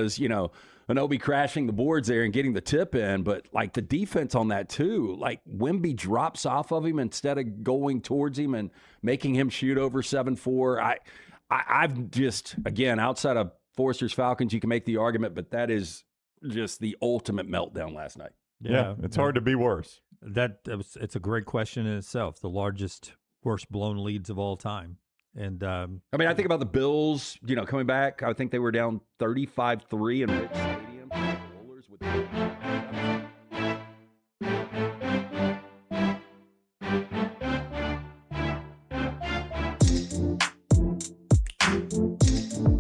was, an Obi crashing the boards there and getting the tip in, but like the defense on that too, like Wemby drops off of him instead of going towards him and making him shoot over 7-4. I've just, again, outside of Forster's Falcons, you can make the argument, but that is just the ultimate meltdown last night. Yeah, it's hard to be worse. It's a great question in itself. The largest, worst blown leads of all time. And I think about the Bills, coming back. I think they were down 35-3 in Rich Stadium. Rollers with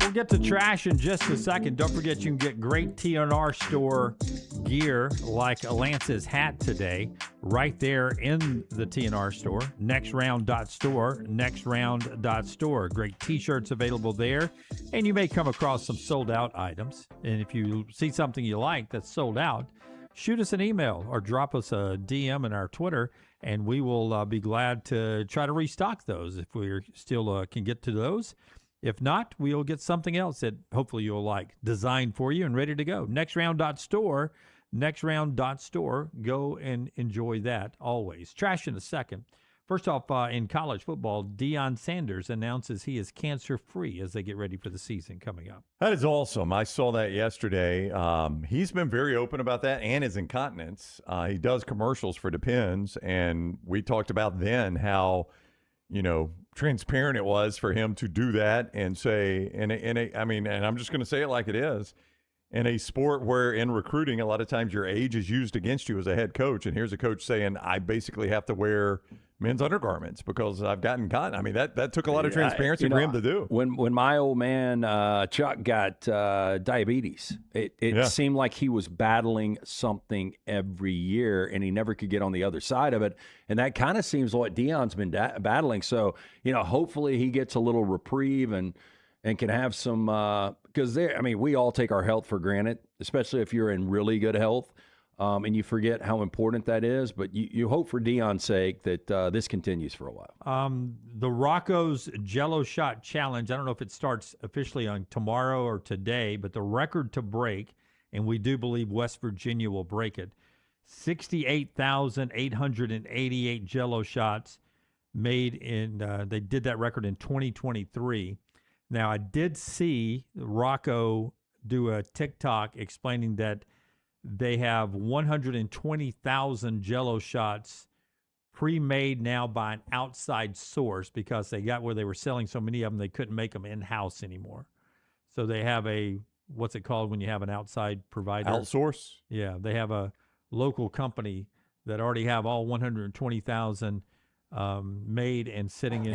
We'll get to trash in just a second. Don't forget you can get great TNR store gear like Lance's hat today right there in the TNR store. Nextround.store, nextround.store. Great T-shirts available there. And you may come across some sold-out items. And if you see something you like that's sold out, shoot us an email or drop us a DM in our Twitter, and we will be glad to try to restock those if we still can get to those. If not, we'll get something else that hopefully you'll like, designed for you and ready to go. Nextround.store, nextround.store. Go and enjoy that always. Trash in a second. First off, in college football, Deion Sanders announces he is cancer-free as they get ready for the season coming up. That is awesome. I saw that yesterday. He's been very open about that and his incontinence. He does commercials for Depends, and we talked about then how, transparent it was for him to do that and say, and I'm just going to say it like it is, in a sport where in recruiting, a lot of times your age is used against you as a head coach. And here's a coach saying, I basically have to wear men's undergarments because I've gotten caught. I mean, that took a lot of transparency for him to do. When my old man Chuck got diabetes, it seemed like he was battling something every year, and he never could get on the other side of it. And that kind of seems what Deion's been battling. So, hopefully he gets a little reprieve and can have some because we all take our health for granted, especially if you're in really good health. And you forget how important that is, but you hope for Deion's sake that this continues for a while. The Rocco's Jello Shot Challenge, I don't know if it starts officially on tomorrow or today, but the record to break, and we do believe West Virginia will break it, 68,888 Jello shots made in, they did that record in 2023. Now, I did see Rocco do a TikTok explaining that they have 120,000 Jello shots pre-made now by an outside source because they got where they were selling so many of them they couldn't make them in-house anymore. So they have what's it called when you have an outside provider? Outsource? Yeah, they have a local company that already have all 120,000 made and sitting in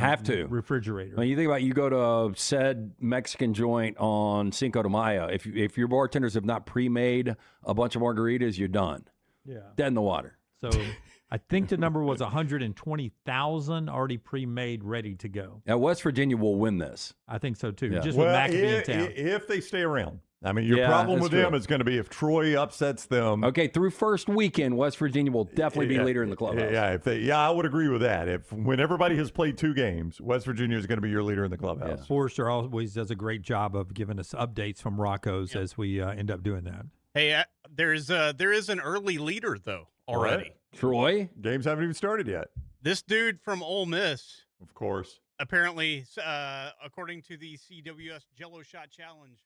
refrigerator. When you think about you go to said Mexican joint on Cinco de Mayo, if your bartenders have not pre-made a bunch of margaritas, you're done. Yeah. Dead in the water. So I think the number was 120,000 already pre-made, ready to go. Now, West Virginia will win this. I think so, too. Yeah. Just with McAfee in town. If they stay around. Your problem with them is going to be if Troy upsets them. Okay, through first weekend, West Virginia will definitely be leader in the clubhouse. I would agree with that. When everybody has played 2 games, West Virginia is going to be your leader in the clubhouse. Yeah. Forrester always does a great job of giving us updates from Rocco's as we end up doing that. Hey, there is an early leader though already. Right. Troy, games haven't even started yet. This dude from Ole Miss, of course, apparently, according to the CWS Jello Shot Challenge.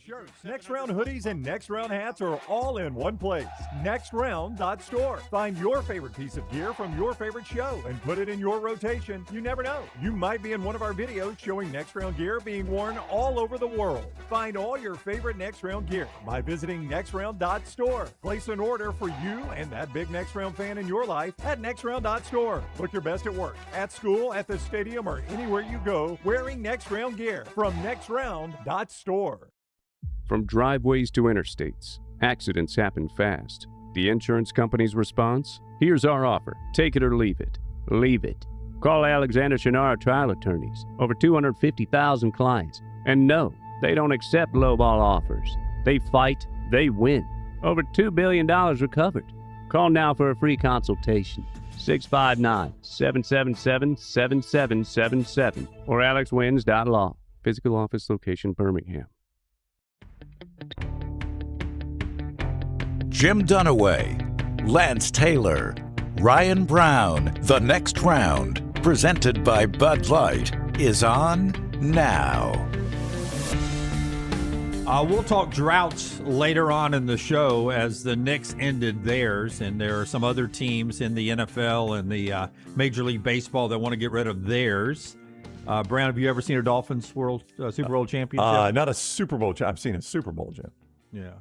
Shirts, Next Round hoodies, and Next Round hats are all in one place. Nextround.store. Find your favorite piece of gear from your favorite show and put it in your rotation. You never know. You might be in one of our videos showing Next Round gear being worn all over the world. Find all your favorite Next Round gear by visiting Nextround.store. Place an order for you and that big Next Round fan in your life at Nextround.store. Look your best at work, at school, at the stadium, or anywhere you go wearing Next Round gear from Nextround.store. From driveways to interstates, accidents happen fast. The insurance company's response? Here's our offer. Take it or leave it. Leave it. Call Alexander Shannara Trial Attorneys. Over 250,000 clients. And no, they don't accept lowball offers. They fight, they win. Over $2 billion recovered. Call now for a free consultation. 659-777-7777 or alexwins.law. Physical office location, Birmingham. Jim Dunaway, Lance Taylor, Ryan Brown. The Next Round, presented by Bud Light, is on now. We'll talk droughts later on in the show as the Knicks ended theirs, and there are some other teams in the NFL and the Major League Baseball that want to get rid of theirs. Brown, have you ever seen a Dolphins Super Bowl championship? Not a Super Bowl. I've seen a Super Bowl, Jim. Yeah.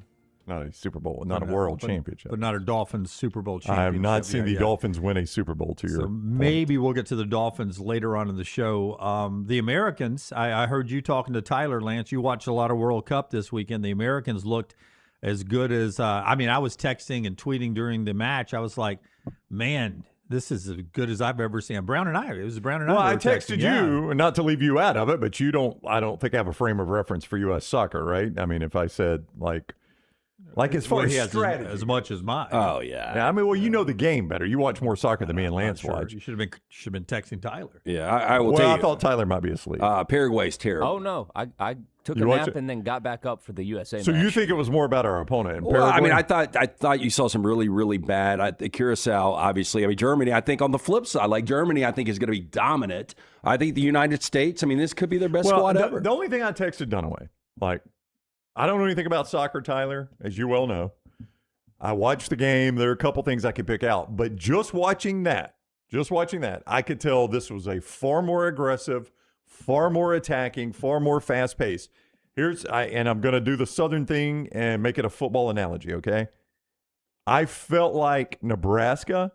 Not a Super Bowl, not a world championship. But not a Dolphins Super Bowl championship. I have not seen the Dolphins win a Super Bowl to your point. Maybe we'll get to the Dolphins later on in the show. The Americans, I heard you talking to Tyler, Lance. You watched a lot of World Cup this weekend. The Americans looked as good as I was texting and tweeting during the match. I was like, man, this is as good as I've ever seen. It was Brown and I. Well, I texted you, not to leave you out of it, but I don't think I have a frame of reference for U.S. soccer, right? I mean, if I said, like as far as strategy. As much as mine. Oh, yeah. Yeah, I mean, well, you know the game better. You watch more soccer than me and Lance watch. You should have been texting Tyler. Yeah, I will tell you. I thought Tyler might be asleep. Paraguay's terrible. Oh, no. I took a nap and then got back up for the USA So match. you think it was more about our opponent in Well, Paraguay? I thought you saw some really, really bad. Curacao, obviously. Germany, I think on the flip side, Germany, I think is going to be dominant. I think the United States, this could be their best squad ever. The only thing I texted Dunaway, I don't know anything about soccer, Tyler, as you well know. I watched the game. There are a couple things I could pick out. But just watching that, I could tell this was a far more aggressive, far more attacking, far more fast-paced. And I'm going to do the Southern thing and make it a football analogy, okay? I felt like Nebraska.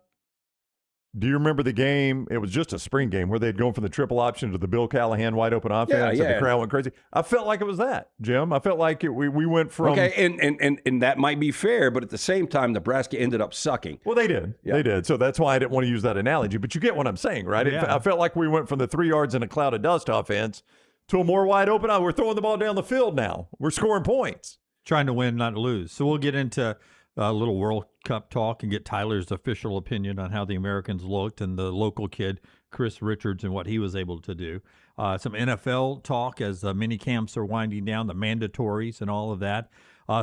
Do you remember the game? It was just a spring game where they'd gone from the triple option to the Bill Callahan wide open offense, and the crowd went crazy. I felt like it was that, Jim. I felt like we went from and that might be fair, but at the same time, Nebraska ended up sucking. Well, they did. Yeah. They did. So that's why I didn't want to use that analogy. But you get what I'm saying, right? Yeah. I felt like we went from the 3 yards in a cloud of dust offense to a more wide open. We're throwing the ball down the field now. We're scoring points. Trying to win, not lose. So we'll get into a little World Cup talk and get Tyler's official opinion on how the Americans looked and the local kid, Chris Richards, and what he was able to do. Some NFL talk as the mini camps are winding down, the mandatories and all of that.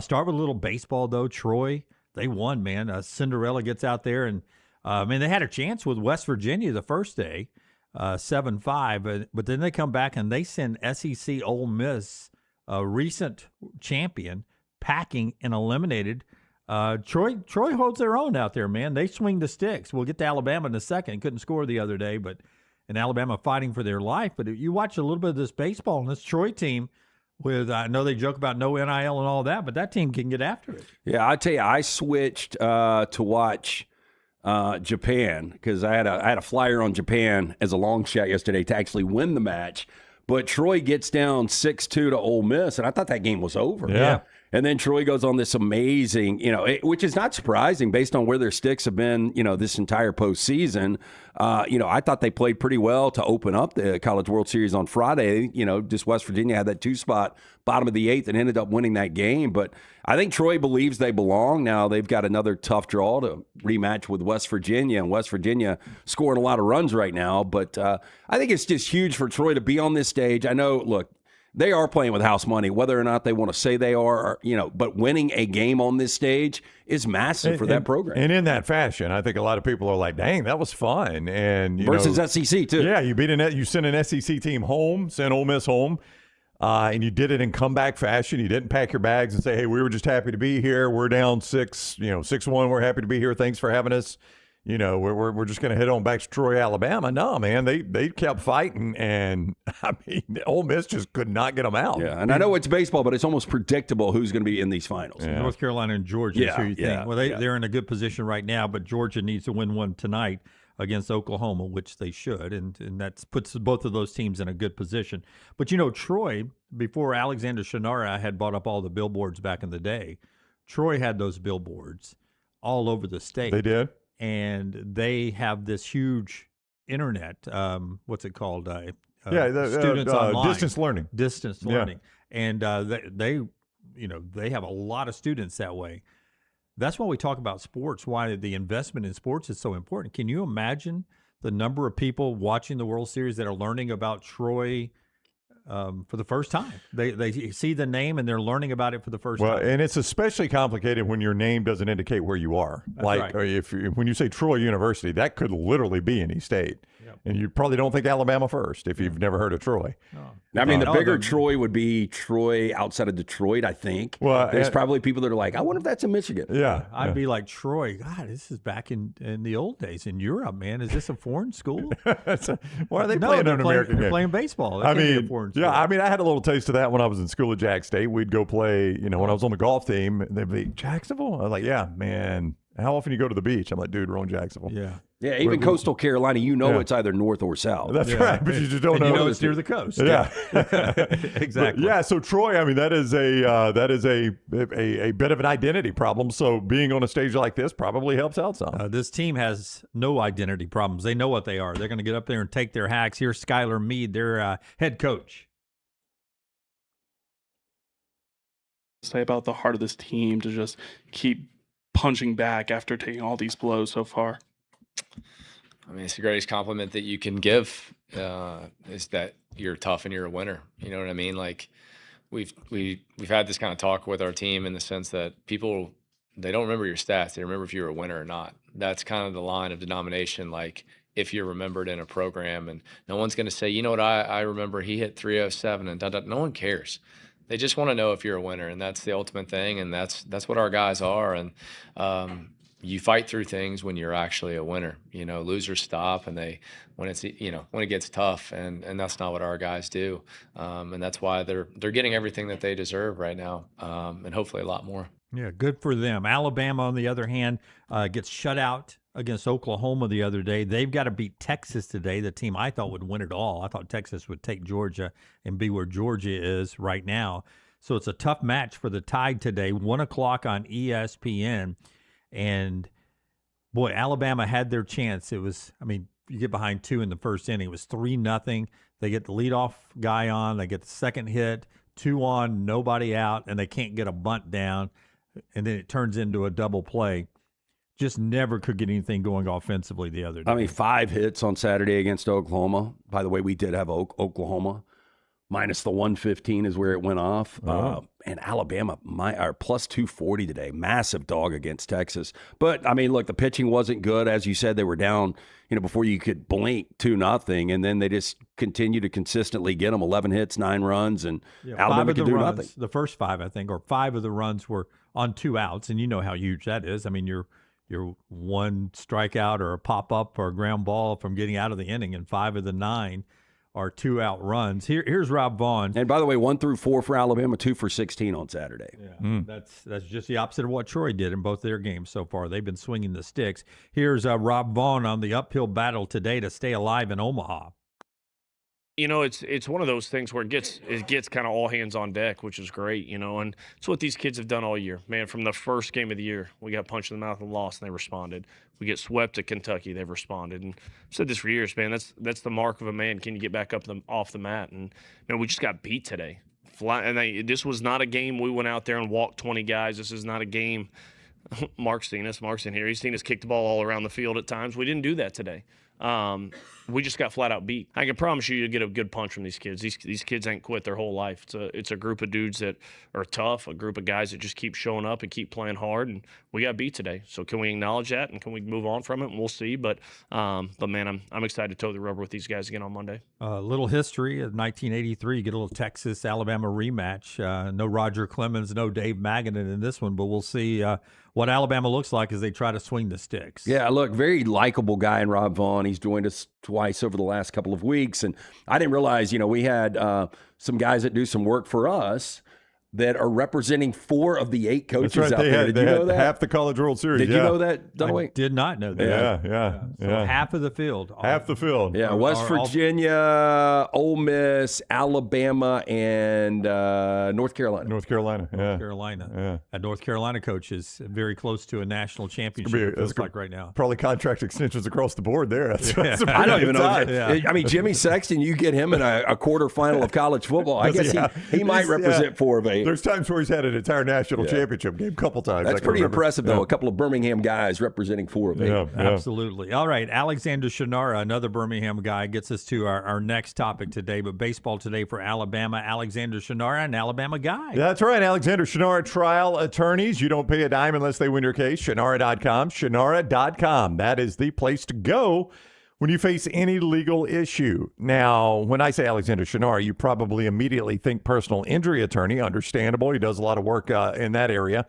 Start with a little baseball, though. Troy, they won, man. Cinderella gets out there, and, they had a chance with West Virginia the first day, 7-5, but then they come back and they send SEC Ole Miss, a recent champion, packing and eliminated. Troy holds their own out there, man. They swing the sticks. We'll get to Alabama in a second. Couldn't score the other day, but in Alabama fighting for their life. But you watch a little bit of this baseball and this Troy team with, I know they joke about no NIL and all that, but that team can get after it. Yeah, I tell you, I switched to watch Japan because I had a flyer on Japan as a long shot yesterday to actually win the match. But Troy gets down 6-2 to Ole Miss, and I thought that game was over. Yeah. And then Troy goes on this amazing, which is not surprising based on where their sticks have been, this entire postseason. I thought they played pretty well to open up the College World Series on Friday. Just West Virginia had that 2-spot, bottom of the 8th, and ended up winning that game. But I think Troy believes they belong. Now they've got another tough draw to rematch with West Virginia, and West Virginia scoring a lot of runs right now. But I think it's just huge for Troy to be on this stage. I know, look, they are playing with house money, whether or not they want to say they are, but winning a game on this stage is massive for that program. And in that fashion, I think a lot of people are like, dang, that was fun. And versus SEC, too. Yeah, you sent an SEC team home, sent Ole Miss home, and you did it in comeback fashion. You didn't pack your bags and say, hey, we were just happy to be here. We're down 6-1. We're happy to be here. Thanks for having us. We're just going to head on back to Troy, Alabama. No, man, they kept fighting, and Ole Miss just could not get them out. Yeah, and I know it's baseball, but it's almost predictable who's going to be in these finals. Yeah. North Carolina and Georgia. Yeah, who you think? yeah, Well, they're in a good position right now, but Georgia needs to win one tonight against Oklahoma, which they should, and that puts both of those teams in a good position. But Troy, before Alexander Shinara had bought up all the billboards back in the day, Troy had those billboards all over the state. They did. And they have this huge internet. What's it called? Students online. Distance learning. And they have a lot of students that way. That's why we talk about sports. Why the investment in sports is so important. Can you imagine the number of people watching the World Series that are learning about Troy for the first time. They see the name and they're learning about it for the first time. Well, and it's especially complicated when your name doesn't indicate where you are. That's like right. when you say Troy University, that could literally be any state. Yep. And you probably don't think Alabama first if you've never heard of Troy. I mean, the bigger Troy would be Troy outside of Detroit, I think. Well, there's probably people that are like, I wonder if that's in Michigan. Yeah. I'd be like, Troy, God, this is back in the old days in Europe, man. Is this a foreign school? Why are they playing an American game? They're playing baseball. I mean, I had a little taste of that when I was in school at Jack State. We'd go play, when I was on the golf team, they'd be, Jacksonville? I was like, yeah, man. How often you go to the beach? I'm like, dude, we're on Jacksonville. Yeah. Yeah, even coastal Carolina, it's either north or south. That's right, but you just don't know. It's near the coast. Yeah, exactly. But, so Troy, I mean, that is a bit of an identity problem. So being on a stage like this probably helps out some. This team has no identity problems. They know what they are. They're going to get up there and take their hacks. Here's Skylar Meade, their head coach. Say about the heart of this team to just keep punching back after taking all these blows so far. I mean, it's the greatest compliment that you can give is that you're tough and you're a winner. You know what I mean? Like we've had this kind of talk with our team in the sense that people, they don't remember your stats. They remember if you're a winner or not. That's kind of the line of denomination. Like if you're remembered in a program, and no one's going to say, you know what, I remember he hit 307 and no one cares. They just want to know if you're a winner, and that's the ultimate thing, and that's what our guys are. And you fight through things when you're actually a winner. Losers stop, and when it gets tough, and that's not what our guys do. And that's why they're getting everything that they deserve right now, and hopefully a lot more. Yeah, good for them. Alabama, on the other hand, gets shut out against Oklahoma the other day. They've got to beat Texas today, the team I thought would win it all. I thought Texas would take Georgia and be where Georgia is right now. So it's a tough match for the Tide today, 1 o'clock on ESPN. And, boy, Alabama had their chance. It was, you get behind 2 in the first inning. It was 3-0. They get the leadoff guy on. They get the second hit, 2 on, nobody out, and they can't get a bunt down. And then it turns into a double play. Just never could get anything going offensively the other day. 5 hits on Saturday against Oklahoma. By the way, we did have Oklahoma. Minus the 115 is where it went off. And Alabama, plus 240 today. Massive dog against Texas. But, look, the pitching wasn't good. As you said, they were down, before you could blink 2-0. And then they just continue to consistently get them 11 hits, 9 runs, and Alabama could do nothing. The first 5, I think, or 5 of the runs were on 2 outs. And you know how huge that is. You're 1 strikeout or a pop-up or a ground ball from getting out of the inning, and 5 of the 9 are 2-out runs. Here's Rob Vaughn. And by the way, 1 through 4 for Alabama, 2 for 16 on Saturday. Yeah, that's just the opposite of what Troy did in both their games so far. They've been swinging the sticks. Here's Rob Vaughn on the uphill battle today to stay alive in Omaha. It's one of those things where it gets kind of all hands on deck, which is great, and it's what these kids have done all year. Man, from the first game of the year, we got punched in the mouth and lost, and they responded. We get swept at Kentucky, they've responded. And I've said this for years, man, that's the mark of a man. Can you get back up off the mat? And we just got beat today. This was not a game we went out there and walked 20 guys. This is not a game. Mark's seen in here. He's seen us kick the ball all around the field at times. We didn't do that today. We just got flat out beat. I can promise you get a good punch from these kids. These kids ain't quit their whole life. It's a group of dudes that are tough, a group of guys that just keep showing up and keep playing hard, and we got beat today. So can we acknowledge that, and can we move on from it? And we'll see. But man, I'm excited to toe the rubber with these guys again on Monday. Little history of 1983. You get a little Texas-Alabama rematch. No Roger Clemens, no Dave Magadan in this one, but we'll see what Alabama looks like as they try to swing the sticks. Yeah, look, very likable guy in Rob Vaughn. He's joined us twice over the last couple of weeks. And I didn't realize, we had some guys that do some work for us that are representing 4 of the 8 coaches That's right. out there. Did you know that? Half the College World Series. Did you know that, Dunaway? I did not know that. Yeah. So half of the field. Half the field. Yeah, West Virginia, Ole Miss, Alabama, and North Carolina. North Carolina. Yeah. A North Carolina coach is very close to a national championship, it feels like right now. Probably contract extensions across the board there. I don't even know. Jimmy Sexton, you get him in a quarterfinal of college football. I guess he might represent 4 of 8. point. There's times where he's had an entire national championship game a couple times. That's pretty impressive, though. A couple of Birmingham guys representing 4 of 8. Yeah. Absolutely. All right, Alexander Shinara, another Birmingham guy, gets us to our next topic today, but baseball today for Alabama. Alexander Shinara, an Alabama guy. That's right. Alexander Shinara, trial attorneys. You don't pay a dime unless they win your case. Shinara.com. Shinara.com. That is the place to go when you face any legal issue. Now, when I say Alexander Shinara, you probably immediately think personal injury attorney. Understandable. He does a lot of work in that area.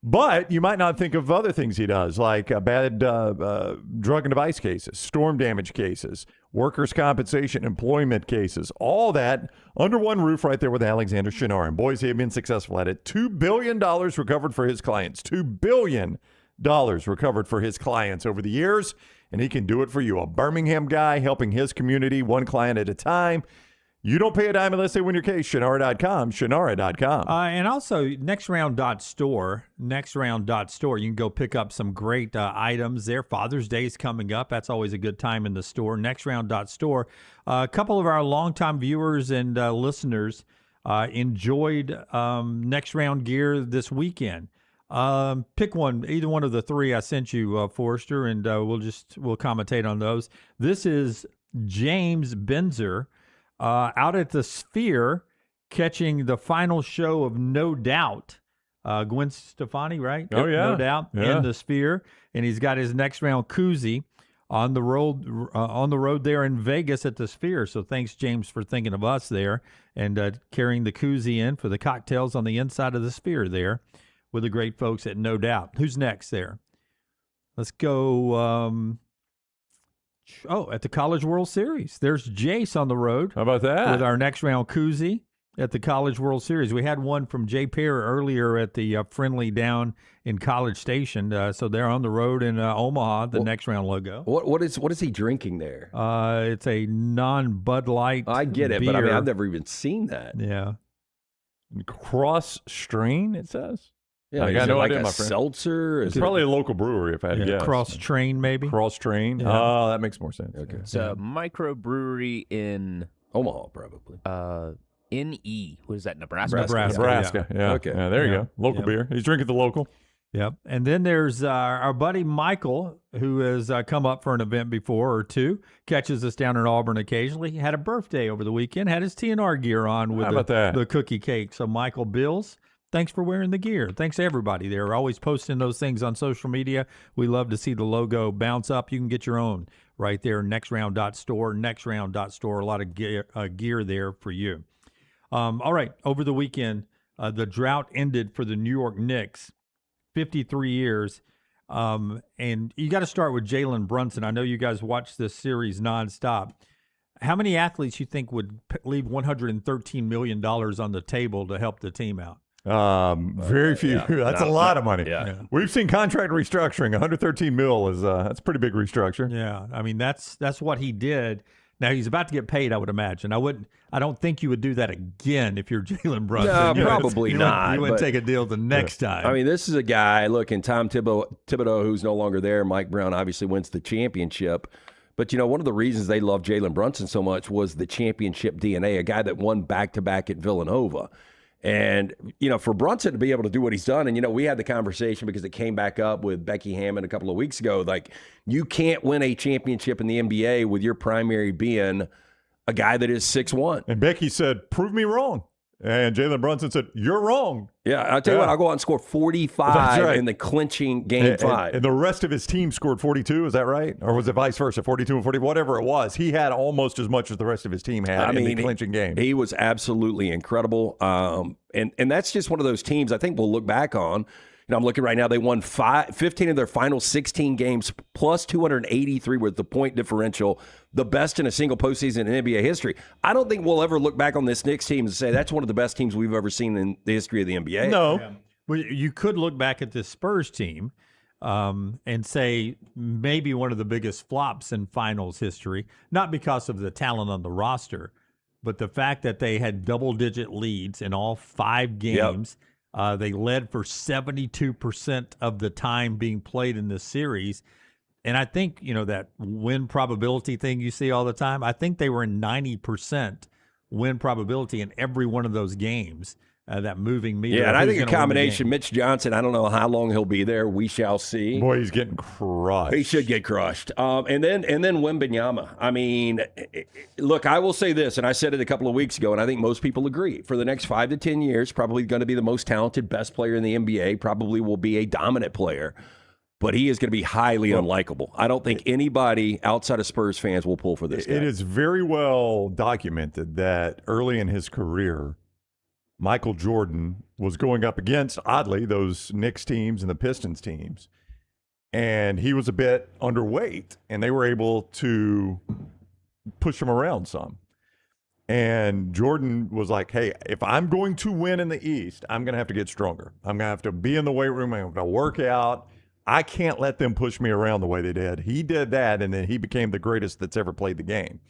But you might not think of other things he does, like bad drug and device cases, storm damage cases, workers' compensation, employment cases, all that under one roof right there with Alexander Shinara. And boys, he has been successful at it. $2 billion recovered for his clients. $2 billion recovered for his clients over the years. And he can do it for you. A Birmingham guy helping his community, one client at a time. You don't pay a dime unless they win your case. Shinara.com. Shinara.com. And also, nextround.store. Nextround.store. You can go pick up some great items there. Father's Day is coming up. That's always a good time in the store. Nextround.store. A couple of our longtime viewers and listeners enjoyed Next Round gear this weekend. Pick one, either one of the 3 I sent you, Forrester, and we'll commentate on those. This is James Benzer out at the Sphere catching the final show of No Doubt. Gwen Stefani, right? Oh, yeah. No Doubt in the Sphere, and he's got his Next Round koozie on the road there in Vegas at the Sphere. So thanks, James, for thinking of us there and carrying the koozie in for the cocktails on the inside of the Sphere there with the great folks at No Doubt. Who's next there? Let's go. At the College World Series. There's Jace on the road. How about that? With our Next Round koozie at the College World Series. We had one from Jay Pear earlier at the Friendly down in College Station. So they're on the road in Omaha, the Next Round logo. What is he drinking there? It's a non-Bud Light I get it, beer. but I mean, I've never even seen that. Yeah. Cross Strain, it says. Yeah, I got no idea, a my friend. seltzer? It's probably a local brewery, if I had to guess. Cross Train, maybe. Cross Train. Yeah. Oh, that makes more sense. Okay. It's a microbrewery in Omaha, probably. NE. What is that? Nebraska. Nebraska. Yeah. Okay. Yeah, there you go. Local beer. He's drinking the local. Yep. And then there's our buddy Michael, who has come up for an event before or two, catches us down in Auburn occasionally. He had a birthday over the weekend, had his TNR gear on with the cookie cake. So Michael Bills, thanks for wearing the gear. Thanks to everybody there. We're always posting those things on social media. We love to see the logo bounce up. You can get your own right there, nextround.store, nextround.store. A lot of gear there for you. All right, over the weekend, the drought ended for the New York Knicks, 53 years. And you got to start with Jalen Brunson. I know you guys watch this series nonstop. How many athletes you think would leave $113 million on the table to help the team out? Very few. Yeah. That's a lot of money. Yeah. We've seen contract restructuring. 113 mil is that's a pretty big restructure. Yeah, I mean that's what he did. Now he's about to get paid, I would imagine. I don't think you would do that again if you're Jalen Brunson. No, probably not. You wouldn't take a deal the next time. I mean, this is a guy. Look, and Tom Thibodeau, who's no longer there. Mike Brown obviously wins the championship. But, one of the reasons they loved Jalen Brunson so much was the championship DNA, a guy that won back-to-back at Villanova. And, for Brunson to be able to do what he's done, and, we had the conversation because it came back up with Becky Hammond a couple of weeks ago, like, you can't win a championship in the NBA with your primary being a guy that is 6'1". And Becky said, prove me wrong. And Jalen Brunson said, you're wrong. Yeah, I'll tell you what, I'll go out and score 45 in the clinching game 5. And the rest of his team scored 42, is that right? Or was it vice versa, 42 and 40, whatever it was. He had almost as much as the rest of his team had in the clinching game. He was absolutely incredible. And that's just one of those teams I think we'll look back on. I'm looking right now, they won 15 of their final 16 games, plus 283 with the point differential, the best in a single postseason in NBA history. I don't think we'll ever look back on this Knicks team and say that's one of the best teams we've ever seen in the history of the NBA. No. Yeah. Well, you could look back at this Spurs team and say maybe one of the biggest flops in finals history, not because of the talent on the roster, but the fact that they had double-digit leads in all 5 games. Yep. They led for 72% of the time being played in this series. And I think, that win probability thing you see all the time, I think they were in 90% win probability in every one of those games. that moving meter. Yeah, and I who's think a gonna win the combination. game. Mitch Johnson, I don't know how long he'll be there. We shall see. Boy, he's getting crushed. He should get crushed. And then Wembanyama. I mean, look, I will say this, and I said it a couple of weeks ago, and I think most people agree. For the next 5 to 10 years, probably going to be the most talented, best player in the NBA, probably will be a dominant player. But he is going to be highly unlikable. I don't think anybody outside of Spurs fans will pull for this guy. It is very well documented that early in his career, Michael Jordan was going up against, oddly, those Knicks teams and the Pistons teams. And he was a bit underweight, and they were able to push him around some. And Jordan was like, hey, if I'm going to win in the East, I'm going to have to get stronger. I'm going to have to be in the weight room. I'm going to work out. I can't let them push me around the way they did. He did that, and then he became the greatest that's ever played the game.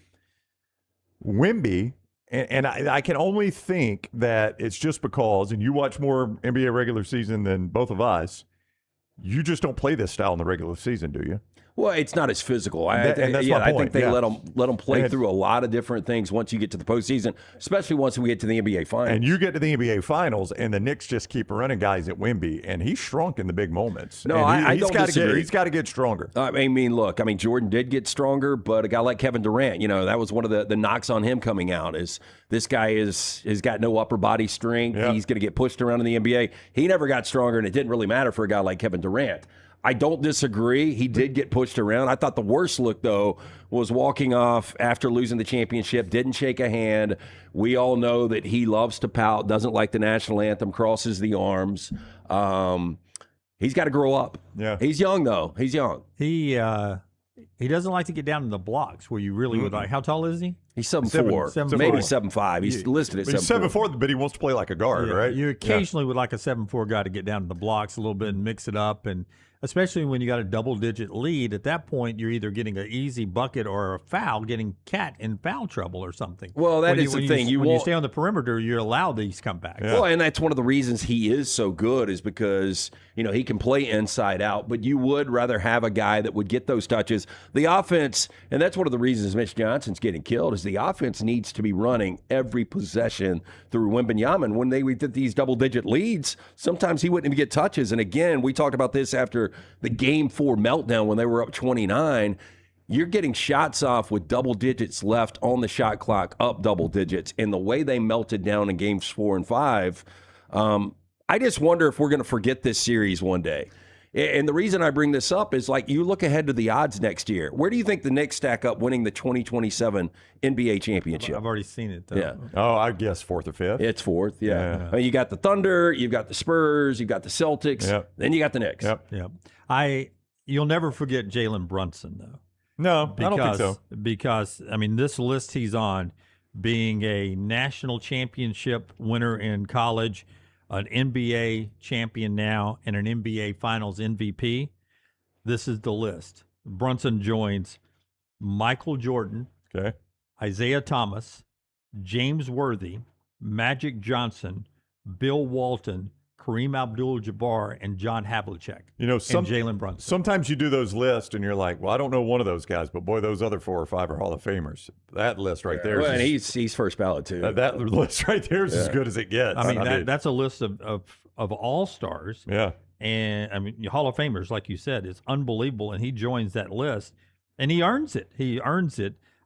Wemby, and I can only think that it's just because, and you watch more NBA regular season than both of us, you just don't play this style in the regular season, do you? Well, it's not as physical. I think they let them play through a lot of different things once you get to the postseason, especially once we get to the NBA Finals. And you get to the NBA Finals, and the Knicks just keep running guys at Wemby, and he's shrunk in the big moments. No, I don't disagree. He's got to get stronger. I mean, look, Jordan did get stronger, but a guy like Kevin Durant, that was one of the knocks on him coming out is this guy has got no upper body strength. Yeah. He's going to get pushed around in the NBA. He never got stronger, and it didn't really matter for a guy like Kevin Durant. I don't disagree. He did get pushed around. I thought the worst look, though, was walking off after losing the championship, didn't shake a hand. We all know that he loves to pout, doesn't like the national anthem, crosses the arms. He's got to grow up. Yeah. He's young, though. He's young. He doesn't like to get down in the blocks where you really would like. How tall is he? He's 7'4", maybe 7'5". He's listed at 7'4". He's 7'4", but he wants to play like a guard, right? You occasionally would like a 7'4" guy to get down in the blocks a little bit and mix it up, and especially when you got a double-digit lead. At that point, you're either getting an easy bucket or a foul, getting Cat in foul trouble or something. Well, that is the thing. When you stay on the perimeter, you allow these comebacks. Yeah. Well, and that's one of the reasons he is so good is because, he can play inside out, but you would rather have a guy that would get those touches. The offense, and that's one of the reasons Mitch Johnson's getting killed, is the offense needs to be running every possession through Wembanyama. And when we did these double-digit leads, sometimes he wouldn't even get touches. And again, we talked about this after the Game 4 meltdown when they were up 29. You're getting shots off with double digits left on the shot clock, up double digits. And the way they melted down in Games 4 and 5, I just wonder if we're going to forget this series one day. And the reason I bring this up is, you look ahead to the odds next year. Where do you think the Knicks stack up winning the 2027 NBA championship? I've already seen it, though. Yeah. Oh, I guess 4th or 5th. It's 4th, yeah. I mean, you got the Thunder, you've got the Spurs, you've got the Celtics, then you got the Knicks. Yep. You'll never forget Jalen Brunson, though. No, I don't think so. Because, this list he's on, being a national championship winner in college, an NBA champion now, and an NBA Finals MVP, this is the list. Brunson joins Michael Jordan, Isaiah Thomas, James Worthy, Magic Johnson, Bill Walton, Kareem Abdul-Jabbar, and John Havlicek, and Jalen Brunson. Sometimes you do those lists, and you're like, well, I don't know one of those guys, but boy, those other 4 or 5 are Hall of Famers. That list right there. Well, and he's first ballot, too. That list right there is as good as it gets. That's a list of all-stars. Yeah. And, Hall of Famers, like you said, is unbelievable, and he joins that list, and he earns it.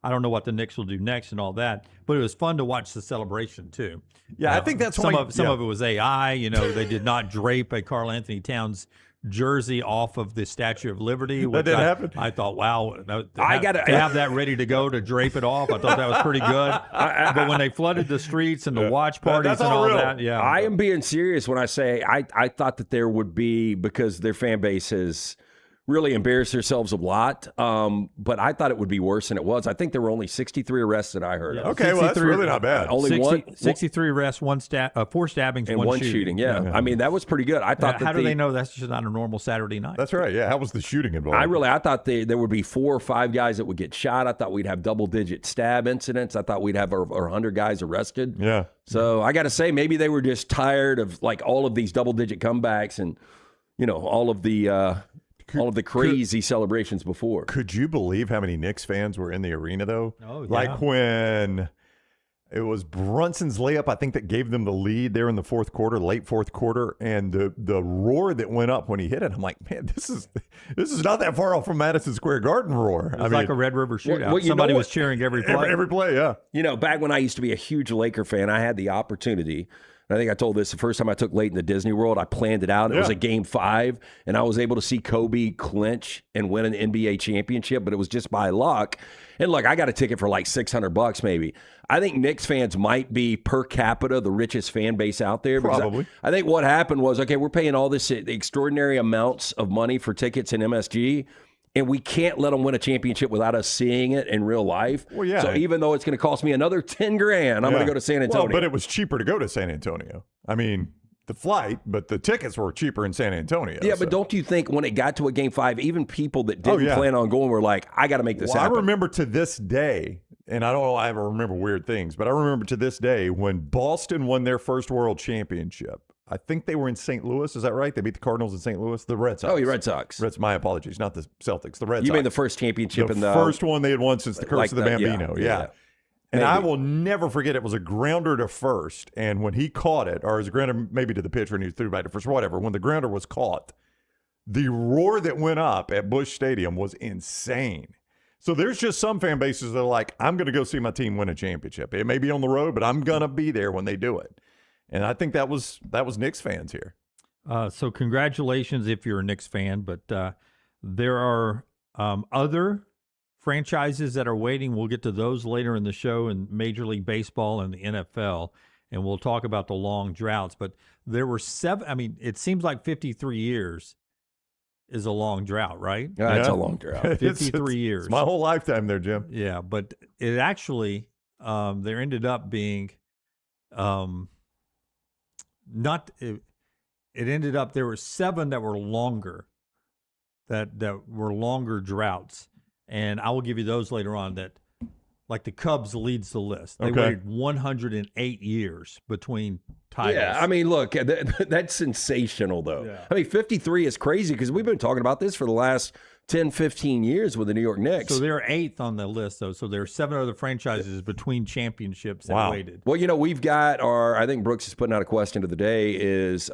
I don't know what the Knicks will do next and all that, but it was fun to watch the celebration, too. Yeah, I think that's some of it was AI. They did not drape a Karl Anthony Towns jersey off of the Statue of Liberty. That did happen. I thought, wow, to have that ready to go to drape it off. I thought that was pretty good. But when they flooded the streets and the watch parties and all that, I am being serious when I say I thought that there would be, because their fan base has really embarrassed themselves a lot, but I thought it would be worse than it was. I think there were only 63 arrests that I heard. Okay, well, that's really not bad. Only 63 arrests, 4 stabbings, and one shooting. Yeah. I mean, that was pretty good. I thought. How do they know that's just not a normal Saturday night? That's right. Yeah. How was the shooting involved? I thought there would be 4 or 5 guys that would get shot. I thought we'd have double-digit stab incidents. I thought we'd have our 100 guys arrested. Yeah. So I got to say, maybe they were just tired of all of these double-digit comebacks and all of the crazy celebrations before. Could you believe how many Knicks fans were in the arena, though? Oh, yeah. Like when It was Brunson's layup, I think, that gave them the lead there in the fourth quarter, late fourth quarter, and the roar that went up when he hit it. I'm like, man, this is not that far off from Madison Square Garden roar. It was like a Red River shootout. Somebody was cheering every play. Every play, yeah. You know, back when I used to be a huge Laker fan, I had the opportunity. I think I told this the first time I took Leighton to Disney World. I planned it out. It was a Game 5, and I was able to see Kobe clinch and win an NBA championship, but it was just by luck. And look, I got a ticket for like $600 maybe. I think Knicks fans might be per capita the richest fan base out there. Probably. I think what happened was, okay, we're paying all this extraordinary amounts of money for tickets in MSG, and we can't let them win a championship without us seeing it in real life. Well, yeah. So even though it's going to cost me another $10,000, I'm going to go to San Antonio. Well, but it was cheaper to go to San Antonio. I mean, the flight, but the tickets were cheaper in San Antonio. Yeah, but don't you think when it got to a Game 5, even people that didn't plan on going were like, I got to make this happen? I remember to this day, and I don't know I ever remember weird things, but I remember to this day when Boston won their first world championship. I think they were in St. Louis. Is that right? They beat the Cardinals in St. Louis. The Red Sox. Oh, you Red Sox. My apologies, not the Celtics. The Red Sox. You mean the first championship in the first one they had won since the Curse of the Bambino. Yeah. And I will never forget, it was a grounder to first, and when he caught it, or it was a grounder maybe to the pitcher and he threw back to first, whatever. When the grounder was caught, the roar that went up at Busch Stadium was insane. So there's just some fan bases that are like, I'm going to go see my team win a championship. It may be on the road, but I'm going to be there when they do it. And I think that was Knicks fans here. So congratulations if you're a Knicks fan, but there are other franchises that are waiting. We'll get to those later in the show in Major League Baseball and the NFL, and we'll talk about the long droughts. But there were 7. I mean, it seems like 53 years is a long drought, right? Yeah, it's a long drought. 53 years. It's my whole lifetime there, Jim. Yeah, but it actually there ended up being it ended up there were 7 that were longer that were longer droughts, and I will give you those later on. That like the Cubs leads the list. They waited 108 years between titles. Yeah, I mean, look, that's sensational though. Yeah. I mean, 53 is crazy because we've been talking about this for the last 10, 15 years with the New York Knicks. So they're 8th on the list, though. So there are 7 other franchises between championships that waited. Well, you know, we've got I think Brooks is putting out a question of the day is,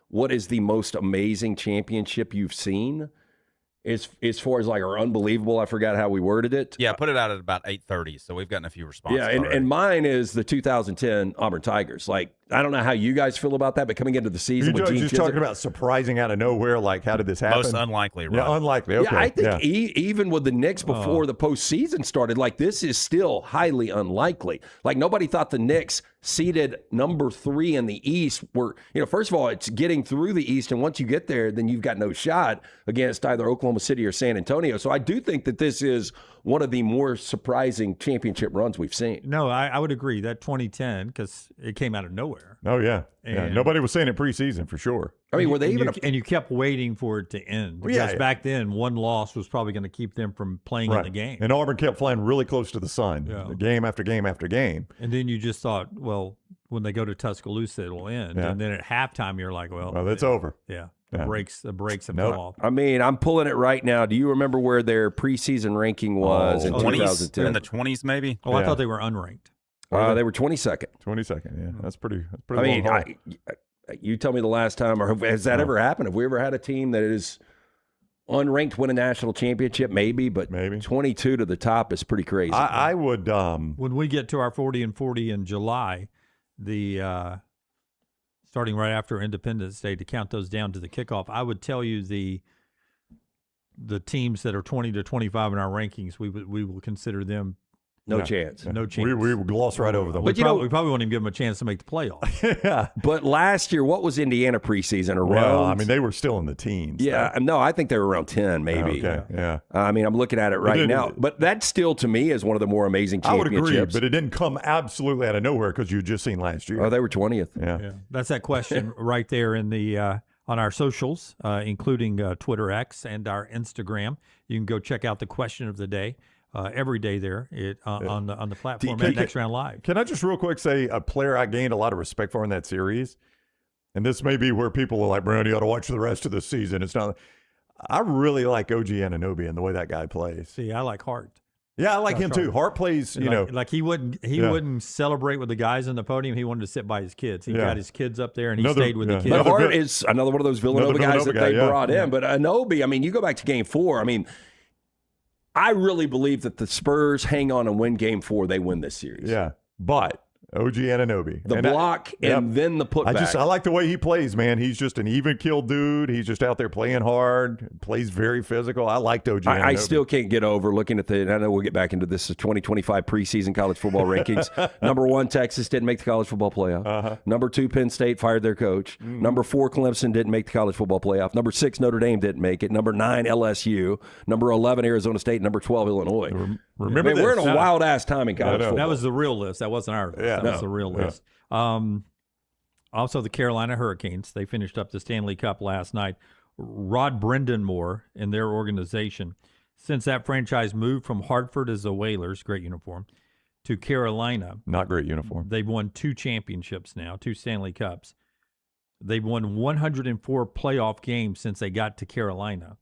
what is the most amazing championship you've seen? As far as like our unbelievable, I forgot how we worded it. Yeah, put it out at about 8:30, so we've gotten a few responses. Yeah, and mine is the 2010 Auburn Tigers. Like, I don't know how you guys feel about that, but coming into the season with Gene just talking about surprising out of nowhere, like how did this happen? Most unlikely, right? Yeah, unlikely. Okay. Yeah, I think even with the Knicks before the postseason started, like this is still highly unlikely. Like nobody thought the Knicks seeded number 3 in the East were, first of all, it's getting through the East, and once you get there, then you've got no shot against either Oklahoma City or San Antonio. So I do think that this is one of the more surprising championship runs we've seen. No, I would agree that 2010 because it came out of nowhere. Oh yeah, nobody was saying it preseason for sure. I mean, were they and you kept waiting for it to end because back then one loss was probably going to keep them from playing in the game. And Auburn kept flying really close to the sun, game after game after game. And then you just thought, well, when they go to Tuscaloosa, it'll end. Yeah. And then at halftime, you're like, well, it's over. Yeah. The brakes have come off. I mean, I'm pulling it right now. Do you remember where their preseason ranking was in 2010? In the 20s, maybe? Oh, I thought they were unranked. They were 22nd. 22nd, yeah. That's pretty I mean, you tell me the last time, or has that ever happened? Have we ever had a team that is unranked win a national championship? Maybe, but 22 to the top is pretty crazy. I would. When we get to our 40 and 40 in July, starting right after Independence Day, to count those down to the kickoff, I would tell you the teams that are 20 to 25 in our rankings, we will consider them no chance. No chance. We gloss right over them. But we probably won't even give them a chance to make the playoffs. Yeah. But last year, what was Indiana preseason around? Well, I mean, they were still in the teens. Yeah. No, I think they were around 10, maybe. Okay. Yeah. I mean, I'm looking at it right now. But that still, to me, is one of the more amazing championships. I would agree, but it didn't come absolutely out of nowhere because you'd just seen last year. Oh, they were 20th. Yeah. That's that question right there in the on our socials, including Twitter X and our Instagram. You can go check out the question of the day. Every day there on the platform at Next Round Live. Can I just real quick say a player I gained a lot of respect for in that series, and this may be where people are like, Brown, you ought to watch the rest of the season. It's not. I really like OG Anunoby and the way that guy plays. See, I like Hart. Yeah, I like him too. Hart plays, like he wouldn't celebrate with the guys on the podium. He wanted to sit by his kids. He got his kids up there, and he stayed with the kids. But Hart is another one of those Villanova guys that they brought in. But Anobi, I mean, you go back to Game 4. I mean, I really believe that the Spurs hang on and win Game 4. They win this series. Yeah, but OG Anunoby. The block and then the putback. I like the way he plays, man. He's just an even kill dude. He's just out there playing hard, plays very physical. I liked OG Anunoby. I still can't get over looking at I know we'll get back into this 2025 preseason college football rankings. Number 1, Texas didn't make the college football playoff. Number 2, Penn State fired their coach. Number 4, Clemson didn't make the college football playoff. Number 6, Notre Dame didn't make it. Number 9, LSU. Number 11, Arizona State. Number 12, Illinois. Remember this. We're in a wild-ass time in college football. That was the real list. That wasn't our list. That was the real list. Also, the Carolina Hurricanes. They finished up the Stanley Cup last night. Rod Brindamore in their organization, since that franchise moved from Hartford as the Whalers, great uniform, to Carolina. Not great uniform. They've won 2 championships now, 2 Stanley Cups. They've won 104 playoff games since they got to Carolina.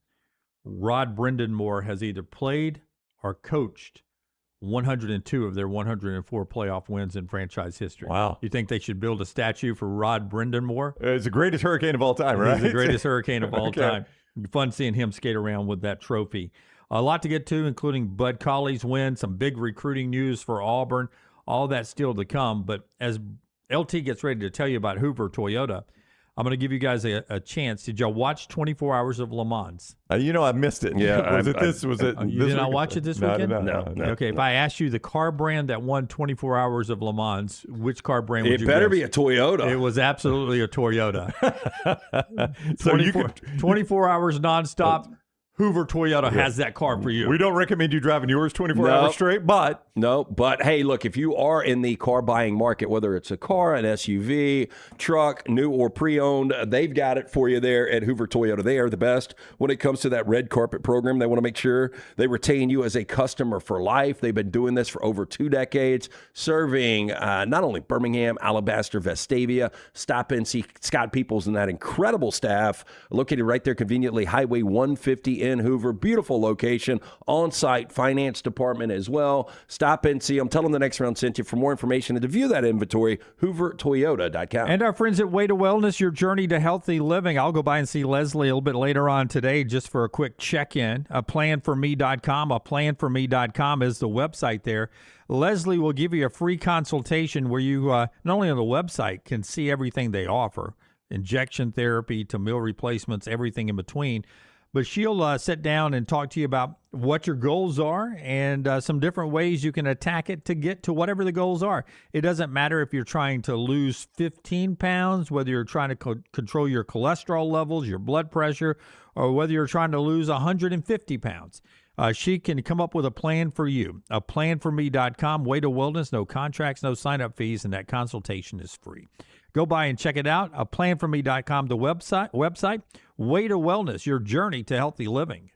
Rod Brindamore has either played or coached 102 of their 104 playoff wins in franchise history. Wow. You think they should build a statue for Rod Brindamore? He's the greatest Hurricane of all time, right? He's the greatest Hurricane of all time. Fun seeing him skate around with that trophy. A lot to get to, including Bud Cauley's win, some big recruiting news for Auburn, all that still to come. But as LT gets ready to tell you about Hoover Toyota, I'm going to give you guys a chance. Did y'all watch 24 Hours of Le Mans? I missed it. Yeah. Was it this? You did not watch it this weekend? No. Okay, if I asked you the car brand that won 24 Hours of Le Mans, which car brand would you It better guess? be a Toyota. It was absolutely a Toyota. So 24 hours nonstop. Hoover Toyota has that car for you. We don't recommend you driving yours 24 hours straight, but... No, but hey, look, if you are in the car buying market, whether it's a car, an SUV, truck, new or pre-owned, they've got it for you there at Hoover Toyota. They are the best when it comes to that red carpet program. They want to make sure they retain you as a customer for life. They've been doing this for over 2 decades, serving not only Birmingham, Alabaster, Vestavia. Stop in, see Scott Peoples and that incredible staff located right there conveniently, Highway 150 in Hoover. Beautiful location, on-site finance department as well. Stop in, see them. Tell them the Next Round sent you. For more information and to view that inventory, hoovertoyota.com. And our friends at Way to Wellness, your journey to healthy living. I'll go by and see Leslie a little bit later on today just for a quick check-in. Planforme.com. Planforme.com is the website there. Leslie will give you a free consultation where you, not only on the website, can see everything they offer, injection therapy to meal replacements, everything in between. But she'll sit down and talk to you about what your goals are and some different ways you can attack it to get to whatever the goals are. It doesn't matter if you're trying to lose 15 pounds, whether you're trying to control your cholesterol levels, your blood pressure, or whether you're trying to lose 150 pounds. She can come up with a plan for you. Planforme.com, Way to Wellness, no contracts, no sign-up fees, and that consultation is free. Go by and check it out. Planforme.com, the website. Way to Wellness, your journey to healthy living.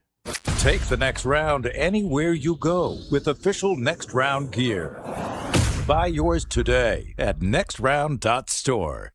Take the next round anywhere you go with official Next Round gear. Buy yours today at nextround.store.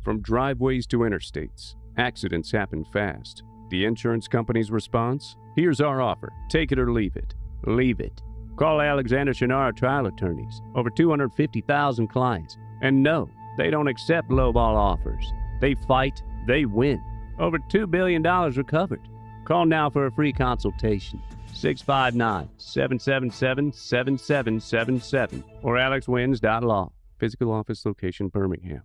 From driveways to interstates, accidents happen fast. The insurance company's response? Here's our offer. Take it or leave it. Leave it. Call Alexander Shinara Trial Attorneys. Over 250,000 clients. And no, they don't accept lowball offers. They fight, they win. Over $2 billion recovered. Call now for a free consultation. 659-777-7777 or alexwins.law. Physical office location, Birmingham.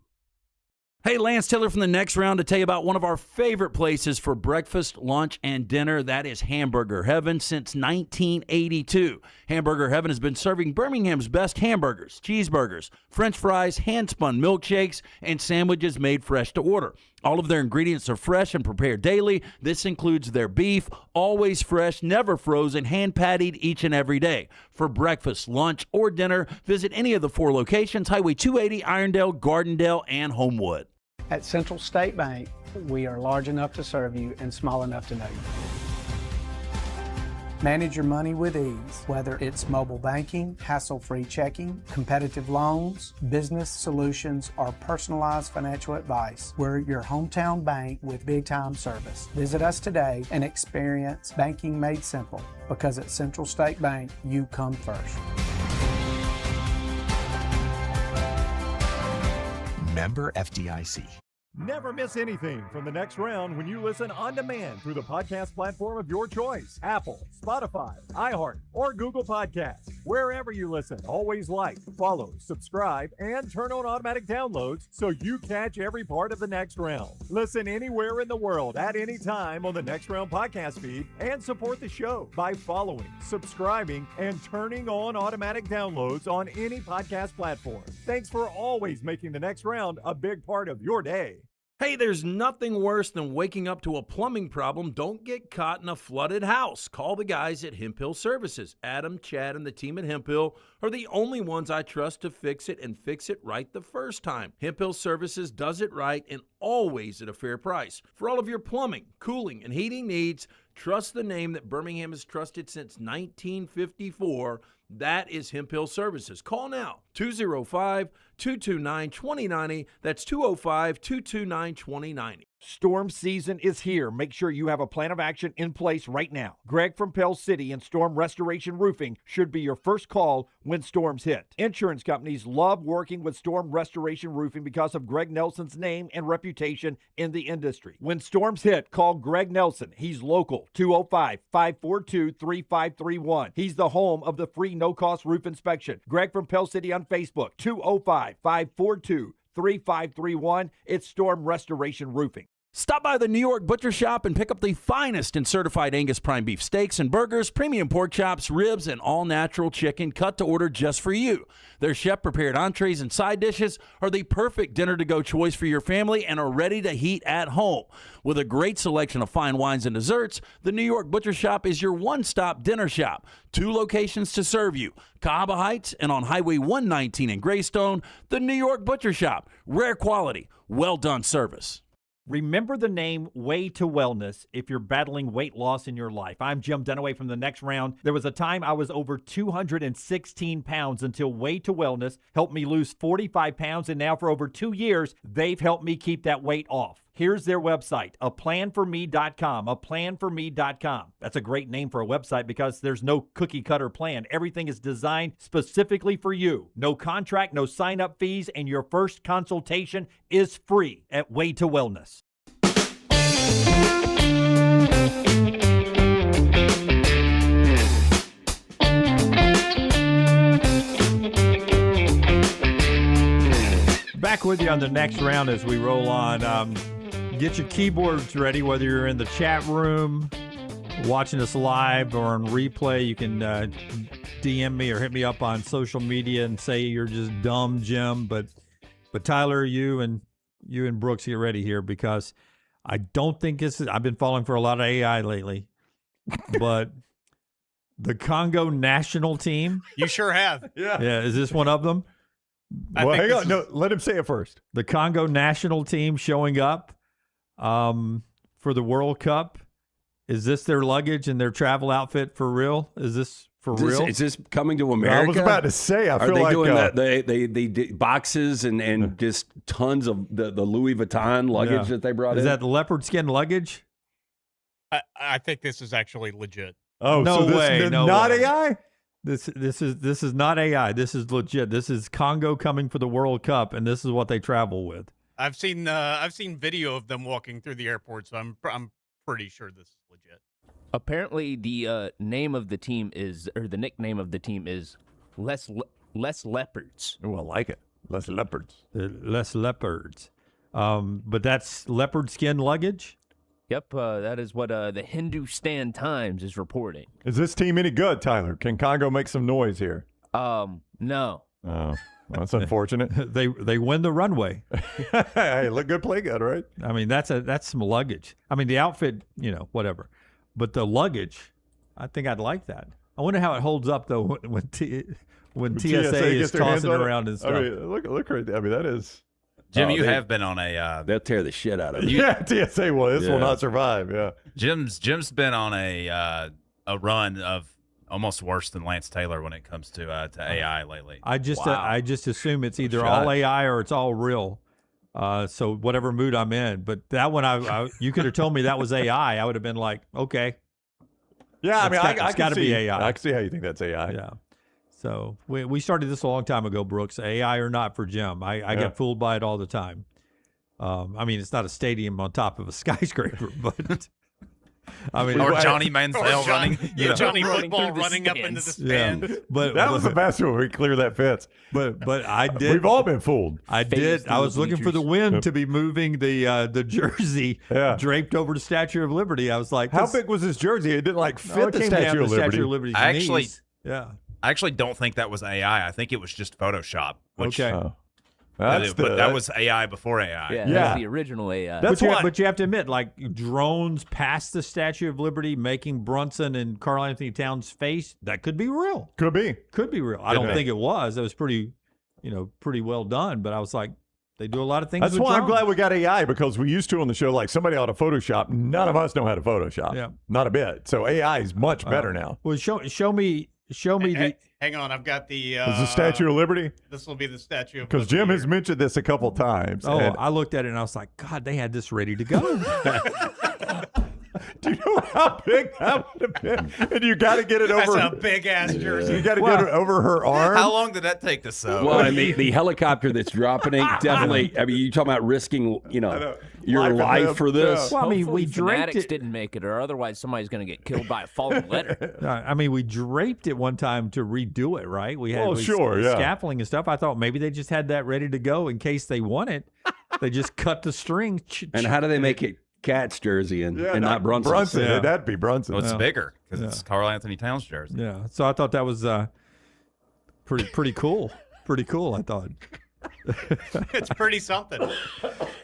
Hey, Lance Taylor from the Next Round to tell you about one of our favorite places for breakfast, lunch, and dinner. That is Hamburger Heaven since 1982. Hamburger Heaven has been serving Birmingham's best hamburgers, cheeseburgers, French fries, hand-spun milkshakes, and sandwiches made fresh to order. All of their ingredients are fresh and prepared daily. This includes their beef, always fresh, never frozen, hand-pattied each and every day. For breakfast, lunch, or dinner, visit any of the 4 locations, Highway 280, Irondale, Gardendale, and Homewood. At Central State Bank, we are large enough to serve you and small enough to know you. Manage your money with ease, whether it's mobile banking, hassle-free checking, competitive loans, business solutions, or personalized financial advice. We're your hometown bank with big-time service. Visit us today and experience banking made simple, because at Central State Bank, you come first. Member FDIC. Never miss anything from the next round when you listen on demand through the podcast platform of your choice. Apple, Spotify, iHeart, or Google Podcasts. Wherever you listen, always like, follow, subscribe, and turn on automatic downloads so you catch every part of the next round. Listen anywhere in the world at any time on the Next Round podcast feed and support the show by following, subscribing, and turning on automatic downloads on any podcast platform. Thanks for always making the next round a big part of your day. Hey, there's nothing worse than waking up to a plumbing problem. Don't get caught in a flooded house. Call the guys at Hemp Hill Services. Adam, Chad, and the team at Hemp Hill are the only ones I trust to fix it and fix it right the first time. Hemp Hill Services does it right and always at a fair price. For all of your plumbing, cooling, and heating needs, trust the name that Birmingham has trusted since 1954. That is Hemp Hill Services. Call now, 205-229-2090. That's 205-229-2090. Storm season is here. Make sure you have a plan of action in place right now. Greg from Pell City and Storm Restoration Roofing should be your first call when storms hit. Insurance companies love working with Storm Restoration Roofing because of Greg Nelson's name and reputation in the industry. When storms hit, call Greg Nelson. He's local, 205-542-3531. He's the home of the free no-cost roof inspection. Greg from Pell City on Facebook, 205-542-3531. It's Storm Restoration Roofing. Stop by the New York Butcher Shop and pick up the finest in certified Angus prime beef steaks and burgers, premium pork chops, ribs, and all-natural chicken cut to order just for you. Their chef-prepared entrees and side dishes are the perfect dinner-to-go choice for your family and are ready to heat at home. With a great selection of fine wines and desserts, the New York Butcher Shop is your one-stop dinner shop. 2 locations to serve you, Cahaba Heights and on Highway 119 in Greystone. The New York Butcher Shop, rare quality, well-done service. Remember the name Way to Wellness if you're battling weight loss in your life. I'm Jim Dunaway from the Next Round. There was a time I was over 216 pounds until Way to Wellness helped me lose 45 pounds, and now for over 2 years, they've helped me keep that weight off. Here's their website, aplanforme.com, aplanforme.com. That's a great name for a website because there's no cookie-cutter plan. Everything is designed specifically for you. No contract, no sign-up fees, and your first consultation is free at Way to Wellness. Back with you on the Next Round as we roll on. Get your keyboards ready, whether you're in the chat room, watching us live, or on replay. You can DM me or hit me up on social media and say you're just dumb, Jim. But Tyler, you and Brooks, get ready here because I don't think this is. I've been falling for a lot of AI lately, but the Congo national team. You sure have. Yeah. Is this one of them? Well, hang on. No, let him say it first. The Congo national team showing up for the World Cup. Is this their luggage and their travel outfit for real? Is this for real? Is this coming to America? I was about to say, I feel they like doing that? They boxes and just tons of the Louis Vuitton luggage that they brought in. Is that the leopard skin luggage? I think this is actually legit. Oh, no so this way! is No not way. AI. This is not AI. This is legit. This is Congo coming for the World Cup, and this is what they travel with. I've seen video of them walking through the airport, so I'm pretty sure this is legit. Apparently, the name of the team is, or the nickname of the team is Less Leopards. Oh, I like it. Less leopards. Less leopards. But that's leopard skin luggage? Yep, that is what the Hindustan Times is reporting. Is this team any good, Tyler? Can Congo make some noise here? No. Oh, that's unfortunate. They win the runway. Hey, look good, play good, right? I mean, that's some luggage. I mean, the outfit, whatever. But the luggage, I think I'd like that. I wonder how it holds up though when TSA is tossing around and stuff. I mean, look right there. I mean, that is. Jim, you have been on a. They'll tear the shit out of it. Yeah, TSA will. This will not survive. Yeah. Jim's been on a a run of almost worse than Lance Taylor when it comes to AI lately. I just assume it's either all AI or it's all real. So whatever mood I'm in. But that one, you could have told me that was AI. I would have been like, okay. Yeah, I mean, it's got to be AI. I can see how you think that's AI. Yeah. So we started this a long time ago, Brooks. AI or not for Jim. I get fooled by it all the time. I mean, it's not a stadium on top of a skyscraper, but I mean, or Johnny Manziel running. Johnny Football running up into the stands. Yeah. But that was the best one. We clear that fence. But I did. We've all been fooled. I did. I was looking for the wind to be moving the jersey draped over the Statue of Liberty. I was like, how big was this jersey? It didn't fit the Statue of Liberty. I actually don't think that was AI. I think it was just Photoshop. Which, that was AI before AI. Yeah, that's the original AI. But you have to admit, like drones past the Statue of Liberty, making Brunson and Karl Anthony Towns' face, that could be real. Could be real. I don't think it was. It was pretty well done. But I was like, they do a lot of things. That's why I'm glad we got AI, because we used to on the show, like somebody ought to Photoshop. None of us know how to Photoshop. Yeah, not a bit. So AI is much better now. Well, show me the. Hang on, I've got the. Is the Statue of Liberty? This will be the Statue of Liberty. Because Jim has mentioned this a couple times. Oh, I looked at it and I was like, God, they had this ready to go. Do you know how big that would have been? And you got to get it over. That's a big ass jersey. You got to get it over her arm. How long did that take to sew? Well, and the helicopter that's dropping it, definitely. I mean, you talking about risking, your life for this? Well, I mean, we draped Fanatics it. didn't make it, or otherwise somebody's going to get killed by a falling letter. I mean, we draped it one time to redo it, right? We had scaffolding and stuff. I thought maybe they just had that ready to go in case they won it. They just cut the string. And how do they make it Cat's jersey and not Brunson? Brunson, that'd be Brunson. Well, it's bigger because it's Karl Anthony Towns' jersey. Yeah, so I thought that was pretty cool. Pretty cool, I thought. It's pretty something.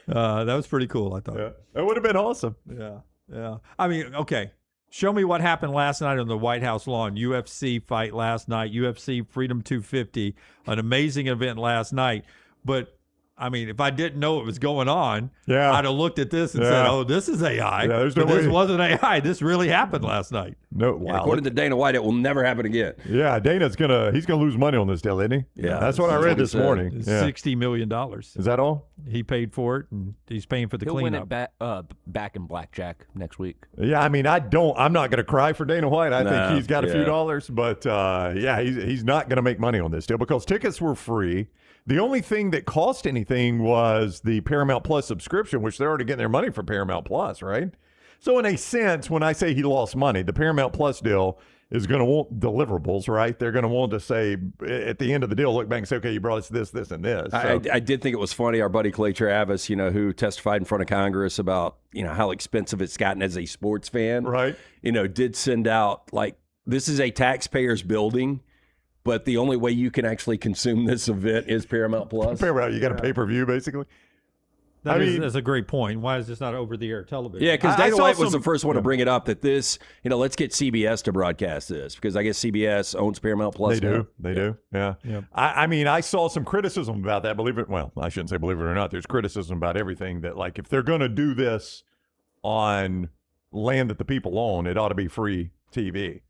That was pretty cool, I thought. Yeah. That would have been awesome. Yeah. I mean, okay. Show me what happened last night on the White House lawn. UFC fight last night. UFC Freedom 250. An amazing event last night. But I mean, if I didn't know it was going on, I'd have looked at this and said, "Oh, this is AI." Yeah, there's no but this way. wasn't AI. This really happened last night. No, wow. According to Dana White, it will never happen again. Yeah, Dana's he's gonna lose money on this deal, isn't he? Yeah, that's what I read this morning. $60 million. Is that all? He paid for it, and he's paying for the He'll cleanup. win it back in blackjack next week. Yeah, I mean, I'm not gonna cry for Dana White. I think he's got a few dollars, but he's not gonna make money on this deal because tickets were free. The only thing that cost anything was the Paramount Plus subscription, which they're already getting their money for Paramount Plus, right? So in a sense, when I say he lost money, the Paramount Plus deal is going to want deliverables, right? They're going to want to say at the end of the deal, look back and say, okay, you brought us this, this, and this. So. I did think it was funny. Our buddy Clay Travis, who testified in front of Congress about, how expensive it's gotten as a sports fan, right? Did send out, like, this is a taxpayer's building. But the only way you can actually consume this event is Paramount Plus. Paramount, you got a pay-per-view, basically. That's a great point. Why is this not over-the-air television? Yeah, because Dana White was the first one to bring it up that this, let's get CBS to broadcast this because I guess CBS owns Paramount Plus. They do. Yeah. I mean, I saw some criticism about that. I shouldn't say believe it or not. There's criticism about everything that, like, if they're going to do this on land that the people own, it ought to be free TV.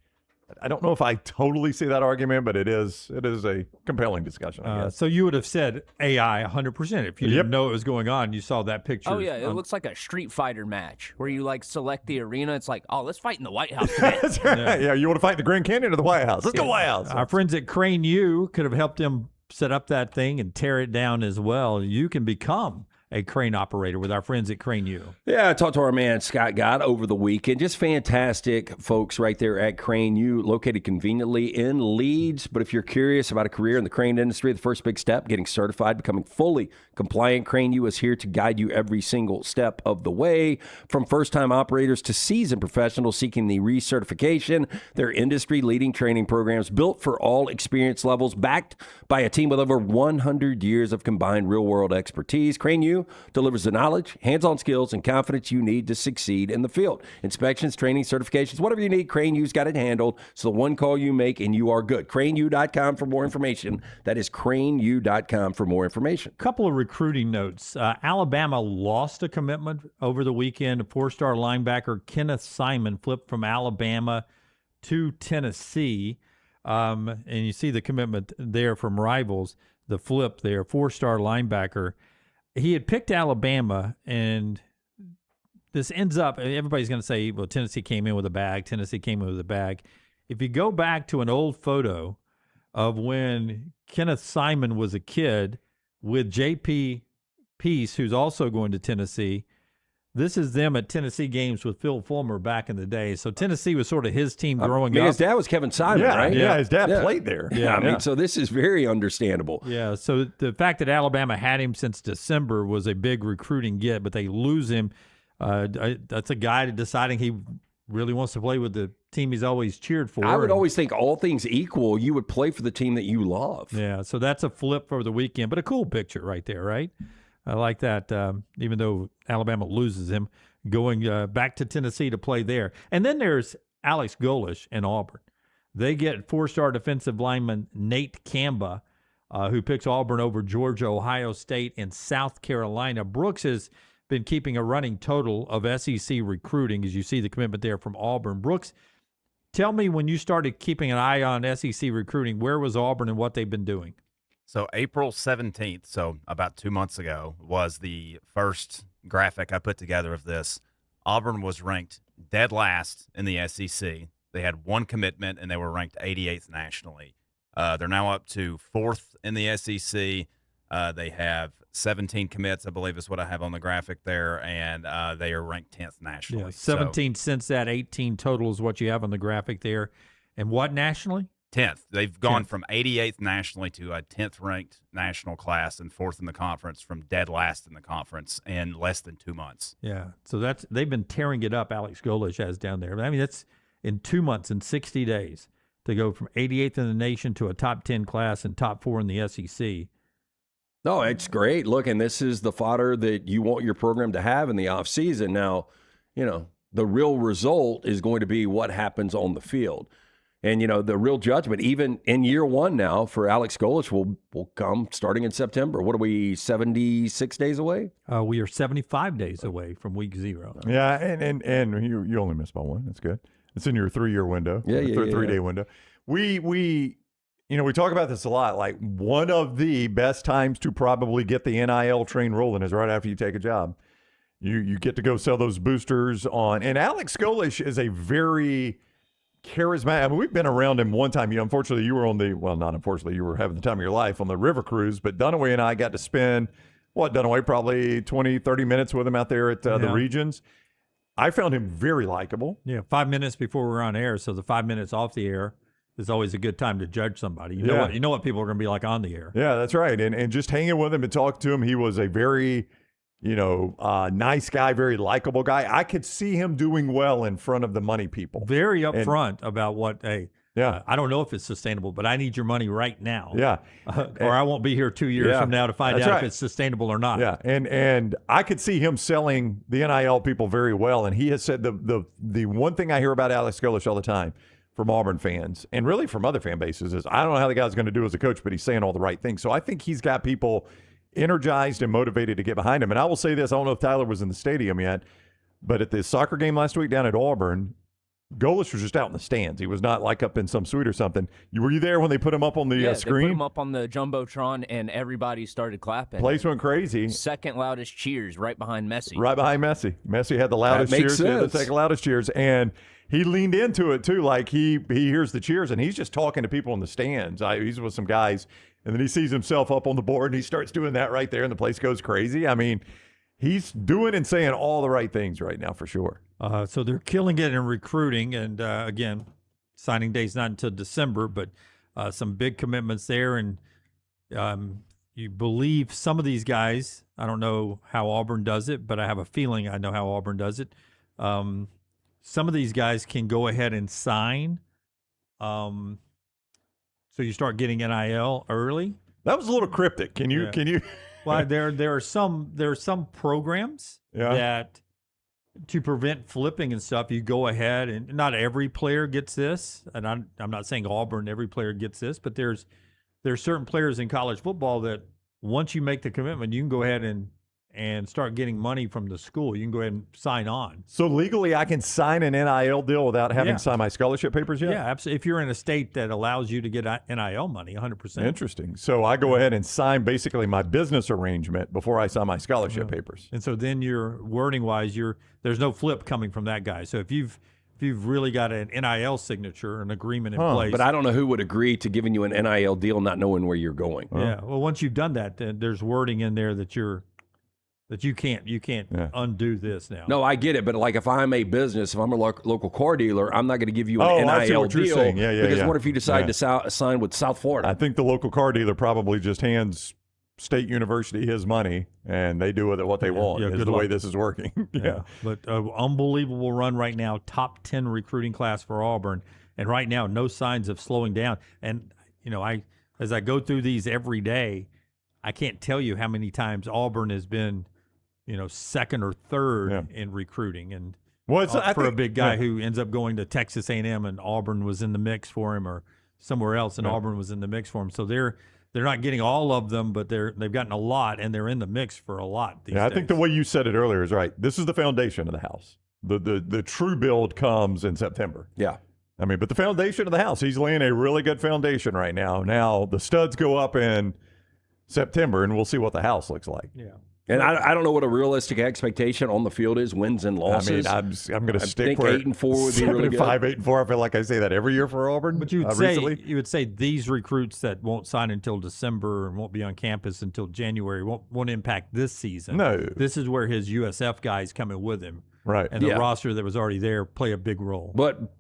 I don't know if I totally see that argument, but it is a compelling discussion, I guess. So you would have said AI 100% if you didn't know it was going on. You saw that picture. Oh, yeah. It looks like a Street Fighter match where you, select the arena. It's like, oh, let's fight in the White House today. That's right. Yeah, you want to fight in the Grand Canyon or the White House? Let's go White House. Our friends at Crane U could have helped him set up that thing and tear it down as well. You can become a crane operator with our friends at Crane U. Yeah, I talked to our man Scott Gott over the weekend. Just fantastic folks right there at Crane U, located conveniently in Leeds. But if you're curious about a career in the crane industry, the first big step, getting certified, becoming fully compliant, Crane U is here to guide you every single step of the way. From first-time operators to seasoned professionals seeking the recertification, their industry-leading training programs built for all experience levels, backed by a team with over 100 years of combined real-world expertise. Crane U delivers the knowledge, hands-on skills, and confidence you need to succeed in the field. Inspections, training, certifications, whatever you need, Crane U's got it handled. So the one call you make and you are good. CraneU.com for more information. That is CraneU.com for more information. Couple of recruiting notes. Alabama lost a commitment over the weekend. A four-star linebacker, Kenneth Simon, flipped from Alabama to Tennessee. And you see the commitment there from Rivals, the flip there, 4-star linebacker. He had picked Alabama, and this ends up, everybody's going to say, well, Tennessee came in with a bag. If you go back to an old photo of when Kenneth Simon was a kid with J.P. Peace, who's also going to Tennessee, this is them at Tennessee games with Phil Fulmer back in the day. So Tennessee was sort of his team growing up. His dad was Kevin Simon, right? Yeah, his dad played there. Yeah, I mean, so this is very understandable. Yeah, so the fact that Alabama had him since December was a big recruiting get, but they lose him. That's a guy deciding he really wants to play with the team he's always cheered for. I would always think all things equal, you would play for the team that you love. Yeah, so that's a flip for the weekend, but a cool picture right there, right? I like that, even though Alabama loses him, going back to Tennessee to play there. And then there's Alex Golesh in Auburn. They get 4-star defensive lineman Nate Kamba, who picks Auburn over Georgia, Ohio State, and South Carolina. Brooks has been keeping a running total of SEC recruiting, as you see the commitment there from Auburn. Brooks, tell me, when you started keeping an eye on SEC recruiting, where was Auburn and what they've been doing? So April 17th, so about 2 months ago, was the first graphic I put together of this. Auburn was ranked dead last in the SEC. They had one commitment, and they were ranked 88th nationally. They're now up to 4th in the SEC. They have 17 commits, I believe is what I have on the graphic there, and they are ranked 10th nationally. Yeah, 17 since that, 18 total is what you have on the graphic there. And what nationally? 10th. They've gone from 88th nationally to a 10th ranked national class and 4th in the conference, from dead last in the conference in less than 2 months. Yeah, so they've been tearing it up. Alex Golesh has down there. I mean, that's in 2 months and 60 days to go from 88th in the nation to a top 10 class and top 4 in the SEC. No, it's great. Look, and this is the fodder that you want your program to have in the offseason. Now, the real result is going to be what happens on the field. And, the real judgment, even in year one now, for Alex Golesh will come starting in September. What are we, 76 days away? We are 75 days away from week 0. Yeah, and you only missed by one. That's good. It's in your 3-year window. Yeah, three-day window. We talk about this a lot. Like, one of the best times to probably get the NIL train rolling is right after you take a job. You get to go sell those boosters on. And Alex Golesh is a very charismatic. I mean, we've been around him one time. Unfortunately, you were not unfortunately, you were having the time of your life on the river cruise, but Dunaway and I got to spend, Dunaway, probably 20, 30 minutes with him out there at the Regions. I found him very likable. Yeah, 5 minutes before we're on air, so the 5 minutes off the air is always a good time to judge somebody. You know what people are going to be like on the air. Yeah, that's right. And just hanging with him and talking to him, he was a very nice guy, very likable guy. I could see him doing well in front of the money people. Very upfront about I don't know if it's sustainable, but I need your money right now. Yeah. Or I won't be here 2 years from now to find out if it's sustainable or not. Yeah. And I could see him selling the NIL people very well. And he has said the one thing I hear about Alex Golesh all the time from Auburn fans, and really from other fan bases, is I don't know how the guy's going to do as a coach, but he's saying all the right things. So I think he's got people energized and motivated to get behind him. And I will say this, I don't know if Tyler was in the stadium yet, but at the soccer game last week down at Auburn, Golesh was just out in the stands. He was not like up in some suite or something. Were you there when they put him up on the screen? They put him up on the Jumbotron, and everybody started clapping. Place went crazy. Second loudest cheers, right behind Messi. Right behind Messi. Messi had the loudest cheers. The second loudest cheers. And he leaned into it, too. Like, he hears the cheers, and he's just talking to people in the stands. He's with some guys, and then he sees himself up on the board, and he starts doing that right there, and the place goes crazy. I mean, he's doing and saying all the right things right now for sure. So they're killing it in recruiting. And, again, signing day's not until December, but some big commitments there. And you believe some of these guys, I don't know how Auburn does it, but I have a feeling I know how Auburn does it. Some of these guys can go ahead and sign. So you start getting NIL early. That was a little cryptic. Can you? Well, there are some programs that, to prevent flipping and stuff, you go ahead, and not every player gets this. And I'm not saying Auburn, every player gets this, but there's certain players in college football that once you make the commitment, you can go ahead and start getting money from the school, you can go ahead and sign on. So legally, I can sign an NIL deal without having signed my scholarship papers yet? Yeah, absolutely. If you're in a state that allows you to get NIL money, 100%. Interesting. So I go ahead and sign basically my business arrangement before I sign my scholarship papers. And so then you're wording-wise, there's no flip coming from that guy. So if you've really got an NIL signature, an agreement in place. But I don't know who would agree to giving you an NIL deal not knowing where you're going. Yeah. Well, once you've done that, then there's wording in there that you can't undo this now. No, I get it, but like if I'm a business, if I'm a local car dealer, I'm not going to give you an I see NIL what you're deal. saying. Yeah, because what if you decide to sign with South Florida? I think the local car dealer probably just hands State University his money, and they do with it what they want. Is the way this is working. But unbelievable run right now, top 10 recruiting class for Auburn, and right now no signs of slowing down. And as I go through these every day, I can't tell you how many times Auburn has been, second or third in recruiting, and for a big guy who ends up going to Texas A&M and Auburn was in the mix for him, or somewhere else and Auburn was in the mix for him. So they're not getting all of them, but they've gotten a lot, and they're in the mix for a lot these days. I think the way you said it earlier is right. This is the foundation of the house. The true build comes in September. Yeah. I mean, but the foundation of the house, he's laying a really good foundation right now. Now the studs go up in September, and we'll see what the house looks like. Yeah. And I don't know what a realistic expectation on the field is, wins and losses. I mean, I'm going to stick for 8-4 would be really good. 7-5, 8-4. I feel like I say that every year for Auburn. But you would say these recruits that won't sign until December and won't be on campus until January won't impact this season. No. This is where his USF guys coming with him. Right. And the roster that was already there play a big role. But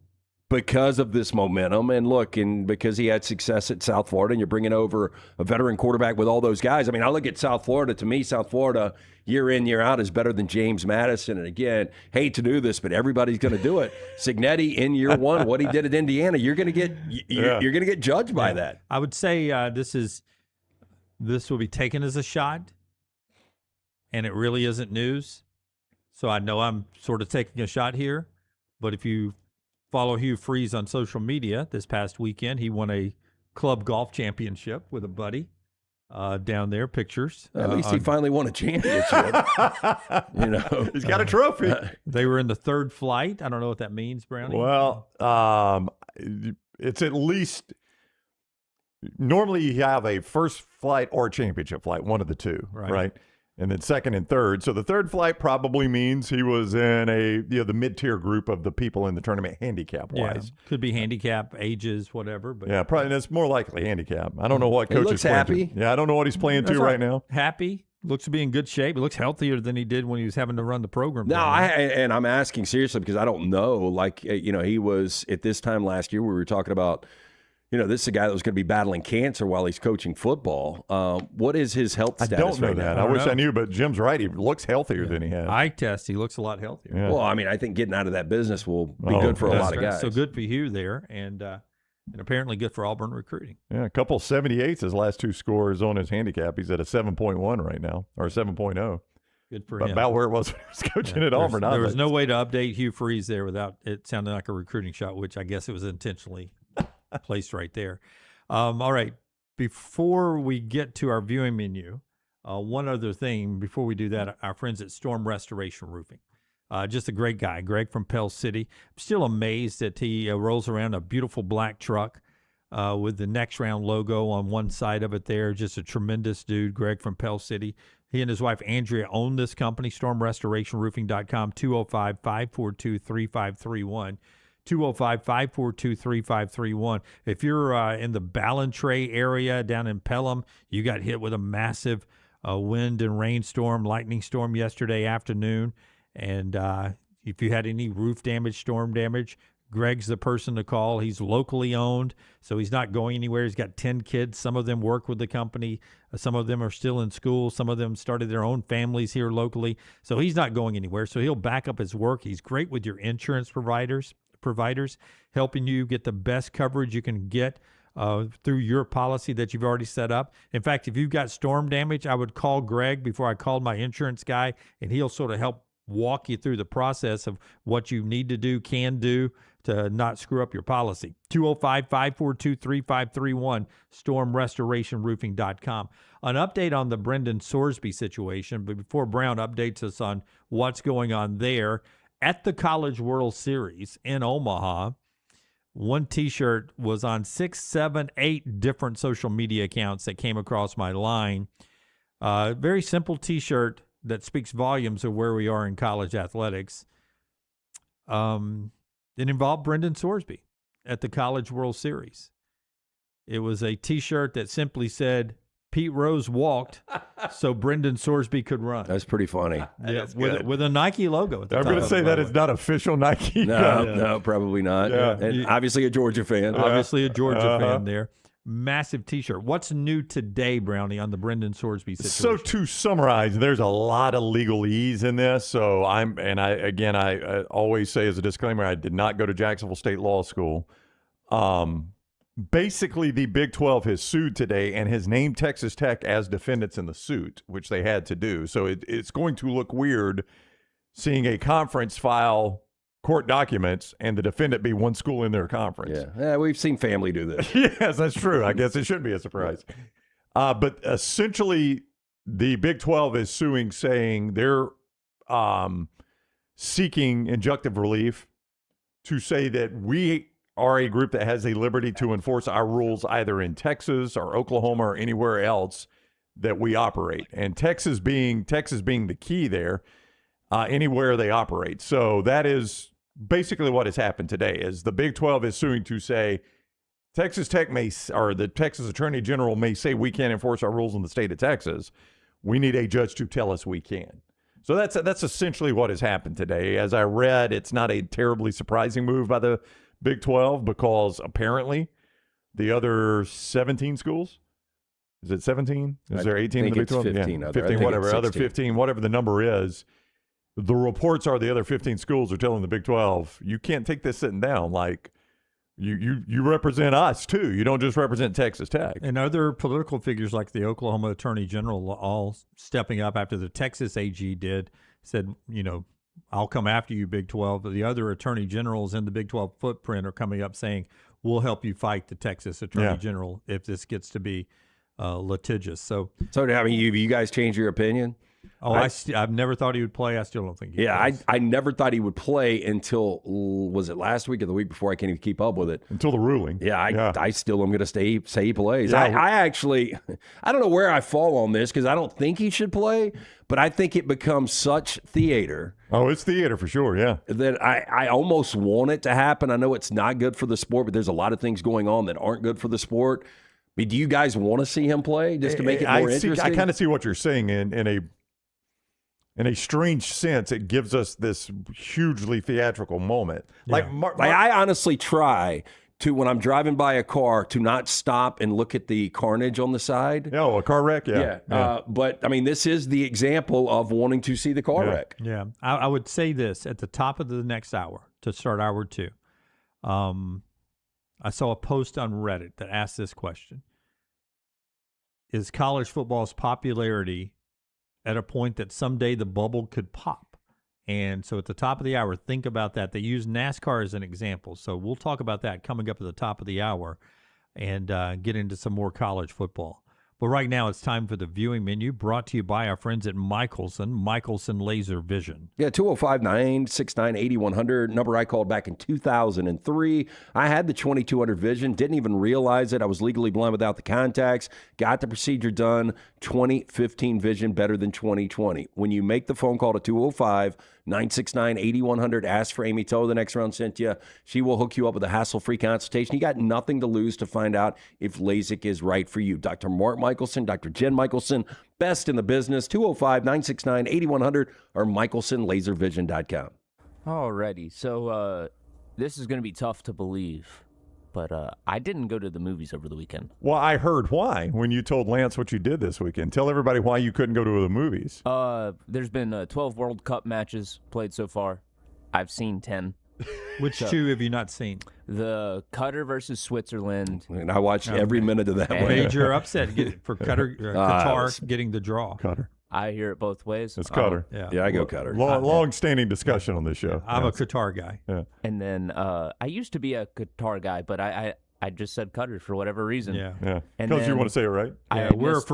because of this momentum and because he had success at South Florida, and you're bringing over a veteran quarterback with all those guys. I mean, I look at South Florida. To me, South Florida, year in, year out, is better than James Madison. And again, hate to do this, but everybody's going to do it. Signetti in year one, what he did at Indiana, you're going to get you're going to get judged by that. I would say this will be taken as a shot, and it really isn't news. So I know I'm sort of taking a shot here, but if you follow Hugh Freeze on social media, this past weekend he won a club golf championship with a buddy down there. Pictures. At least he finally won a championship. He's got a trophy. They were in the third flight. I don't know what that means, Brownie. Well, it's at least normally you have a first flight or championship flight, one of the two, right? And then second and third. So the third flight probably means he was in the mid-tier group of the people in the tournament handicap-wise. Yeah, could be handicap, ages, whatever. But probably that's more likely handicap. I don't know what coach he looks is playing happy. To. Yeah, I don't know what he's playing to right now. Happy. Looks to be in good shape. He looks healthier than he did when he was having to run the program. No, and I'm asking seriously because I don't know. Like, he was at this time last year, we were talking about, this is a guy that was going to be battling cancer while he's coaching football. What is his health status? I don't know that. now? I wish I knew, but Jim's right. He looks healthier than he has. Eye test, he looks a lot healthier. Yeah. Well, I mean, I think getting out of that business will be good for a lot of guys. So good for Hugh there, and apparently good for Auburn recruiting. Yeah, a couple 78s his last two scores on his handicap. He's at a 7.1 right now, or 7.0. Good for him. About where it was when he was coaching at Auburn. There was no way to update Hugh Freeze there without it sounding like a recruiting shot, which I guess it was intentionally placed right there. All right. Before we get to our viewing menu, one other thing before we do that, our friends at Storm Restoration Roofing. Just a great guy, Greg from Pell City. I'm still amazed that he rolls around a beautiful black truck with the Next Round logo on one side of it there. Just a tremendous dude, Greg from Pell City. He and his wife, Andrea, own this company, stormrestorationroofing.com, 205-542-3531. 205-542-3531. If you're in the Ballantrae area down in Pelham, you got hit with a massive wind and rainstorm, lightning storm yesterday afternoon. And if you had any roof damage, storm damage, Greg's the person to call. He's locally owned, so he's not going anywhere. He's got 10 kids. Some of them work with the company. Some of them are still in school. Some of them started their own families here locally. So he's not going anywhere. So he'll back up his work. He's great with your insurance providers, helping you get the best coverage you can get through your policy that you've already set up. In fact, if you've got storm damage, I would call Greg before I called my insurance guy, and he'll sort of help walk you through the process of what you need to do, can do to not screw up your policy. 205-542-3531, stormrestorationroofing.com. An update on the Brendan Sorsby situation, but before Brown updates us on what's going on there, at the College World Series in Omaha, one T-shirt was on 6, 7, 8 different social media accounts that came across my line. Very simple T-shirt that speaks volumes of where we are in college athletics. It involved Brendan Sorsby at the College World Series. It was a T-shirt that simply said, Pete Rose walked so Brendan Sorsby could run. That's pretty funny. Yeah, with a Nike logo at the I'm top. going to say that is not official Nike. No, probably not. Yeah. And obviously a Georgia fan. Obviously a Georgia fan there. Massive T-shirt. What's new today, Brownie, on the Brendan Sorsby situation? So to summarize, there's a lot of legalese in this. So I always say as a disclaimer, I did not go to Jacksonville State Law School. Basically, the Big 12 has sued today and has named Texas Tech as defendants in the suit, which they had to do. So it's going to look weird seeing a conference file court documents and the defendant be one school in their conference. Yeah, we've seen family do this. Yes, that's true. I guess it shouldn't be a surprise. But essentially, the Big 12 is suing, saying they're seeking injunctive relief to say that we are a group that has a liberty to enforce our rules either in Texas or Oklahoma or anywhere else that we operate. And Texas being the key there, anywhere they operate. So that is basically what has happened today is the Big 12 is suing to say Texas Tech or the Texas Attorney General may say we can't enforce our rules in the state of Texas. We need a judge to tell us we can. So that's essentially what has happened today. As I read, it's not a terribly surprising move by the Big 12 because apparently the other 17 schools, is it 17? Is there 18 in the Big 12? 15. Yeah, 15, whatever. Other 15, whatever the number is. The reports are the other 15 schools are telling the Big 12, you can't take this sitting down. Like, you represent us, too. You don't just represent Texas Tech. And other political figures like the Oklahoma Attorney General all stepping up after the Texas AG said, I'll come after you, Big 12. But the other attorney generals in the Big 12 footprint are coming up saying, we'll help you fight the Texas Attorney General if this gets to be litigious. So I mean, you guys change your opinion? Oh, I've never thought he would play. I still don't think he plays. I never thought he would play until, was it last week or the week before? I can't even keep up with it. Until the ruling. I still am going to say he plays. Yeah. I actually, I don't know where I fall on this because I don't think he should play, but I think it becomes such theater. Oh, it's theater for sure, yeah. That I almost want it to happen. I know it's not good for the sport, but there's a lot of things going on that aren't good for the sport. I mean, do you guys want to see him play just to make it more interesting? I kind of see what you're saying in a strange sense. It gives us this hugely theatrical moment. Yeah. Like I honestly try to, when I'm driving by a car, to not stop and look at the carnage on the side. Oh, a car wreck? Yeah. But, I mean, this is the example of wanting to see the car wreck. Yeah. I would say this at the top of the next hour, to start hour 2. I saw a post on Reddit that asked this question. Is college football's popularity at a point that someday the bubble could pop? And so at the top of the hour, think about that. They use NASCAR as an example. So we'll talk about that coming up at the top of the hour and get into some more college football. But right now it's time for the viewing menu, brought to you by our friends at Michelson Laser Vision. Yeah, 205-969-8100, number I called back in 2003. I had the 2200 vision, didn't even realize it. I was legally blind without the contacts, got the procedure done. 2015 vision better than 2020. When you make the phone call to 205-969-8100, ask for Amy Toe, the next round Cynthia. She will hook you up with a hassle-free consultation. You got nothing to lose to find out if LASIK is right for you. Dr. Mark Michelson, Dr. Jen Michelson, best in the business, 205-969-8100 or michelsonlaservision.com. Alrighty, so this is going to be tough to believe, but I didn't go to the movies over the weekend. Well, I heard why when you told Lance what you did this weekend. Tell everybody why you couldn't go to the movies. There's been 12 World Cup matches played so far. I've seen 10. Which two have you not seen? The Qatar versus Switzerland. And I watched every minute of that one. Major upset for Qatar getting the draw. Qatar. I hear it both ways. It's Cutter. Yeah, I go Cutter. Long-standing discussion on this show. I'm a Qatar guy. Yeah. And then I used to be a Qatar guy, but I just said Cutter for whatever reason. Yeah. And Because you then want to say it right? Yeah, we're a missed,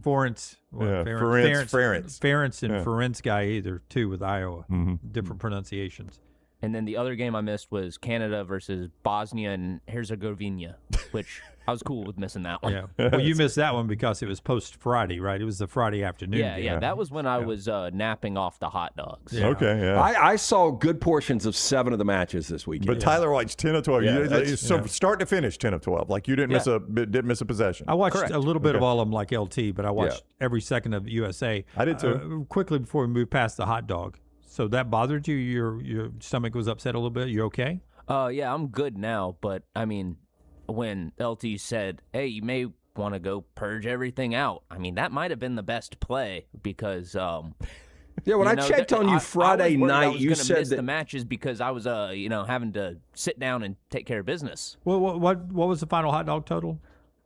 Ferentz, Ferentz and Yeah. Ferentz guy either too with Iowa. Different pronunciations. And then the other game I missed was Canada versus Bosnia and Herzegovina, which I was cool with missing that one. Yeah. Well, you missed that one because it was post Friday, right? It was the Friday afternoon. Yeah, game. yeah. That was when I was napping off the hot dogs. Yeah. Okay, yeah. I saw good portions of 7 of the matches this weekend. But Tyler White's 10 of 12. Yeah, So start to finish, 10 of 12. Like you didn't miss a possession. I watched Correct. a little bit of all of them like LT, but I watched every second of USA. I did too. Quickly before we move past the hot dog. So that bothered you? Your stomach was upset a little bit? You okay? Yeah, I'm good now. But, I mean, when LT said, hey, you may want to go purge everything out, I mean, that might have been the best play because Yeah, when I checked on you Friday night, you said miss that the matches because I was having to sit down and take care of business. Well, what was the final hot dog total?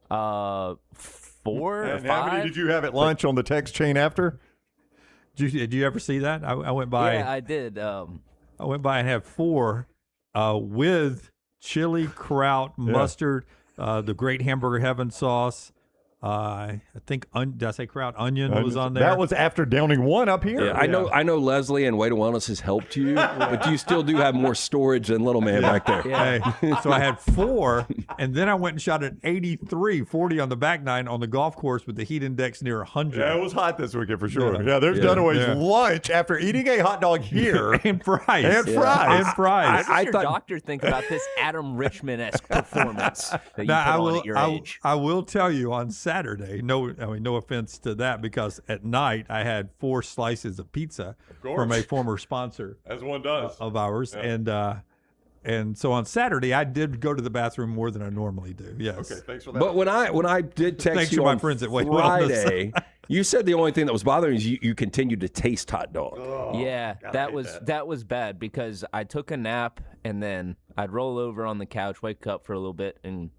4 or And 5. how many did you have at lunch on the text chain after? Did you ever see that? I went by. Yeah, I did. I went by and had 4 with chili, kraut, mustard, the great hamburger heaven sauce. I think did I say kraut? Onion was on there. That was after downing 1 up here. Yeah, I know Leslie and Way to Wellness has helped you, but you still do have more storage than little man back there. Yeah. Hey, so I had 4, and then I went and shot an 83, 40 on the back 9 on the golf course with the heat index near 100. Yeah, it was hot this weekend for sure. Yeah, there's Dunaway's lunch after eating a hot dog here. and fries. And fries. And fries. What does your doctor think about this Adam Richman-esque performance that you put on at your age? I will tell you on Saturday, no offense to that, because at night I had 4 slices of pizza from a former sponsor, as one does, of ours, and so on Saturday I did go to the bathroom more than I normally do. Yes. Okay, thanks for that. But when I did text Thanks you to my on friends at Way to Friday, you said the only thing that was bothering you is you continued to taste hot dog. Yeah, that was bad because I took a nap and then I'd roll over on the couch, wake up for a little bit, and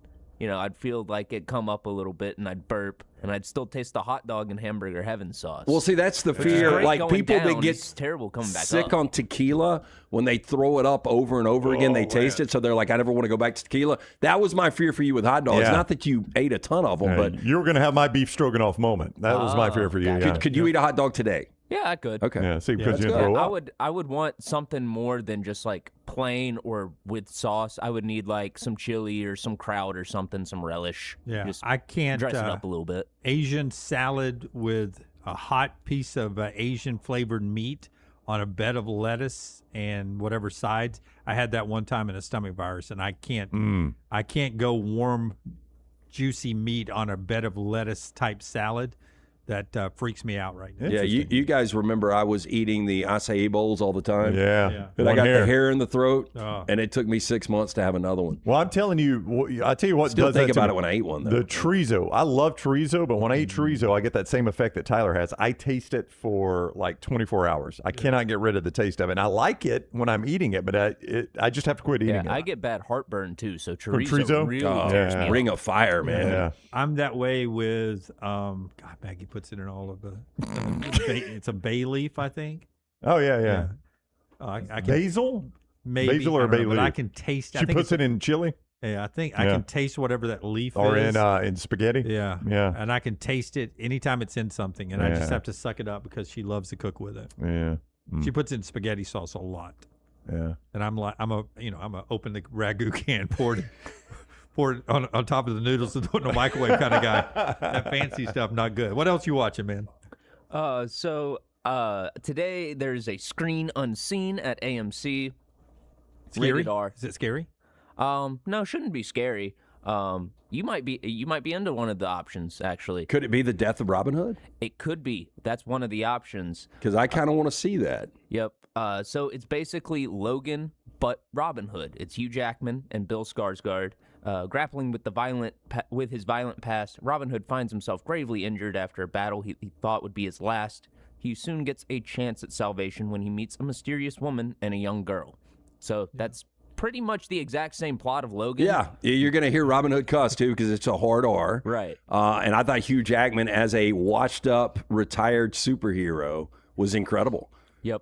I'd feel like it come up a little bit, and I'd burp, and I'd still taste the hot dog and hamburger heaven sauce. Well, see, that's the fear. Like people that get terrible coming back sick up. on tequila, when they throw it up over and over again, they taste it, so they're like, I never want to go back to tequila. That was my fear for you with hot dogs. Yeah. Not that you ate a ton of them, but you were going to have my beef stroganoff moment. That was my fear for you. gotcha. Yeah. could you eat a hot dog today? Yeah, I could. Okay. Yeah, see, because that's you good. didn't throw up. I would want something more than just like plain or with sauce. I would need like some chili or some kraut or something, some relish. Yeah, just I can't dress it up a little bit. Asian salad with a hot piece of Asian flavored meat on a bed of lettuce and whatever sides. I had that one time in a stomach virus, and I can't go warm, juicy meat on a bed of lettuce type salad. That freaks me out right now. Yeah, you guys remember I was eating the acai bowls all the time? Yeah. And I got One hair. the hair in the throat, and it took me 6 months to have another one. Well, I'm telling you, I tell you what Still does think that to about me. it when I eat one, though. The chorizo. I love chorizo, but when I eat chorizo, I get that same effect that Tyler has. I taste it for like 24 hours. I cannot get rid of the taste of it. And I like it when I'm eating it, but I just have to quit eating it. I get bad heartburn too, so From chorizo really tears me up. Ring of fire, man. Yeah. I'm that way with God. Maggie puts it in all of the. It's a bay leaf, I think. Oh yeah. I can, Basil? maybe Basil or I don't know, bay but leaf? I can taste. I She think puts it in chili? Yeah, I think I can taste whatever that leaf Or is. in spaghetti? Yeah. And I can taste it anytime it's in something, and I just Yeah. have to suck it up because she loves to cook with it. Yeah. She puts it in spaghetti sauce a lot. Yeah. And I'm a open the ragu can, pour it on top of the noodles and throw it in the microwave kind of guy. That fancy stuff, not good. What else you watching, man? Today there's a screen unseen at AMC. Scary? Rated R. Is it scary? No, shouldn't be scary. You might be into one of the options actually. Could it be the death of Robin Hood? It could be. That's one of the options. Because I kind of want to see that. Yep. So it's basically Logan, but Robin Hood. It's Hugh Jackman and Bill Skarsgård grappling with his violent past. Robin Hood finds himself gravely injured after a battle he thought would be his last. He soon gets a chance at salvation when he meets a mysterious woman and a young girl. So that's pretty much the exact same plot of Logan. Yeah, you're going to hear Robin Hood cuss, too, because it's a hard R. Right. And I thought Hugh Jackman, as a washed-up, retired superhero, was incredible. Yep.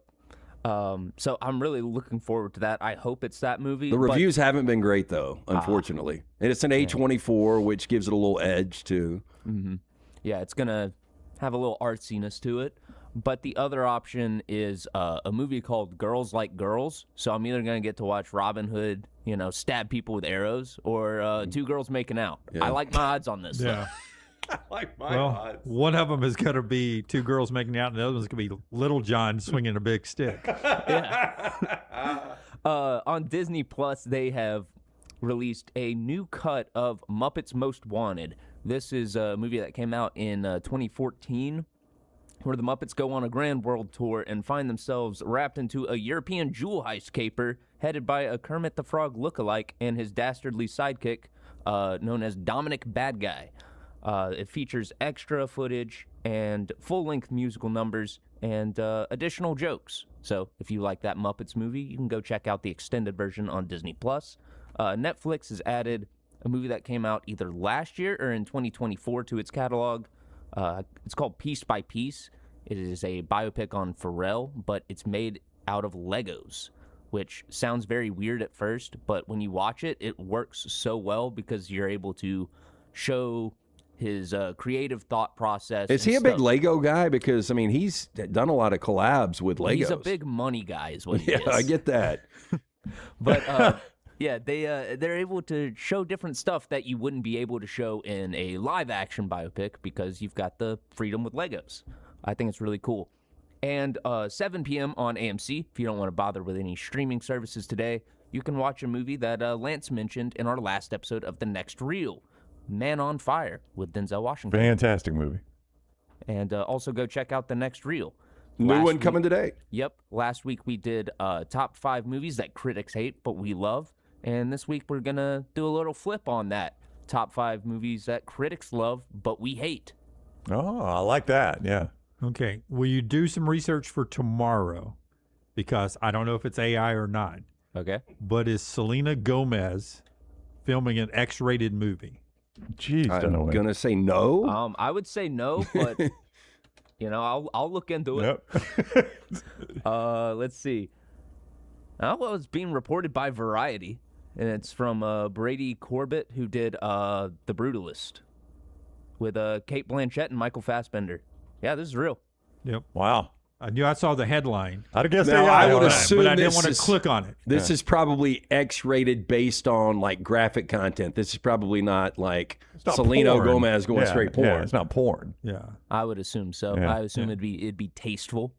So I'm really looking forward to that. I hope it's that movie. The reviews haven't been great, though, unfortunately. And it's an A24, which gives it a little edge, too. Mm-hmm. Yeah, it's going to have a little artsiness to it. But the other option is a movie called Girls Like Girls. So I'm either going to get to watch Robin Hood, stab people with arrows, or two girls making out. Yeah. I like my odds on this. Yeah. I like my odds. One of them is going to be two girls making out, and the other one's going to be Little John swinging a big stick. On Disney Plus, they have released a new cut of Muppets Most Wanted. This is a movie that came out in 2014, where the Muppets go on a grand world tour and find themselves wrapped into a European jewel heist caper headed by a Kermit the Frog lookalike and his dastardly sidekick, known as Dominic Bad Guy. It features extra footage and full-length musical numbers and additional jokes. So if you like that Muppets movie, you can go check out the extended version on Disney+. Netflix has added a movie that came out either last year or in 2024 to its catalog. It's called Piece by Piece. It is a biopic on Pharrell, but it's made out of Legos, which sounds very weird at first, but when you watch it, it works so well because you're able to show his creative thought process. Is he a big Lego guy? Because, he's done a lot of collabs with Legos. He's a big money guy is what he is. Yeah, I get that. But, yeah, they're able to show different stuff that you wouldn't be able to show in a live-action biopic because you've got the freedom with Legos. I think it's really cool. And 7 p.m. on AMC, if you don't want to bother with any streaming services today, you can watch a movie that Lance mentioned in our last episode of The Next Reel, Man on Fire with Denzel Washington. Fantastic movie. And also go check out The Next Reel. New one coming today. Yep. Last week we did top 5 movies that critics hate but we love. And this week we're going to do a little flip on that. Top 5 movies that critics love but we hate. Oh, I like that. Yeah. Okay. Will you do some research for tomorrow? Because I don't know if it's AI or not. Okay. But is Selena Gomez filming an X-rated movie? Jeez, I'm going to say no. I would say no, but, I'll look into it. Yep. Let's see. Well, it's being reported by Variety, and it's from Brady Corbett, who did The Brutalist with Kate Blanchett and Michael Fassbender. Yeah, this is real. Yep. Wow. I saw the headline. I'd guess I would assume, but I didn't want to click on it. This is probably X-rated based on graphic content. This is probably not Selena Gomez going straight porn. Yeah, it's not porn. Yeah, I would assume so. Yeah. I assume it'd be tasteful.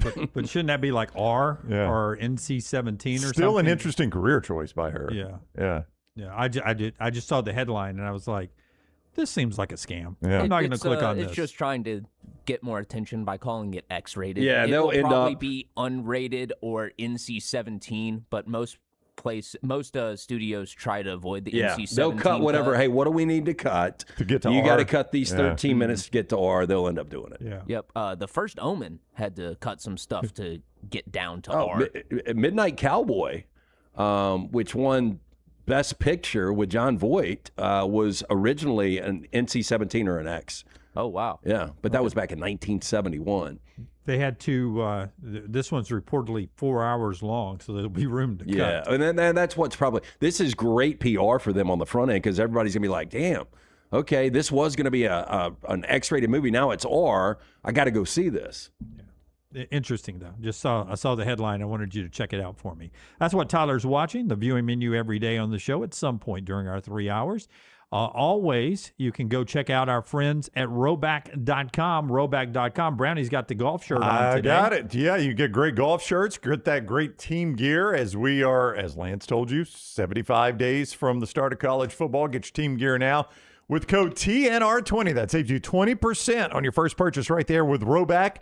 But shouldn't that be like R or NC-17 or something? Still an interesting career choice by her. Yeah. I just saw the headline and I was like, this seems like a scam. Yeah. I'm not going to click on this. It's just trying to get more attention by calling it X-rated. Yeah, they'll end probably up be unrated or NC-17, but most studios try to avoid the NC-17. They'll cut whatever. cut. Hey, what do we need to cut to get to you R? got to cut these 13 minutes to get to R. They'll end up doing it. Yeah. Yep. The first Omen had to cut some stuff to get down to R. Midnight Cowboy, which won Best Picture with Jon Voight, was originally an NC-17 or an X. Oh, wow. Yeah, but that was back in 1971. They had to, this one's reportedly 4 hours long, so there'll be room to cut. Yeah, and then that's what's probably, this is great PR for them on the front end because everybody's going to be like, damn, okay, this was going to be an X-rated movie. Now it's R. I got to go see this. Yeah. Interesting, though. I saw the headline. I wanted you to check it out for me. That's what Tyler's watching, the viewing menu every day on the show at some point during our 3 hours. Always, you can go check out our friends at Rhoback.com. Rhoback.com. Brownie's got the golf shirt on today. I got it. Yeah, you get great golf shirts, get that great team gear as we are, as Lance told you, 75 days from the start of college football. Get your team gear now with code TNR20. That saves you 20% on your first purchase right there with Rhoback.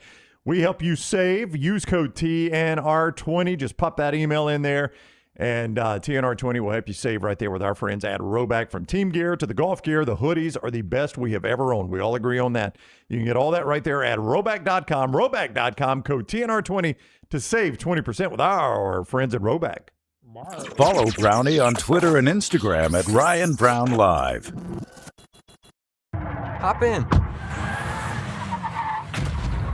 We help you save. Use code TNR20. Just pop that email in there. And TNR20 will help you save right there with our friends at Rhoback. From team gear to the golf gear, the hoodies are the best we have ever owned. We all agree on that. You can get all that right there at Rhoback.com. Rhoback.com, code TNR20 to save 20% with our friends at Rhoback. Follow Brownie on Twitter and Instagram at Ryan Brown Live. Hop in.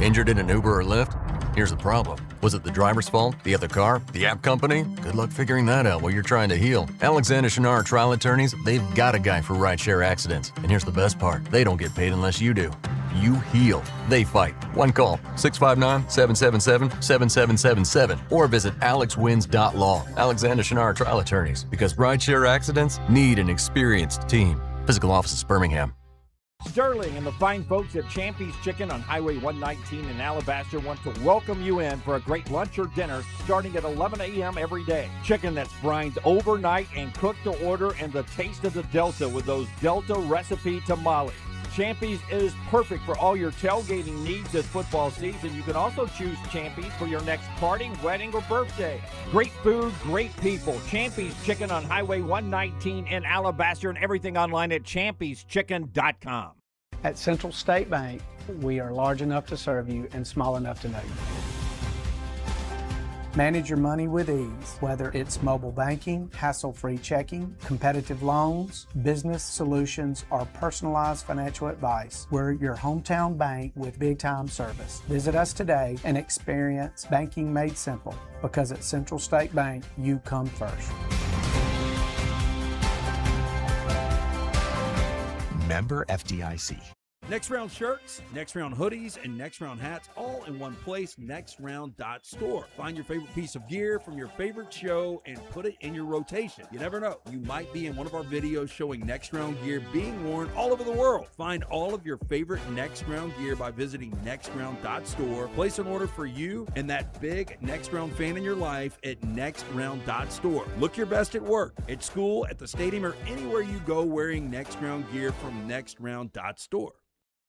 Injured in an Uber or Lyft? Here's the problem. Was it the driver's fault? The other car? The app company? Good luck figuring that out while you're trying to heal. Alexander Shinar Trial Attorneys, they've got a guy for rideshare accidents. And here's the best part. They don't get paid unless you do. You heal. They fight. One call, 659-777-7777. Or visit alexwins.law. Alexander Shinar Trial Attorneys. Because rideshare accidents need an experienced team. Physical office is Birmingham. Sterling and the fine folks at Champy's Chicken on Highway 119 in Alabaster want to welcome you in for a great lunch or dinner starting at 11 a.m. every day. Chicken that's brined overnight and cooked to order, and the taste of the Delta with those Delta recipe tamales. Champy's is perfect for all your tailgating needs this football season. You can also choose Champy's for your next party, wedding, or birthday. Great food, great people. Champy's Chicken on Highway 119 in Alabaster, and everything online at champyschicken.com. At Central State Bank, we are large enough to serve you and small enough to know you. Manage your money with ease, whether it's mobile banking, hassle-free checking, competitive loans, business solutions, or personalized financial advice. We're your hometown bank with big-time service. Visit us today and experience banking made simple, because at Central State Bank, you come first. Member FDIC. Next Round shirts, Next Round hoodies, and Next Round hats all in one place, nextround.store. Find your favorite piece of gear from your favorite show and put it in your rotation. You never know, you might be in one of our videos showing Next Round gear being worn all over the world. Find all of your favorite Next Round gear by visiting nextround.store. Place an order for you and that big Next Round fan in your life at nextround.store. Look your best at work, at school, at the stadium, or anywhere you go wearing Next Round gear from nextround.store.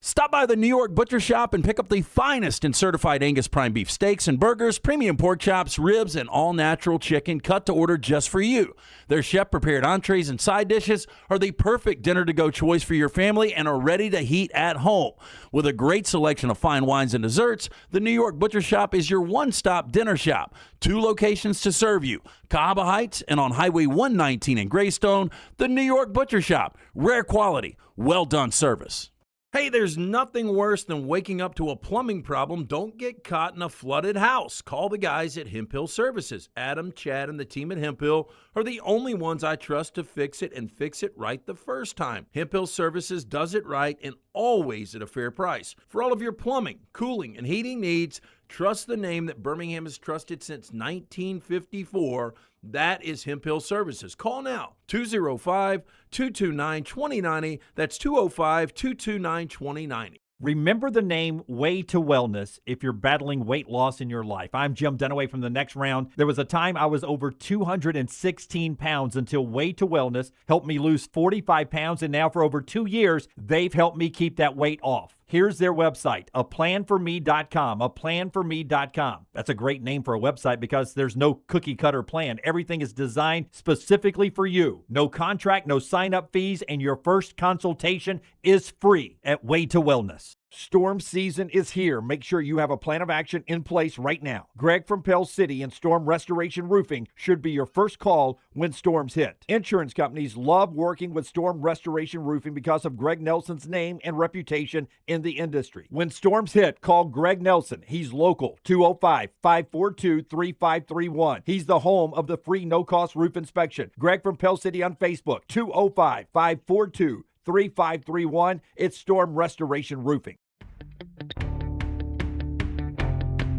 Stop by the New York Butcher Shop and pick up the finest in certified Angus prime beef steaks and burgers, premium pork chops, ribs, and all-natural chicken cut to order just for you. Their chef-prepared entrees and side dishes are the perfect dinner-to-go choice for your family and are ready to heat at home. With a great selection of fine wines and desserts, the New York Butcher Shop is your one-stop dinner shop. 2 locations to serve you, Cahaba Heights and on Highway 119 in Greystone. The New York Butcher Shop. Rare quality, well-done service. Hey, there's nothing worse than waking up to a plumbing problem. Don't get caught in a flooded house. Call the guys at Hemp Hill Services. Adam, Chad, and the team at Hemp Hill are the only ones I trust to fix it and fix it right the first time. Hemp Hill Services does it right and always at a fair price. For all of your plumbing, cooling, and heating needs, trust the name that Birmingham has trusted since 1954. That is Hemp Hill Services. Call now, 205-229-2090. That's 205-229-2090. Remember the name Way to Wellness if you're battling weight loss in your life. I'm Jim Dunaway from the Next Round. There was a time I was over 216 pounds until Way to Wellness helped me lose 45 pounds, and now for over 2 years, they've helped me keep that weight off. Here's their website, aplanforme.com, aplanforme.com. That's a great name for a website because there's no cookie-cutter plan. Everything is designed specifically for you. No contract, no sign-up fees, and your first consultation is free at Way to Wellness. Storm season is here. Make sure you have a plan of action in place right now. Greg from Pell City and Storm Restoration Roofing should be your first call when storms hit. Insurance companies love working with Storm Restoration Roofing because of Greg Nelson's name and reputation in the industry. When storms hit, call Greg Nelson. He's local, 205-542-3531. He's the home of the free no-cost roof inspection. Greg from Pell City on Facebook, 205-542-3531. It's Storm Restoration Roofing.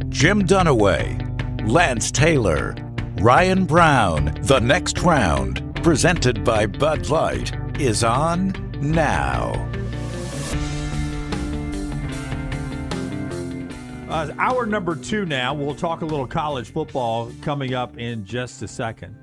Jim Dunaway, Lance Taylor, Ryan Brown. The Next Round, presented by Bud Light, is on now. Hour number 2 now. We'll talk a little college football coming up in just a second.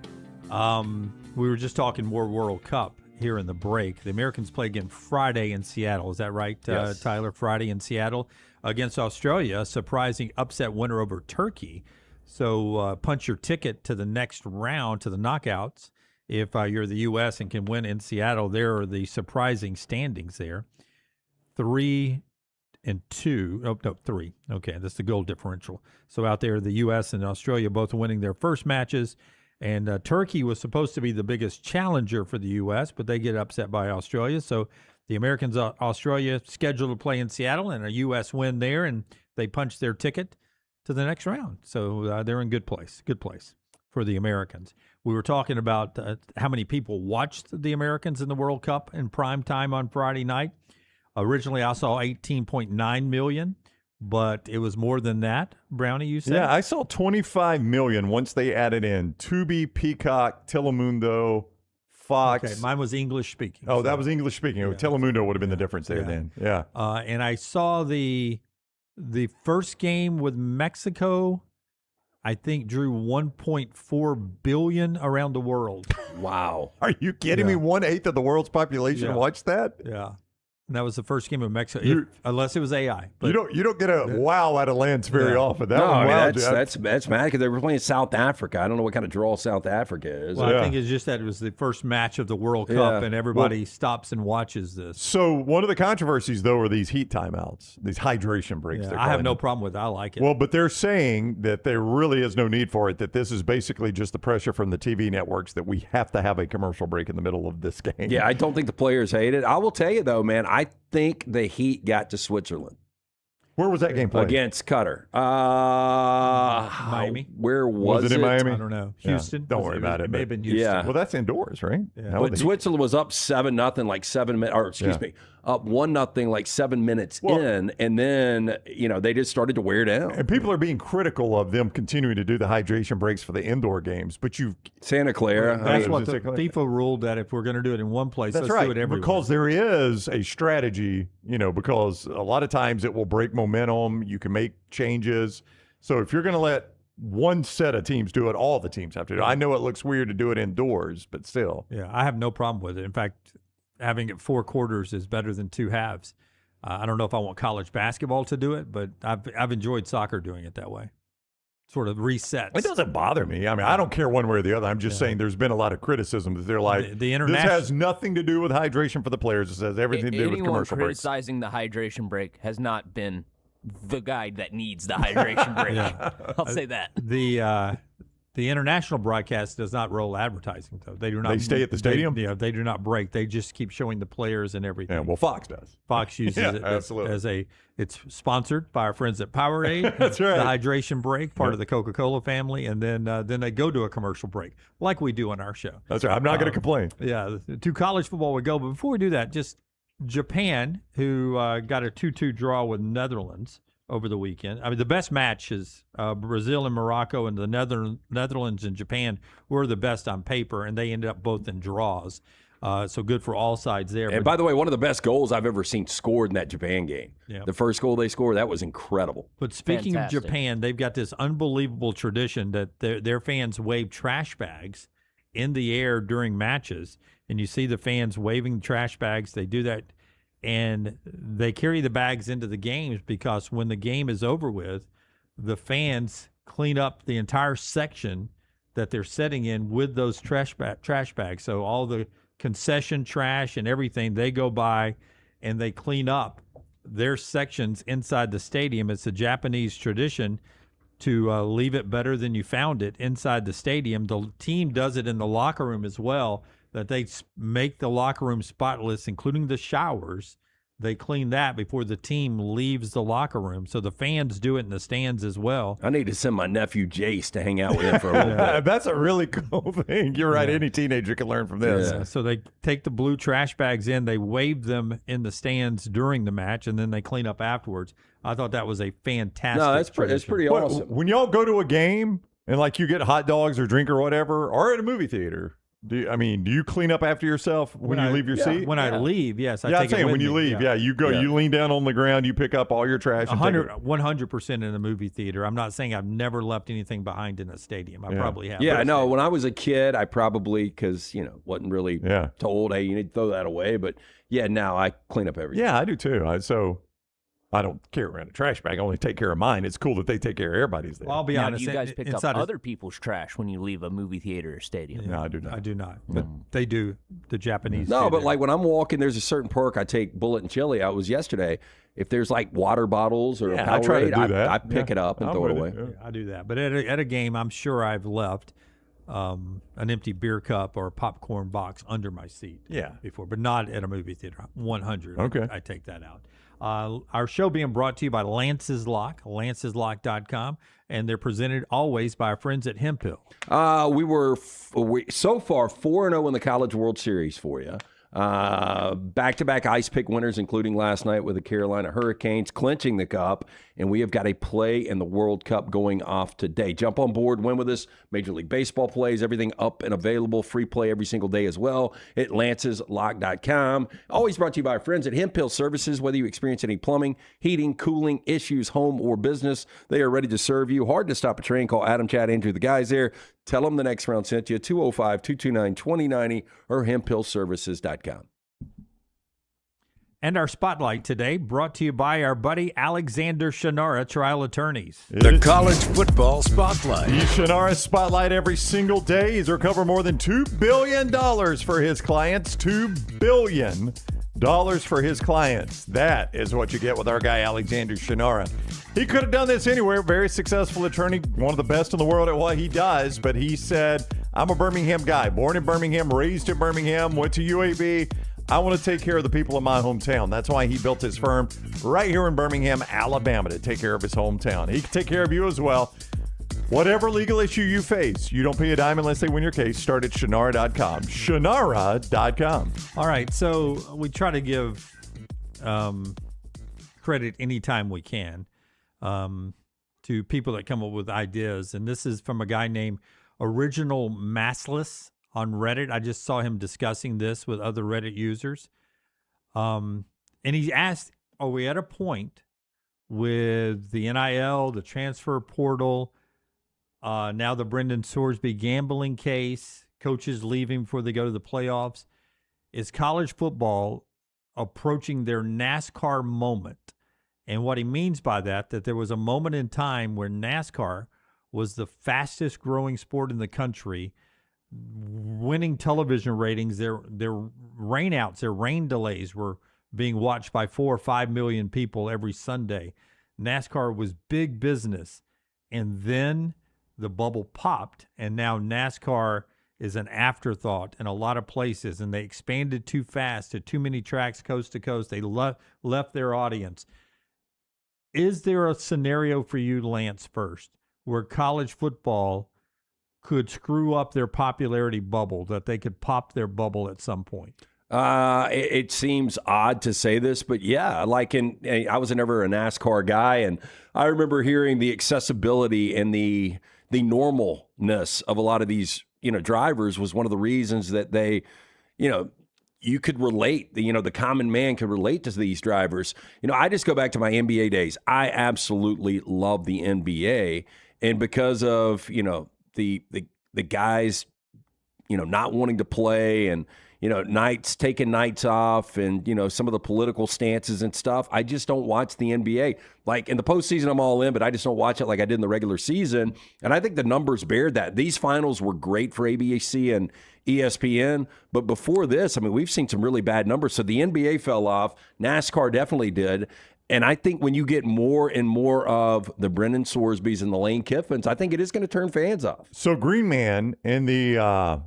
We were just talking more World Cup here in the break. The Americans play again Friday in Seattle. Is that right, Yes. Tyler? Friday in Seattle against Australia. Surprising upset winner over Turkey. So punch your ticket to the next round, to the knockouts. If you're the U.S. and can win in Seattle, there are the surprising standings there. 3-2. Oh, no, 3. Okay, that's the goal differential. So out there, the U.S. and Australia both winning their first matches. And Turkey was supposed to be the biggest challenger for the U.S., but they get upset by Australia. So the Americans, Australia, scheduled to play in Seattle, and a U.S. win there, and they punched their ticket to the next round. So they're in good place for the Americans. We were talking about how many people watched the Americans in the World Cup in prime time on Friday night. Originally, I saw 18.9 million. But it was more than that, Brownie, you said? Yeah, I saw 25 million once they added in Tubi, Peacock, Telemundo, Fox. Okay, mine was English speaking. Oh, that was English speaking. Yeah. Telemundo would have been the difference there then. Yeah. And I saw the first game with Mexico, I think, drew 1.4 billion around the world. Wow. Are you kidding me? 1/8 of the world's population watched that? Yeah. And that was the first game of Mexico, unless it was AI. But you don't get a wow out of Lance very often. That that's mad because they were playing South Africa. I don't know what kind of draw South Africa is. Well, I think it's just that it was the first match of the World Cup, and everybody stops and watches this. So one of the controversies, though, are these heat timeouts, these hydration breaks. I have no problem with it. I like it. Well, but they're saying that there really is no need for it, that this is basically just the pressure from the TV networks that we have to have a commercial break in the middle of this game. Yeah, I don't think the players hate it. I will tell you, though, man, I think the Heat got to Switzerland. Where was that game played? Against Qatar. Miami. Where was it? In Miami? I don't know. Houston. Don't worry about it. It may have been Houston. Yeah. Well, that's indoors, right? Yeah. But Switzerland was up 7-0, like 7 minutes, or excuse me, up 1-0, like 7 minutes in, and then they just started to wear down. And people are being critical of them continuing to do the hydration breaks for the indoor games, but Santa Clara. That's what the FIFA ruled, that if we're going to do it in one place, let's do it everywhere. Because there is a strategy, because a lot of times it will break momentum. You can make changes. So if you're going to let one set of teams do it, all the teams have to do it. I know it looks weird to do it indoors, but still. Yeah, I have no problem with it. In fact, having it 4 quarters is better than 2 halves. I don't know if I want college basketball to do it, but I've enjoyed soccer doing it that way. Sort of resets. It doesn't bother me. I mean, I don't care one way or the other. I'm just saying there's been a lot of criticism that they're like, this has nothing to do with hydration for the players. It has everything to do with commercial breaks. Anyone criticizing the hydration break has not been the guy that needs the hydration break. I'll say that. The international broadcast does not roll advertising, though. They do not. They stay at the stadium? They do not break. They just keep showing the players and everything. Yeah, well, Fox does. Fox uses it absolutely. It's sponsored by our friends at Powerade. That's right. The hydration break, part of the Coca-Cola family, and then they go to a commercial break, like we do on our show. That's right. I'm not going to complain. Yeah, to college football we go. But before we do that, just Japan, who got a 2-2 draw with Netherlands over the weekend. I mean, the best match is Brazil and Morocco, and the Netherlands and Japan were the best on paper, and they ended up both in draws. So good for all sides there. And by the way, one of the best goals I've ever seen scored in that Japan game. Yeah. The first goal they scored, that was incredible. But speaking of Japan, they've got this unbelievable tradition that their fans wave trash bags in the air during matches, and you see the fans waving trash bags. They do that. And they carry the bags into the games because when the game is over with, the fans clean up the entire section that they're sitting in with those trash bags. So all the concession trash and everything, they go by and they clean up their sections inside the stadium. It's a Japanese tradition to leave it better than you found it inside the stadium. The team does it in the locker room as well, that they make the locker room spotless, including the showers. They clean that before the team leaves the locker room. So the fans do it in the stands as well. I need to send my nephew Jace to hang out with him for a little bit. That's a really cool thing. You're right. Any teenager can learn from this. Yeah. So they take the blue trash bags in, they wave them in the stands during the match, and then they clean up afterwards. I thought that was a fantastic that's pretty awesome. When y'all go to a game and like you get hot dogs or drink or whatever, or at a movie theater, do you clean up after yourself when you leave your seat? When I leave, yes. I take I'm saying it with when you me. leave, you go, you lean down on the ground, you pick up all your trash. 100% in a movie theater. I'm not saying I've never left anything behind in a stadium. I probably have. Yeah, I know. When I was a kid, I probably, because, wasn't really told, hey, you need to throw that away. But, now I clean up everything. Yeah, I do too. So I don't carry around a trash bag. I only take care of mine. It's cool that they take care of everybody's there. Well, I'll be honest. Do you guys pick up other people's trash when you leave a movie theater or stadium? No, I do not. I do not. But they do. The Japanese. No, but like when I'm walking, there's a certain perk. I take Bullet and Chili. I was yesterday. If there's like water bottles or a Powerade, I try to do that. I pick it up and throw it away. I do that. But at a game, I'm sure I've left an empty beer cup or a popcorn box under my seat. Yeah. Before, but not at a movie theater. 100. Okay. I take that out. Our show being brought to you by Lance's Lock, lanceslock.com, and they're presented always by our friends at Hemphill. We so far 4-0 in the College World Series for you. Back-to-back ice pick winners, including last night with the Carolina Hurricanes clinching the cup, and we have got a play in the World Cup going off today. Jump on board, win with us. Major League Baseball plays, everything up and available, free play every single day as well at lanceslock.com. Always brought to you by our friends at Hemphill Services. Whether you experience any plumbing, heating, cooling issues, home or business, they are ready to serve you. Hard to stop a train. Call Adam, Chad, Andrew, the guys there. Tell them the next round sent you, 205-229-2090 or hemphillservices.com. And our spotlight today brought to you by our buddy Alexander Shannara, trial attorneys. The College Football Spotlight. The Shannara Spotlight every single day. He's recovered more than $2 billion for his clients. $2 billion for his clients. That is what you get with our guy, Alexander Shannara. He could have done this anywhere. Very successful attorney, one of the best in the world at what he does. But he said, I'm a Birmingham guy, born in Birmingham, raised in Birmingham, went to UAB. I want to take care of the people in my hometown. That's why he built his firm right here in Birmingham, Alabama, to take care of his hometown. He can take care of you as well. Whatever legal issue you face, you don't pay a dime unless they win your case. Start at Shannara.com. Shannara.com. All right, so we try to give credit anytime we can to people that come up with ideas. And this is from a guy named Original Massless on Reddit. I just saw him discussing this with other Reddit users. And he asked, are we at a point with the NIL, the transfer portal, now the Brendan Sorsby gambling case, coaches leaving before they go to the playoffs, is college football approaching their NASCAR moment? And what he means by that there was a moment in time where NASCAR was the fastest growing sport in the country, winning television ratings. Their rainouts, their rain delays were being watched by 4 or 5 million people every Sunday. NASCAR was big business. And then the bubble popped, and now NASCAR is an afterthought in a lot of places, and they expanded too fast to too many tracks coast to coast. They left their audience. Is there a scenario for you, Lance, first, where college football could screw up their popularity bubble, that they could pop their bubble at some point? It seems odd to say this, but yeah, I was never a NASCAR guy, and I remember hearing the accessibility and the normalness of a lot of these, drivers was one of the reasons that they, you could relate, the common man could relate to these drivers. I just go back to my NBA days. I absolutely love the NBA, and because of, the guys, not wanting to play and, taking nights off and, some of the political stances and stuff. I just don't watch the NBA. Like in the postseason, I'm all in, but I just don't watch it like I did in the regular season. And I think the numbers bear that. These finals were great for ABC and ESPN. But before this, we've seen some really bad numbers. So the NBA fell off. NASCAR definitely did. And I think when you get more and more of the Brendan Sorsbys and the Lane Kiffins, I think it is going to turn fans off. So Green Man in the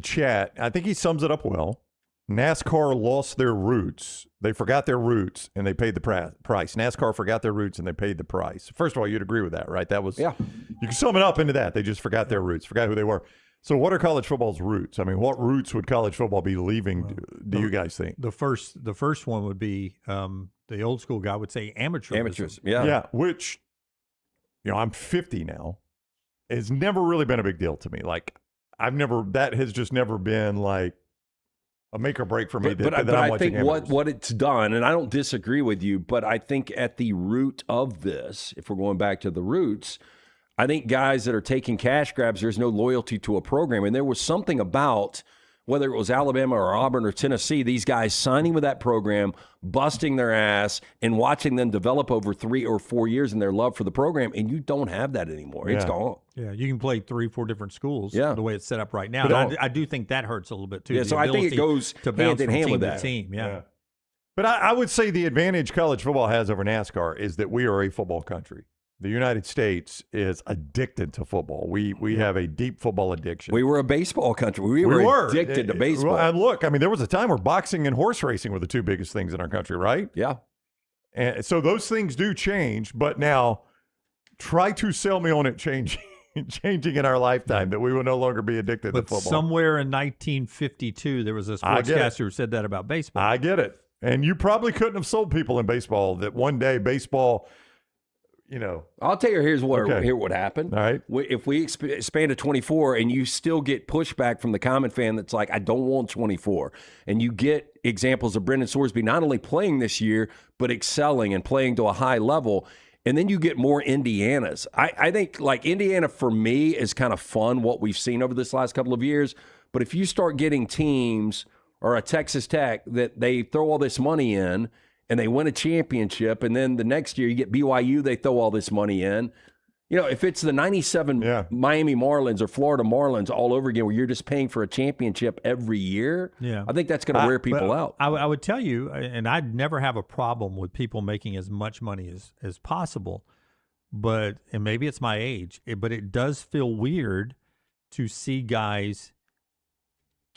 chat, I think he sums it up well. NASCAR lost their roots. They forgot their roots, and they paid the price. NASCAR forgot their roots, and they paid the price. First of all, you'd agree with that, right? That was, yeah. You can sum it up into that. They just forgot their roots, forgot who they were. So what are college football's roots? What roots would college football be leaving, do you guys think? The first one would be, the old school guy would say amateurism. Amateurs, yeah. Yeah, which, I'm 50 now. It's never really been a big deal to me. That has just never been like a make or break for me. But I think what it's done, and I don't disagree with you, but I think at the root of this, if we're going back to the roots, I think guys that are taking cash grabs, there's no loyalty to a program. And there was something about, whether it was Alabama or Auburn or Tennessee, these guys signing with that program, busting their ass, and watching them develop over 3 or 4 years in their love for the program, and you don't have that anymore. Yeah. It's gone. Yeah, you can play 3 or 4 different schools the way it's set up right now. But I do think that hurts a little bit, too. Yeah, so I think it goes to bounce hand in hand with that. Team. Yeah. But I would say the advantage college football has over NASCAR is that we are a football country. the United States is addicted to football. We have a deep football addiction. We were a baseball country. We were addicted to baseball. And look, I mean, there was a time where boxing and horse racing were the two biggest things in our country, right? Yeah. And so those things do change, but now try to sell me on it changing in our lifetime, that we will no longer be addicted to football. Somewhere in 1952, there was a sportscaster who said that about baseball. I get it. And you probably couldn't have sold people in baseball that one day baseball, I'll tell you, here's what happened. All right. If we expand to 24 and you still get pushback from the common fan that's like, I don't want 24, and you get examples of Brendan Sorsby not only playing this year, but excelling and playing to a high level, and then you get more Indianas. I think, like, Indiana for me is kind of fun, what we've seen over this last couple of years, but if you start getting teams or a Texas Tech that they throw all this money in, and they win a championship, and then the next year you get BYU, they throw all this money in. If it's the 97 Miami Marlins or Florida Marlins all over again, where you're just paying for a championship every year, I think that's going to wear people out. I would tell you, and I'd never have a problem with people making as much money as possible, and maybe it's my age, but it does feel weird to see guys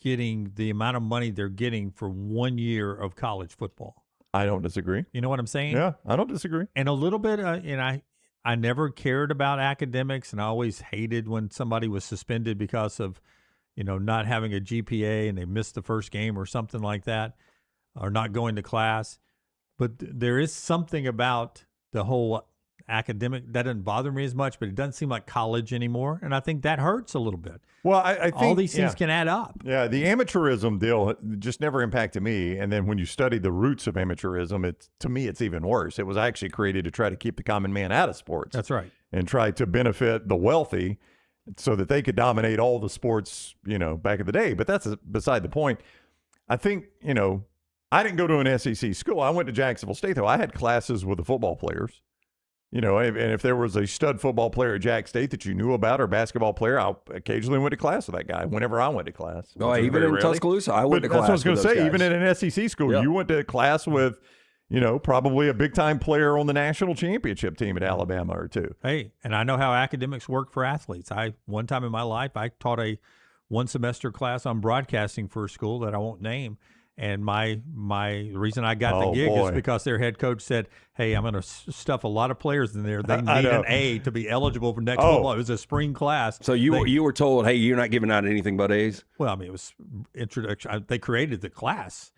getting the amount of money they're getting for 1 year of college football. I don't disagree. You know what I'm saying? Yeah, I don't disagree. And a little bit, I never cared about academics, and I always hated when somebody was suspended because of, not having a GPA and they missed the first game or something like that, or not going to class. But there is something about the whole academic that doesn't bother me as much, but it doesn't seem like college anymore, and I think that hurts a little bit. Well, I think all these things can add up. Yeah, the amateurism deal just never impacted me, and then when you study the roots of amateurism, to me it's even worse. It was actually created to try to keep the common man out of sports. That's right. And try to benefit the wealthy so that they could dominate all the sports, back in the day. But that's beside the point. I think, I didn't go to an SEC school. I went to Jacksonville State, though. I had classes with the football players. And if there was a stud football player at Jack State that you knew about, or basketball player, I occasionally went to class with that guy whenever I went to class. Oh, even in Tuscaloosa, I went to class. That's what I was going to say. guys. Even in an SEC school, you went to class with, probably a big-time player on the national championship team at Alabama or two. Hey, and I know how academics work for athletes. One time in my life, I taught a one-semester class on broadcasting for a school that I won't name. And my reason I got the gig is because their head coach said, hey, I'm going to stuff a lot of players in there. They need an A to be eligible for next football. It was a spring class. So you were told, hey, you're not giving out anything but A's? Well, I mean, it was introduction. They created the class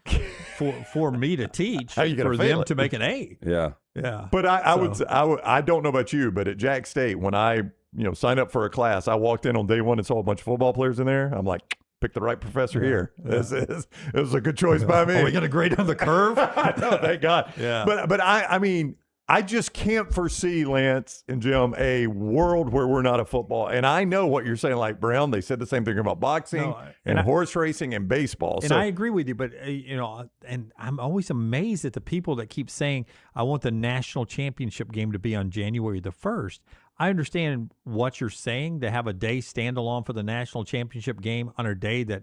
for me to teach for them to make an A. Yeah. Yeah. But I don't know about you, but at Jack State, when I signed up for a class, I walked in on day one and saw a bunch of football players in there. I'm like, pick the right professor here. It was a good choice by me. Are we going to grade on the curve? No, thank God. Yeah. But I mean, I just can't foresee, Lance and Jim, a world where we're not a football. And I know what you're saying, like Brown, they said the same thing about boxing and horse racing and baseball. And I agree with you, but, and I'm always amazed at the people that keep saying, I want the national championship game to be on January the 1st. I understand what you're saying, to have a day standalone for the national championship game on a day that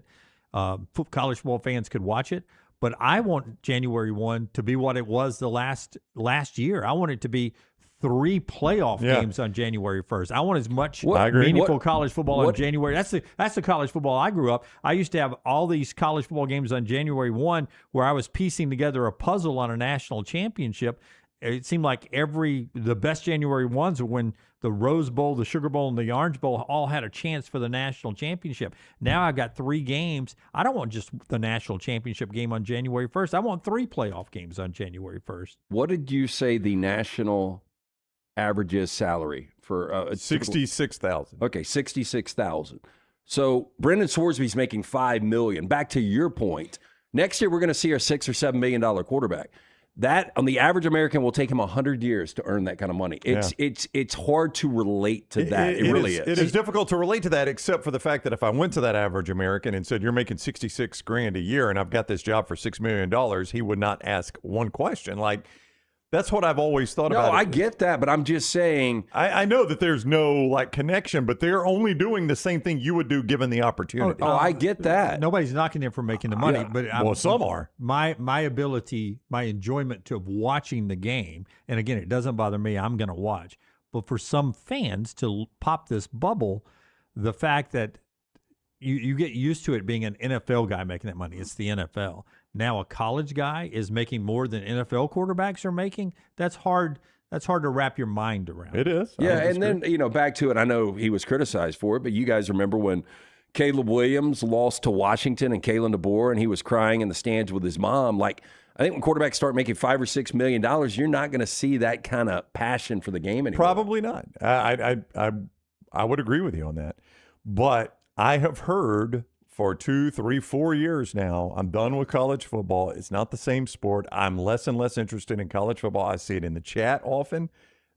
college football fans could watch it. But I want January 1 to be what it was the last year. I want it to be 3 playoff games on January 1st. I want as much meaningful college football on January. That's the college football I grew up. I used to have all these college football games on January 1 where I was piecing together a puzzle on a national championship. It seemed like the best January 1s were when the Rose Bowl, the Sugar Bowl, and the Orange Bowl all had a chance for the national championship. Now I've got 3 games. I don't want just the national championship game on January 1st. I want 3 playoff games on January 1st. What did you say the national average is salary for? $66,000. Okay, $66,000. So Brendan Sorsby's making $5 million. Back to your point, next year we're going to see our $6 or $7 million quarterback. That, on the average American, will take him 100 years to earn that kind of money. It's hard to relate to that. It really is. It is difficult to relate to that, except for the fact that if I went to that average American and said, you're making $66,000 a year and I've got this job for $6 million, he would not ask one question. Like, that's what I've always thought about. No, I get that, but I'm just saying. I know that there's no connection, but they're only doing the same thing you would do given the opportunity. Oh, I get that. Nobody's knocking them for making the money, but some are. My ability, my enjoyment of watching the game, and again, it doesn't bother me. I'm going to watch, but for some fans to pop this bubble, the fact that you get used to it being an NFL guy making that money. It's the NFL. Now a college guy is making more than NFL quarterbacks are making. That's hard. That's hard to wrap your mind around. It is. Yeah, and then, back to it, I know he was criticized for it, but you guys remember when Caleb Williams lost to Washington and Kalen DeBoer, and he was crying in the stands with his mom. Like, I think when quarterbacks start making $5 or $6 million, you're not going to see that kind of passion for the game anymore. Probably not. I would agree with you on that. But I have heard for 2, 3, 4 years now, I'm done with college football. It's not the same sport. I'm less and less interested in college football. I see it in the chat often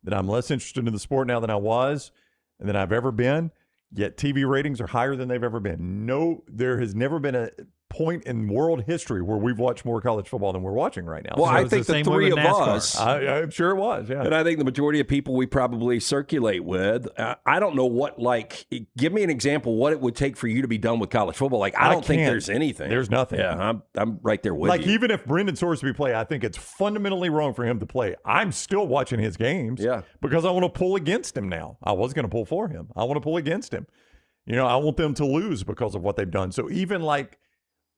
that I'm less interested in the sport now than I was and than I've ever been. Yet TV ratings are higher than they've ever been. No, there has never been a point in world history where we've watched more college football than we're watching right now. Well, I think the three of us. I'm sure it was, yeah. And I think the majority of people we probably circulate with, I don't know what, give me an example what it would take for you to be done with college football. I don't think there's anything. There's nothing. Yeah, I'm right there with you. Even if Brendan Sorsby play, I think it's fundamentally wrong for him to play. I'm still watching his games because I want to pull against him now. I was going to pull for him. I want to pull against him. I want them to lose because of what they've done. So even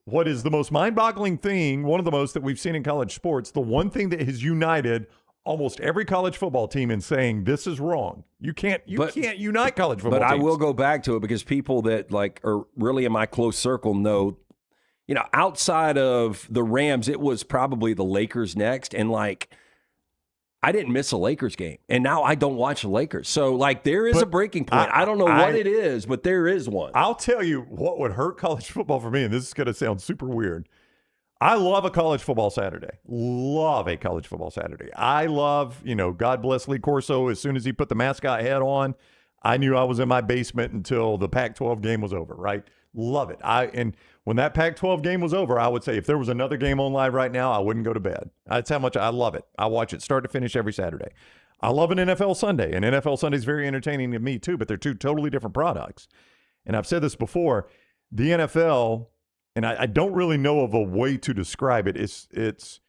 what is the most mind-boggling thing, one of the most that we've seen in college sports, the one thing that has united almost every college football team in saying this is wrong. You can't unite college football teams. But I will go back to it because people that are really in my close circle know, outside of the Rams, it was probably the Lakers next. And I didn't miss a Lakers game, and now I don't watch the Lakers. So, there is a breaking point. I don't know what it is, but there is one. I'll tell you what would hurt college football for me, and this is going to sound super weird. I love a college football Saturday. Love a college football Saturday. I love, God bless Lee Corso. As soon as he put the mascot hat on, I knew I was in my basement until the Pac-12 game was over, right? Love it. And when that Pac-12 game was over, I would say if there was another game on live right now, I wouldn't go to bed. That's how much I love it. I watch it start to finish every Saturday. I love an NFL Sunday, and NFL Sunday is very entertaining to me too, but they're two totally different products. And I've said this before, the NFL, and I don't really know of a way to describe it, it's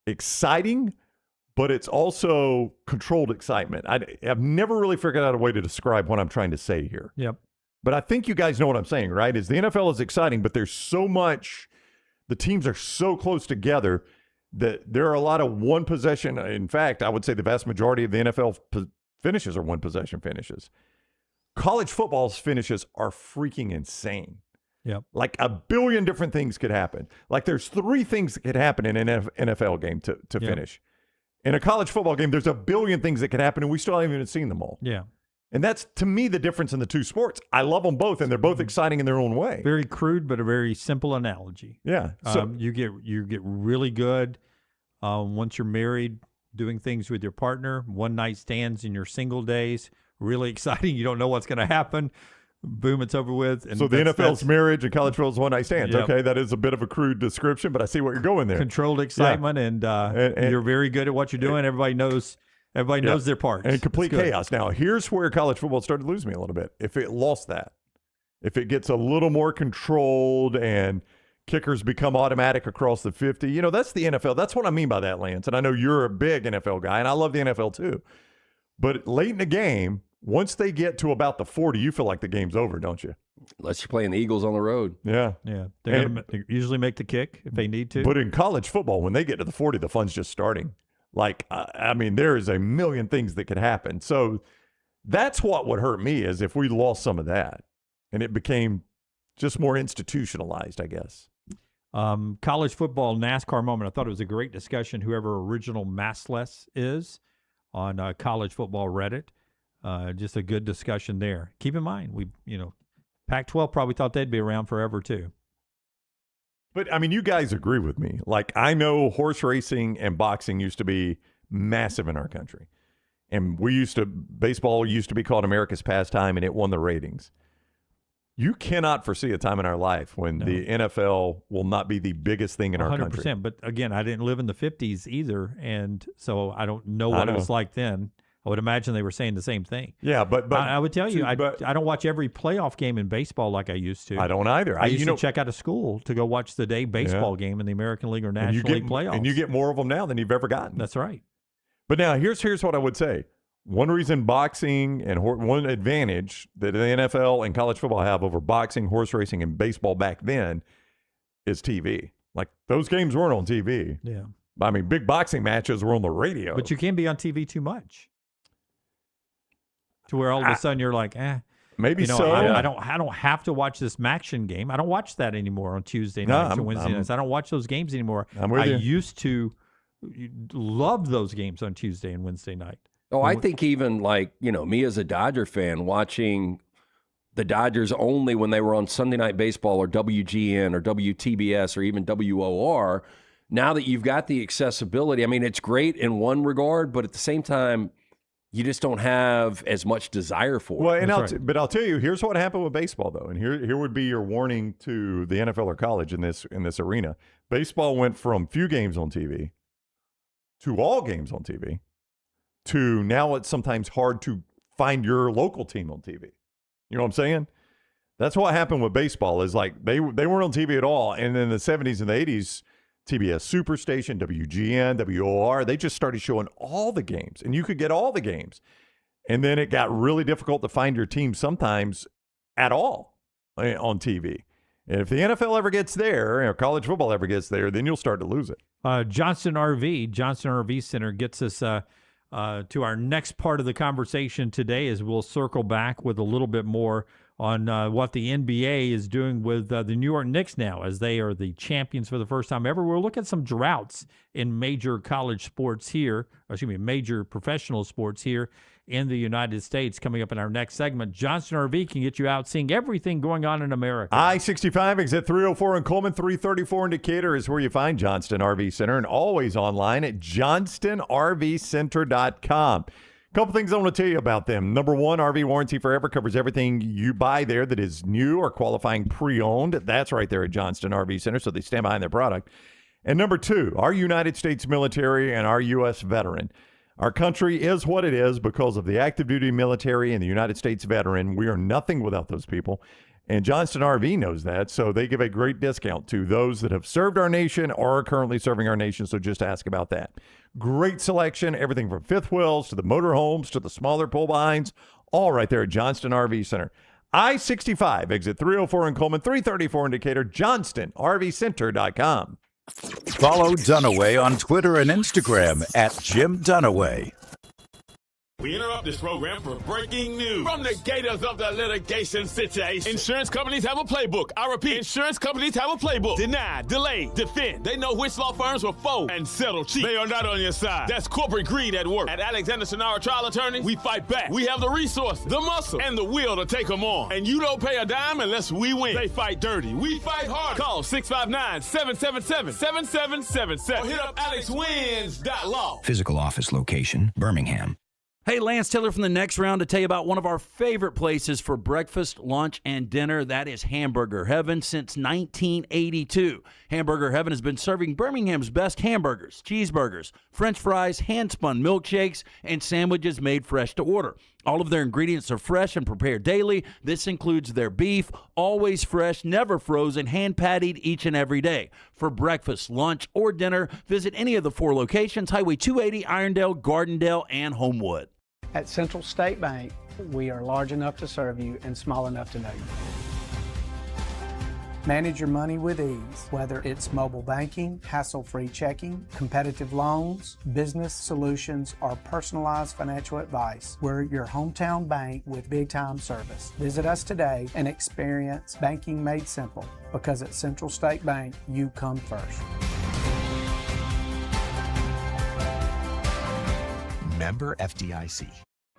exciting, but it's also controlled excitement. I've never really figured out a way to describe what I'm trying to say here. Yep. But I think you guys know what I'm saying, right? Is the NFL is exciting, but there's so much, the teams are so close together that there are a lot of one possession. In fact, I would say the vast majority of the NFL finishes are one possession finishes. College football's finishes are freaking insane. Yep. A billion different things could happen. There's 3 things that could happen in an NFL game to finish. In a college football game, there's a billion things that could happen, and we still haven't even seen them all. Yeah. And that's, to me, the difference in the two sports. I love them both, and they're both exciting in their own way. Very crude, but a very simple analogy. Yeah. So you get really good once you're married, doing things with your partner, one-night stands in your single days, really exciting. You don't know what's going to happen. Boom, it's over with. And so the NFL's marriage and college football's one-night stands. Yep. Okay, that is a bit of a crude description, but I see what you're going there. Controlled excitement, and you're very good at what you're doing. Everybody knows their parts. And complete chaos. Now, here's where college football started to lose me a little bit. If it lost that, if it gets a little more controlled and kickers become automatic across the 50, that's the NFL. That's what I mean by that, Lance. And I know you're a big NFL guy, and I love the NFL too. But late in the game, once they get to about the 40, you feel like the game's over, don't you? Unless you're playing the Eagles on the road. Yeah. Yeah. They usually make the kick if they need to. But in college football, when they get to the 40, the fun's just starting. There is a million things that could happen. So that's what would hurt me is if we lost some of that and it became just more institutionalized, I guess. College football NASCAR moment. I thought it was a great discussion. Whoever original massless is on college football Reddit. Just a good discussion there. Keep in mind, Pac-12 probably thought they'd be around forever too. But, you guys agree with me. I know horse racing and boxing used to be massive in our country. And baseball used to be called America's pastime, and it won the ratings. You cannot foresee a time in our life when the NFL will not be the biggest thing in our country. 100%. But, again, I didn't live in the 50s either, and so I don't know what it was like then. I would imagine they were saying the same thing. Yeah, but I would tell you, I don't watch every playoff game in baseball like I used to. I don't either. I used to check out of school to go watch the day baseball game in the American League or National League playoffs. And you get more of them now than you've ever gotten. That's right. But now, here's what I would say. one reason boxing and one advantage that the NFL and college football have over boxing, horse racing, and baseball back then is TV. Like, those games weren't on TV. Yeah. I mean, big boxing matches were on the radio. But you can be on TV too much, to where all of a sudden you're like, maybe so. I don't have to watch this Maction game. I don't watch that anymore on Tuesday nights or Wednesday nights. I don't watch those games anymore. I used to love those games on Tuesday and Wednesday night. Oh, I think even me as a Dodger fan watching the Dodgers only when they were on Sunday Night Baseball or WGN or WTBS or even WOR. Now that you've got the accessibility, I mean, it's great in one regard, but at the same time, you just don't have as much desire for it. Well, but I'll tell you, here's what happened with baseball, though, and here would be your warning to the NFL or college in this arena. Baseball went from few games on TV to all games on TV to now it's sometimes hard to find your local team on TV. You know what I'm saying? That's what happened with baseball is like they weren't on TV at all. And in the 70s and the 80s, TBS Superstation, WGN, WOR, they just started showing all the games. And you could get all the games. And then it got really difficult to find your team sometimes at all on TV. And if the NFL ever gets there, or college football ever gets there, then you'll start to lose it. Johnston RV Center gets us to our next part of the conversation today as we'll circle back with a little bit more on what the NBA is doing with the New York Knicks now as they are the champions for the first time ever. We'll look at some droughts in major college sports here, major professional sports here in the United States coming up in our next segment. Johnston RV can get you out seeing everything going on in America. I-65 exit 304 in Coleman, 334 in Decatur is where you find Johnston RV Center, and always online at johnstonrvcenter.com. Couple things I want to tell you about them. Number one, RV Warranty Forever covers everything you buy there that is new or qualifying pre-owned. That's right there at Johnston RV Center, so they stand behind their product. And number two, our United States military and our U.S. veteran. Our country is what it is because of the active duty military and the United States veteran. We are nothing without those people. And Johnston RV knows that, so they give a great discount to those that have served our nation or are currently serving our nation, so just ask about that. Great selection, everything from fifth wheels to the motorhomes to the smaller pull-behinds, all right there at Johnston RV Center. I-65, exit 304 in Coleman, 334 in Decatur, johnstonrvcenter.com. Follow Dunaway on Twitter and Instagram at Jim Dunaway. We interrupt this program for breaking news. From the gators of the litigation situation. Insurance companies have a playbook. I repeat, insurance companies have a playbook. Deny, delay, defend. They know which law firms will fold and settle cheap. They are not on your side. That's corporate greed at work. At Alexander Sonara Trial Attorneys, we fight back. We have the resources, the muscle, and the will to take them on. And you don't pay a dime unless we win. They fight dirty. We fight hard. Call 659-777-7777 or hit up alexwins.law. Physical office location, Birmingham. Hey, Lance Taylor from the Next Round to tell you about one of our favorite places for breakfast, lunch, and dinner. That is Hamburger Heaven since 1982. Hamburger Heaven has been serving Birmingham's best hamburgers, cheeseburgers, French fries, hand-spun milkshakes, and sandwiches made fresh to order. All of their ingredients are fresh and prepared daily. This includes their beef, always fresh, never frozen, hand-pattied each and every day. For breakfast, lunch, or dinner, visit any of the 4 locations, Highway 280, Irondale, Gardendale, and Homewood. At Central State Bank, we are large enough to serve you and small enough to know you. Manage your money with ease, whether it's mobile banking, hassle-free checking, competitive loans, business solutions, or personalized financial advice. We're your hometown bank with big-time service. Visit us today and experience banking made simple, because at Central State Bank, you come first. Member FDIC.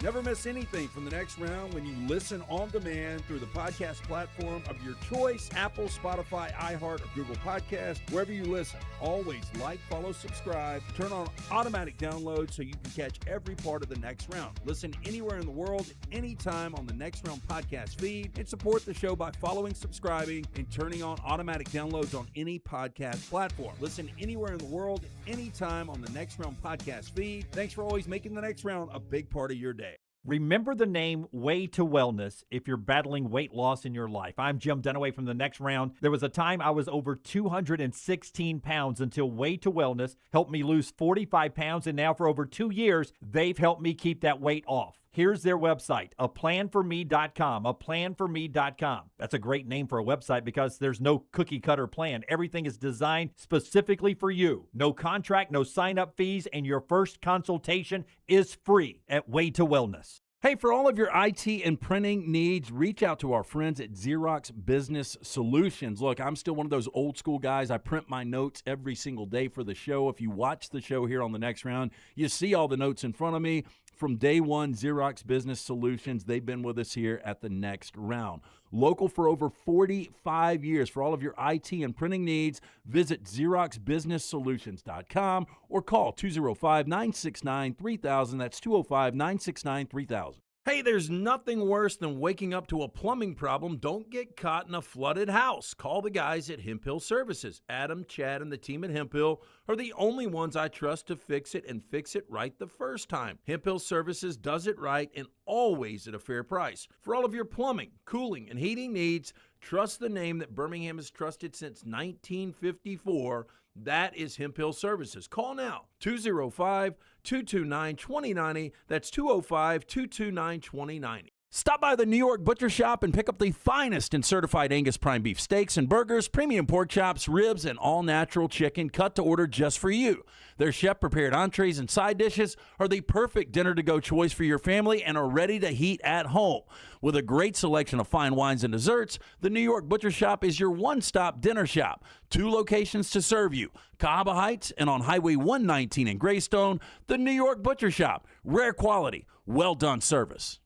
Never miss anything from the Next Round when you listen on demand through the podcast platform of your choice, Apple, Spotify, iHeart, or Google Podcast, wherever you listen. Always like, follow, subscribe, turn on automatic download so you can catch every part of the Next Round. Listen anywhere in the world, anytime on the Next Round podcast feed, and support the show by following, subscribing, and turning on automatic downloads on any podcast platform. Listen anywhere in the world, anytime on the Next Round podcast feed. Thanks for always making the Next Round a big part of your day. Remember the name Way to Wellness if you're battling weight loss in your life. I'm Jim Dunaway from the Next Round. There was a time I was over 216 pounds until Way to Wellness helped me lose 45 pounds, and now for over 2 years, they've helped me keep that weight off. Here's their website, aplanforme.com, aplanforme.com. That's a great name for a website because there's no cookie-cutter plan. Everything is designed specifically for you. No contract, no sign-up fees, and your first consultation is free at Way to Wellness. Hey, for all of your IT and printing needs, reach out to our friends at Xerox Business Solutions. Look, I'm still one of those old school guys. I print my notes every single day for the show. If you watch the show here on the Next Round, you see all the notes in front of me. From day one, Xerox Business Solutions, they've been with us here at the Next Round. Local for over 45 years. For all of your IT and printing needs, visit XeroxBusinessSolutions.com or call 205-969-3000. That's 205-969-3000. Hey, there's nothing worse than waking up to a plumbing problem. Don't get caught in a flooded house. Call the guys at Hemp Hill Services. Adam, Chad, and the team at Hemp Hill are the only ones I trust to fix it and fix it right the first time. Hemp Hill Services does it right and always at a fair price. For all of your plumbing, cooling, and heating needs, trust the name that Birmingham has trusted since 1954. That is Hemp Hill Services. Call now, 205-229-2090. That's 205-229-2090. Stop by the New York Butcher Shop and pick up the finest in certified Angus prime beef steaks and burgers, premium pork chops, ribs, and all-natural chicken cut to order just for you. Their chef-prepared entrees and side dishes are the perfect dinner-to-go choice for your family and are ready to heat at home. With a great selection of fine wines and desserts, the New York Butcher Shop is your one-stop dinner shop. 2 locations to serve you, Cahaba Heights and on Highway 119 in Greystone. The New York Butcher Shop, rare quality, well-done service.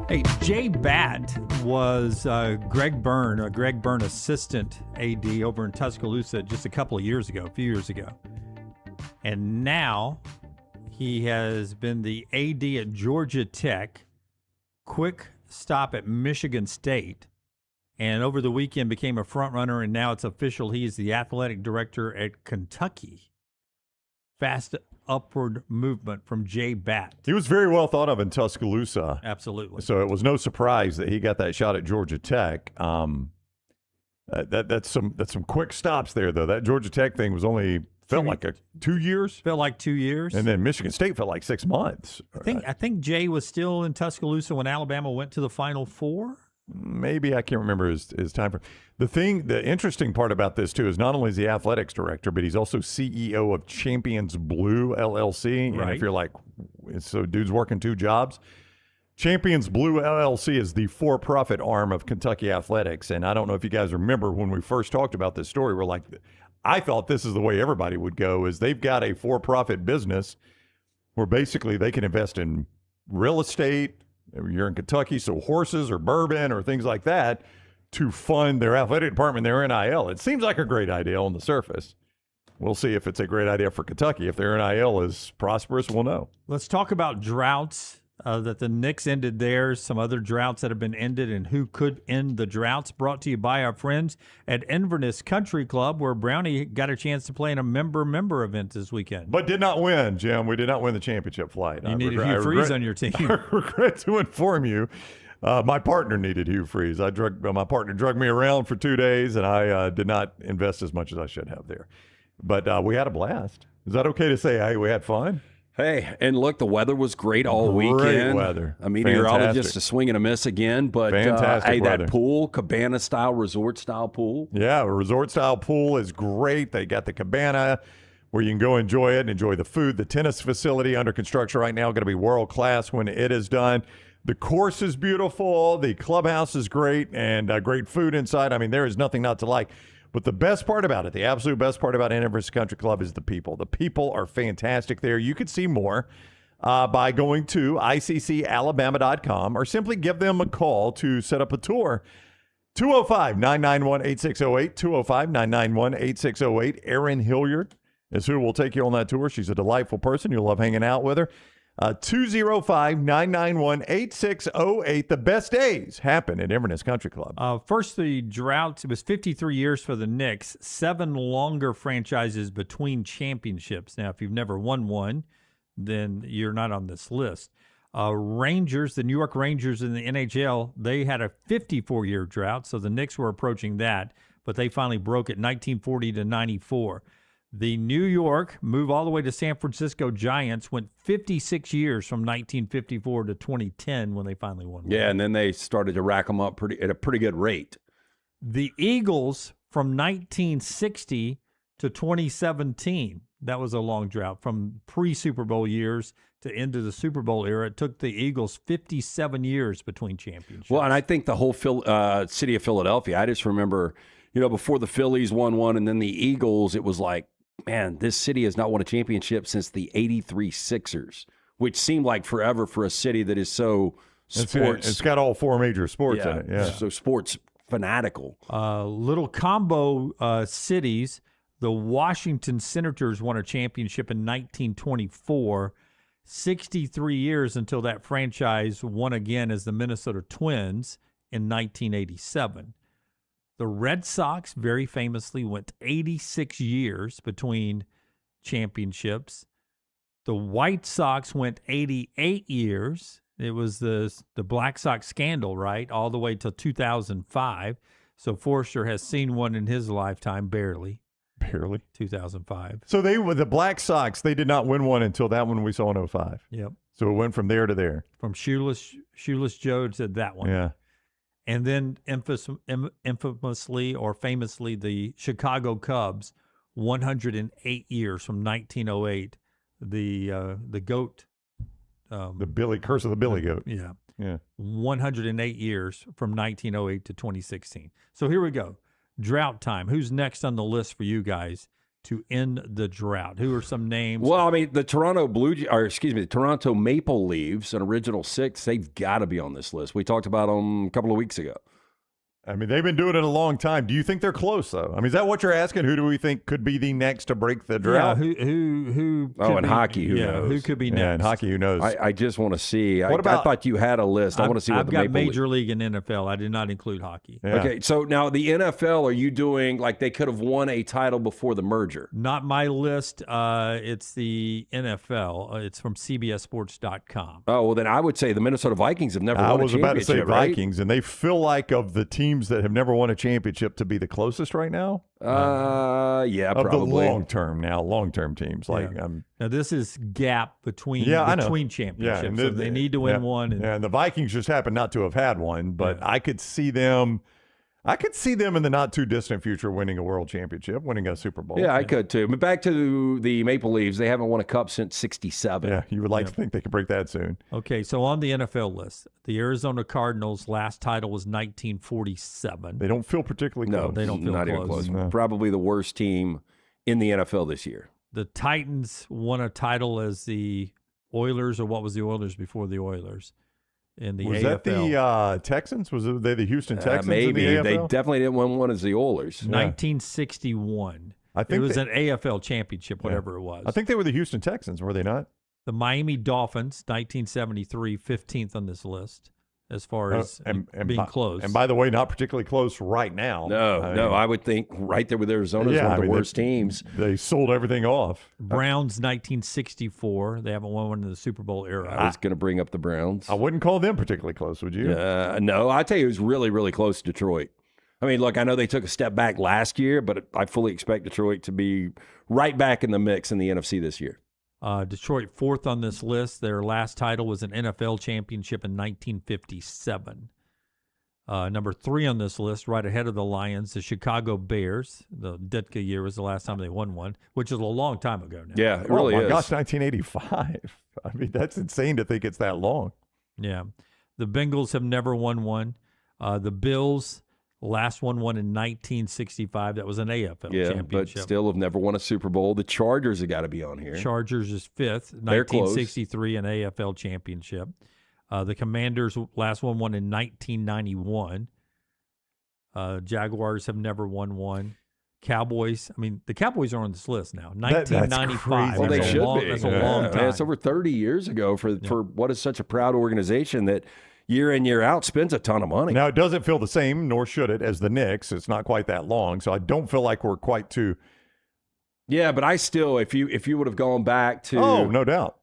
Hey, Jay Batt was Greg Byrne assistant AD over in Tuscaloosa just a few years ago. And now he has been the AD at Georgia Tech, quick stop at Michigan State, and over the weekend became a front runner, and now it's official. He is the athletic director at Kentucky. Fast upward movement from Jay Batt. He was very well thought of in Tuscaloosa. Absolutely. So it was no surprise that he got that shot at Georgia Tech. That's some quick stops there, though. That Georgia Tech thing was only felt like 2 years. Felt like 2 years. And then Michigan State felt like 6 months. I think Jay was still in Tuscaloosa when Alabama went to the Final Four. Maybe, I can't remember his time frame. The interesting part about this, too, is not only is he athletics director, but he's also CEO of Champions Blue, LLC. Right. And if you're like, so dude's working 2 jobs. Champions Blue, LLC is the for-profit arm of Kentucky Athletics. And I don't know if you guys remember when we first talked about this story, we're like, I thought this is the way everybody would go, is they've got a for-profit business where basically they can invest in real estate. You're in Kentucky, so horses or bourbon or things like that to fund their athletic department, their NIL. It seems like a great idea on the surface. We'll see if it's a great idea for Kentucky. If their NIL is prosperous, we'll know. Let's talk about droughts that the Knicks ended theirs, some other droughts that have been ended, and who could end the droughts. Brought to you by our friends at Inverness Country Club, where Brownie got a chance to play in a member event this weekend. But did not win, Jim. We did not win the championship flight. You needed Hugh Freeze on your team. I regret to inform you, my partner needed Hugh Freeze. My partner drugged me around for 2 days, and I did not invest as much as I should have there. But we had a blast. Is that okay to say, hey, we had fun? Hey, and look, the weather was great all weekend. Great weather. A meteorologist, a swing and a miss again. But fantastic weather. That pool, cabana-style, resort-style pool. Yeah, a resort-style pool is great. They got the cabana where you can go enjoy it and enjoy the food. The tennis facility under construction right now going to be world-class when it is done. The course is beautiful. The clubhouse is great, and great food inside. I mean, there is nothing not to like. But the best part about it, the absolute best part about Inverness Country Club is the people. The people are fantastic there. You can see more by going to ICCalabama.com or simply give them a call to set up a tour. 205-991-8608, 205-991-8608. Erin Hilliard is who will take you on that tour. She's a delightful person. You'll love hanging out with her. 205-991-8608. The best days happen at Inverness Country Club. First, the droughts. It was 53 years for the Knicks, 7 longer franchises between championships. Now, if you've never won one, then you're not on this list. Rangers, the New York Rangers in the NHL, they had a 54-year drought, so the Knicks were approaching that, but they finally broke it 1940 to 94. The New York move all the way to San Francisco Giants went 56 years from 1954 to 2010 when they finally won. Yeah, and then they started to rack them up at a pretty good rate. The Eagles from 1960 to 2017. That was a long drought from pre-Super Bowl years to into the Super Bowl era. It took the Eagles 57 years between championships. Well, and I think the whole city of Philadelphia, I just remember, before the Phillies won one and then the Eagles, it was like, man, this city has not won a championship since the 83 Sixers, which seemed like forever for a city that is so sports. It's got all 4 major sports in it. Yeah. So sports fanatical. Little combo cities. The Washington Senators won a championship in 1924, 63 years until that franchise won again as the Minnesota Twins in 1987. The Red Sox very famously went 86 years between championships. The White Sox went 88 years. It was the Black Sox scandal, right, all the way till 2005. So Forrester has seen one in his lifetime, barely. 2005. So the Black Sox, they did not win one until that one we saw in 2005. Yep. So it went from there to there. From Shoeless Joe said that one. Yeah. And then infamously or famously, the Chicago Cubs, 108 years from 1908. The goat. The curse of the Billy Goat. Yeah. Yeah. 108 years from 1908 to 2016. So here we go. Drought time. Who's next on the list for you guys to end the drought? Who are some names? Well, I mean, the Toronto Maple Leafs, an original 6, they've got to be on this list. We talked about them a couple of weeks ago. I mean, they've been doing it a long time. Do you think they're close, though? I mean, is that what you're asking? Who do we think could be the next to break the drought? Yeah, who in hockey, who knows? Who could be next? Yeah, in hockey, who knows? I just want to see. I What thought you had a list. I want to see what the I've got Maple Major League and NFL. I did not include hockey. Yeah. Okay, so now the NFL, are you doing like they could have won a title before the merger? Not my list. It's the NFL. It's from CBSSports.com. Oh, well, then I would say the Minnesota Vikings have never I won a was championship, about to say right? Vikings, and they feel like of the teams that have never won a championship to be the closest right now. Yeah, of probably. the long-term teams. Like, now this is gap between championships. Yeah, and so they need to win one. And the Vikings just happen not to have had one, but I could see them. I could see them in the not too distant future winning a world championship, winning a Super Bowl. Yeah, I could too. But back to the Maple Leafs, they haven't won a cup since '67. Yeah, you would like to think they could break that soon. Okay, so on the NFL list, the Arizona Cardinals' last title was 1947. They don't feel particularly close. No, they don't feel not close. even close. No. Probably the worst team in the NFL this year. The Titans won a title as the Oilers, or what was the Oilers before the Oilers? In the was AFL. that the Texans? Was they the Houston Texans? Maybe. In the AFL? They definitely didn't win one as the Oilers. 1961. I think it was an AFL championship, whatever it was. I think they were the Houston Texans, were they not? The Miami Dolphins, 1973, 15th on this list as far as being close. And by the way, not particularly close right now. No, I would think right there with Arizona is one of the worst teams. They sold everything off. Browns, 1964. They haven't won one in the Super Bowl era. I was going to bring up the Browns. I wouldn't call them particularly close, would you? No, I tell you, it was really, really close to Detroit. I mean, look, I know they took a step back last year, but I fully expect Detroit to be right back in the mix in the NFC this year. Detroit, 4th on this list. Their last title was an NFL championship in 1957. Number 3 on this list, right ahead of the Lions, the Chicago Bears. The Ditka year was the last time they won one, which is a long time ago now. Yeah, it really is. Oh, my gosh, 1985. I mean, that's insane to think it's that long. Yeah. The Bengals have never won one. The Bills, last one won in 1965. That was an AFL championship. But still have never won a Super Bowl. The Chargers have got to be on here. Chargers is 5th, They're 1963, an AFL championship. The Commanders, last one won in 1991. Jaguars have never won one. Cowboys. I mean, the Cowboys are on this list now. 1995. Well, they should be. That's a long time. It's over 30 years ago for what is such a proud organization that year in, year out spends a ton of money. Now, it doesn't feel the same, nor should it, as the Knicks. It's not quite that long, so I don't feel like we're quite too. Yeah, but I still, if you would have gone back to, no doubt.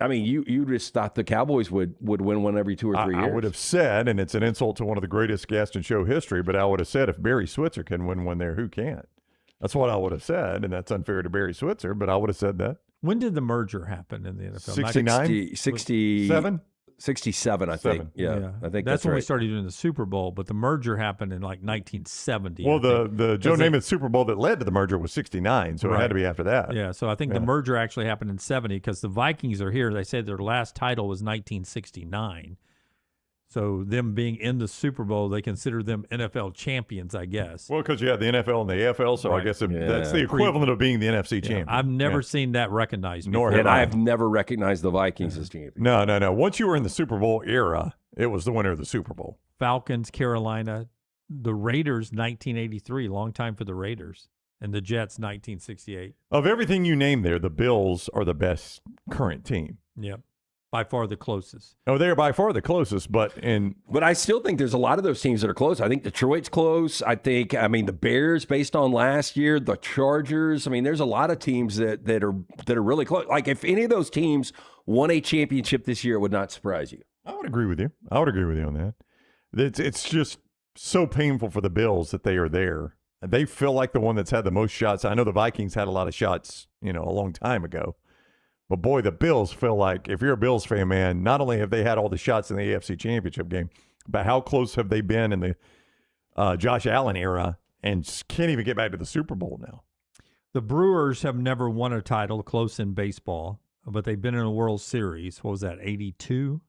I mean, you just thought the Cowboys would win one every 2 or 3 years. I would have said, and it's an insult to one of the greatest guests in show history, but I would have said if Barry Switzer can win one there, who can't? That's what I would have said, and that's unfair to Barry Switzer, but I would have said that. When did the merger happen in the NFL? 69? 67? 67, I think. Yeah, I think that's when right. we started doing the Super Bowl, but the merger happened in like 1970. Well, the Joe Namath Super Bowl that led to the merger was 69, so it had to be after that. Yeah, so I think the merger actually happened in 70 because the Vikings are here. They said their last title was 1969. So them being in the Super Bowl, they consider them NFL champions, I guess. Well, because you have the NFL and the AFL, so I guess that's the equivalent of being the NFC champion. I've never seen that recognized Nor before. And I have never recognized the Vikings as champions. No. Once you were in the Super Bowl era, it was the winner of the Super Bowl. Falcons, Carolina, the Raiders, 1983, long time for the Raiders, and the Jets, 1968. Of everything you named there, the Bills are the best current team. Yep. By far the closest. Oh, they're by far the closest, but I still think there's a lot of those teams that are close. I think Detroit's close. I mean, the Bears, based on last year, the Chargers. I mean, there's a lot of teams that are really close. Like, if any of those teams won a championship this year, it would not surprise you. I would agree with you. I would agree with you on that. It's just so painful for the Bills that they are there. They feel like the one that's had the most shots. I know the Vikings had a lot of shots, a long time ago. But, boy, the Bills feel like, if you're a Bills fan, man, not only have they had all the shots in the AFC Championship game, but how close have they been in the Josh Allen era and can't even get back to the Super Bowl now. The Brewers have never won a title close in baseball, but they've been in a World Series. What was that, 82?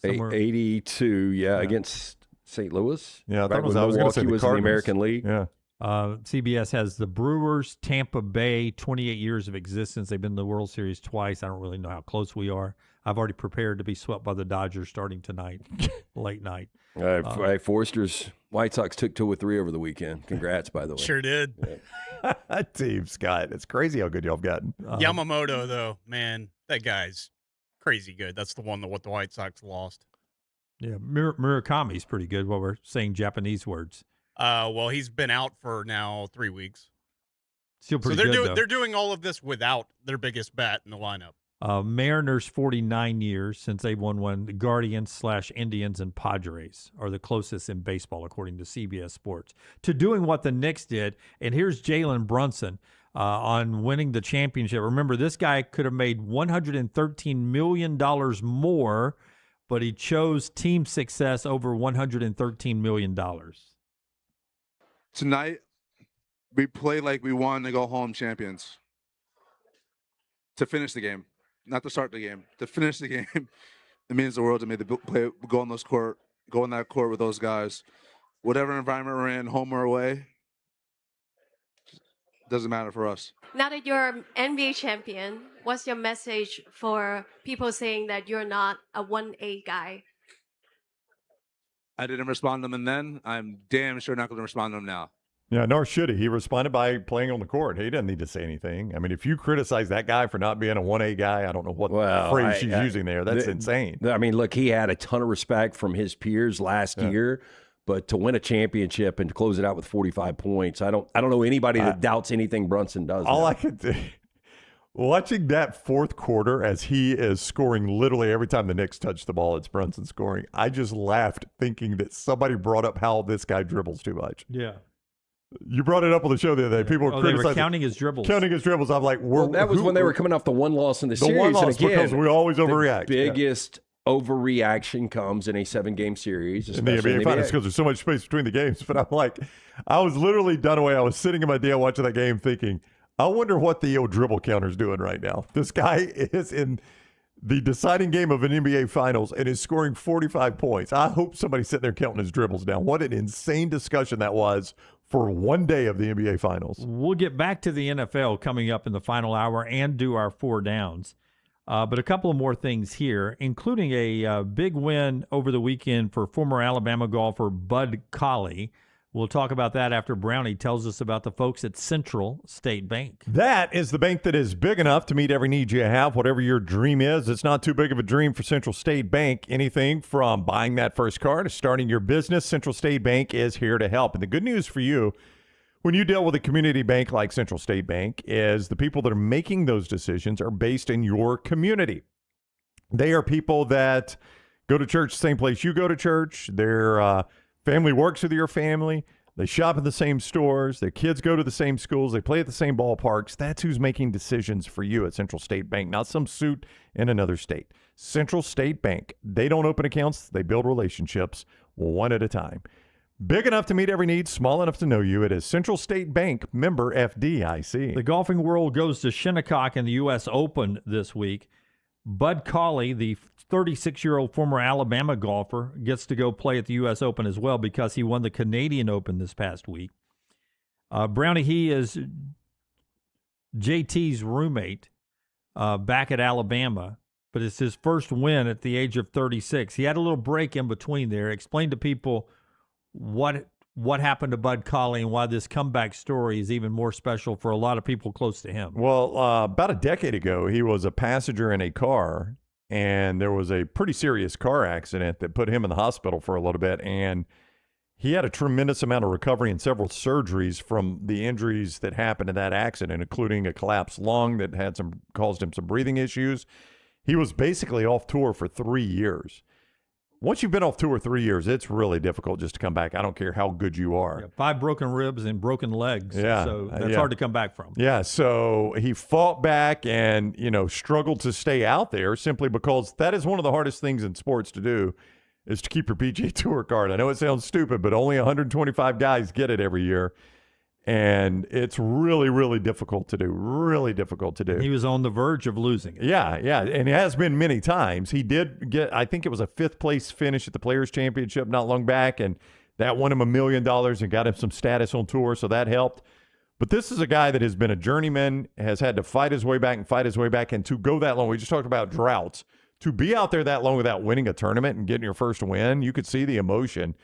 82, against St. Louis. Yeah, I thought I was going to say was in the American League. Yeah. CBS has the Brewers, Tampa Bay, 28 years of existence. They've been in the World Series twice. I don't really know how close we are. I've already prepared to be swept by the Dodgers starting tonight, late night. Forster's White Sox took 2-3 over the weekend. Congrats, by the way. Sure did. Yeah. Team Scott. It's crazy how good y'all have gotten. Yamamoto, though, man, that guy's crazy good. That's the one what the White Sox lost. Yeah, Murakami's pretty good while we're saying Japanese words. Well, he's been out for now 3 weeks. Still pretty good, though. They're doing all of this without their biggest bat in the lineup. Mariners, 49 years since they've won one. The Guardians / Indians and Padres are the closest in baseball, according to CBS Sports, to doing what the Knicks did. And here's Jalen Brunson on winning the championship. Remember, this guy could have made $113 million more, but he chose team success over $113 million. Tonight, we play like we won to go home champions. To finish the game, not to start the game. To finish the game, it means the world to me to go on that court with those guys. Whatever environment we're in, home or away, doesn't matter for us. Now that you're NBA champion, what's your message for people saying that you're not a 1A guy? I didn't respond to them then. I'm damn sure not going to respond to them now. Yeah, nor should he. He responded by playing on the court. He doesn't need to say anything. I mean, if you criticize that guy for not being a 1A guy, I don't know what phrase she's using there. That's insane. I mean, look, he had a ton of respect from his peers last year, but to win a championship and to close it out with 45 points, I don't know anybody that doubts anything Brunson does. All I could do, watching that fourth quarter as he is scoring literally every time the Knicks touch the ball, it's Brunson scoring. I just laughed thinking that somebody brought up how this guy dribbles too much. Yeah. You brought it up on the show the other day. People were criticizing. They were counting his dribbles. Counting his dribbles. I'm like, that was when they were coming off the one loss in the series. The one loss, and again, because we always overreact. The biggest overreaction comes in a 7-game series, in the NBA Finals, because there's so much space between the games. But I'm like, I was literally done away. I was sitting in my day watching that game thinking, I wonder what the dribble counter's doing right now. This guy is in the deciding game of an NBA Finals and is scoring 45 points. I hope somebody's sitting there counting his dribbles down. What an insane discussion that was for one day of the NBA Finals. We'll get back to the NFL coming up in the final hour and do our 4 downs. But a couple of more things here, including a big win over the weekend for former Alabama golfer Bud Cauley, We'll talk about that after Brownie tells us about the folks at Central State Bank. That is the bank that is big enough to meet every need you have, whatever your dream is. It's not too big of a dream for Central State Bank. Anything from buying that first car to starting your business, Central State Bank is here to help. And the good news for you, when you deal with a community bank like Central State Bank, is the people that are making those decisions are based in your community. They are people that go to church the same place you go to church. Their family works with your family. They shop at the same stores. Their kids go to the same schools. They play at the same ballparks. That's who's making decisions for you at Central State Bank, not some suit in another state. Central State Bank. They don't open accounts. They build relationships one at a time. Big enough to meet every need, small enough to know you. It is Central State Bank, member FDIC. The golfing world goes to Shinnecock in the U.S. Open this week. Bud Cauley, the 36-year-old former Alabama golfer, gets to go play at the U.S. Open as well because he won the Canadian Open this past week. Brownie, he is JT's roommate back at Alabama, but it's his first win at the age of 36. He had a little break in between there. Explain to people what happened to Bud Cauley and why this comeback story is even more special for a lot of people close to him. Well, about a decade ago, he was a passenger in a car, and there was a pretty serious car accident that put him in the hospital for a little bit, and he had a tremendous amount of recovery and several surgeries from the injuries that happened in that accident, including a collapsed lung that caused him some breathing issues. He was basically off tour for 3 years. Once you've been off tour 3 years, it's really difficult just to come back. I don't care how good you are. Yeah, 5 broken ribs and broken legs. Yeah, so that's hard to come back from. Yeah, so he fought back and, struggled to stay out there simply because that is one of the hardest things in sports to do is to keep your PGA Tour card. I know it sounds stupid, but only 125 guys get it every year. And it's really, really difficult to do. Really difficult to do. He was on the verge of losing it. Yeah. And it has been many times. He did get, I think it was a 5th place finish at the Players' Championship not long back, and that won him $1 million and got him some status on tour, so that helped. But this is a guy that has been a journeyman, has had to fight his way back, and to go that long. We just talked about droughts. To be out there that long without winning a tournament and getting your first win, you could see the emotion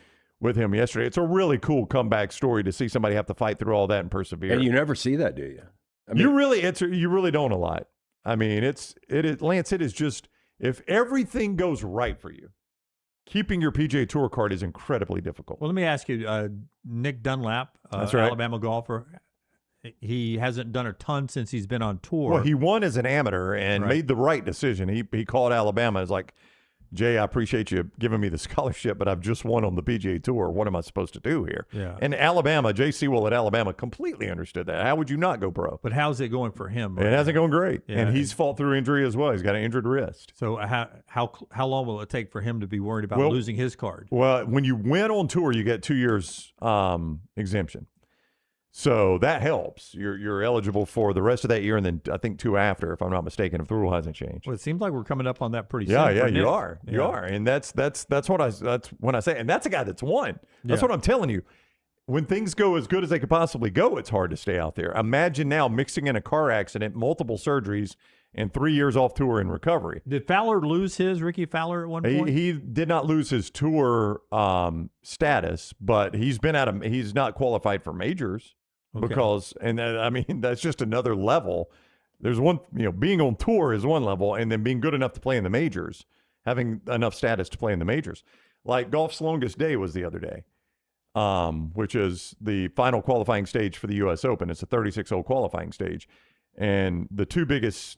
with him yesterday. It's a really cool comeback story to see somebody have to fight through all that and persevere. And you never see that, do you? I mean, you really don't a lot. I mean, Lance, it is just, if everything goes right for you, keeping your PGA Tour card is incredibly difficult. Well, let me ask you, Nick Dunlap, That's right. Alabama golfer, he hasn't done a ton since he's been on tour. Well, he won as an amateur and made the right decision. He called Alabama. It's like, Jay, I appreciate you giving me the scholarship, but I've just won on the PGA Tour. What am I supposed to do here? Yeah. And Alabama, Jay Sewell at Alabama completely understood that. How would you not go pro? But how's it going for him? It hasn't gone great. Yeah. And he's fought through injury as well. He's got an injured wrist. So how long will it take for him to be worried about losing his card? Well, when you win on tour, you get 2 years exemption. So that helps. You're eligible for the rest of that year, and then I think 2 after, if I'm not mistaken, if the rule hasn't changed. Well, it seems like we're coming up on that pretty soon. Yeah, you are. You are, and that's when I say, and that's a guy that's won. That's what I'm telling you. When things go as good as they could possibly go, it's hard to stay out there. Imagine now mixing in a car accident, multiple surgeries, and 3 years off tour in recovery. Did Fowler lose his, Ricky Fowler, at one point? He did not lose his tour status, but he's not qualified for majors. Okay. Because, and I mean, that's just another level. There's one, being on tour is one level, and then being good enough to play in the majors, having enough status to play in the majors. Like golf's longest day was the other day, which is the final qualifying stage for the U.S. Open. It's a 36-hole qualifying stage. And the 2 biggest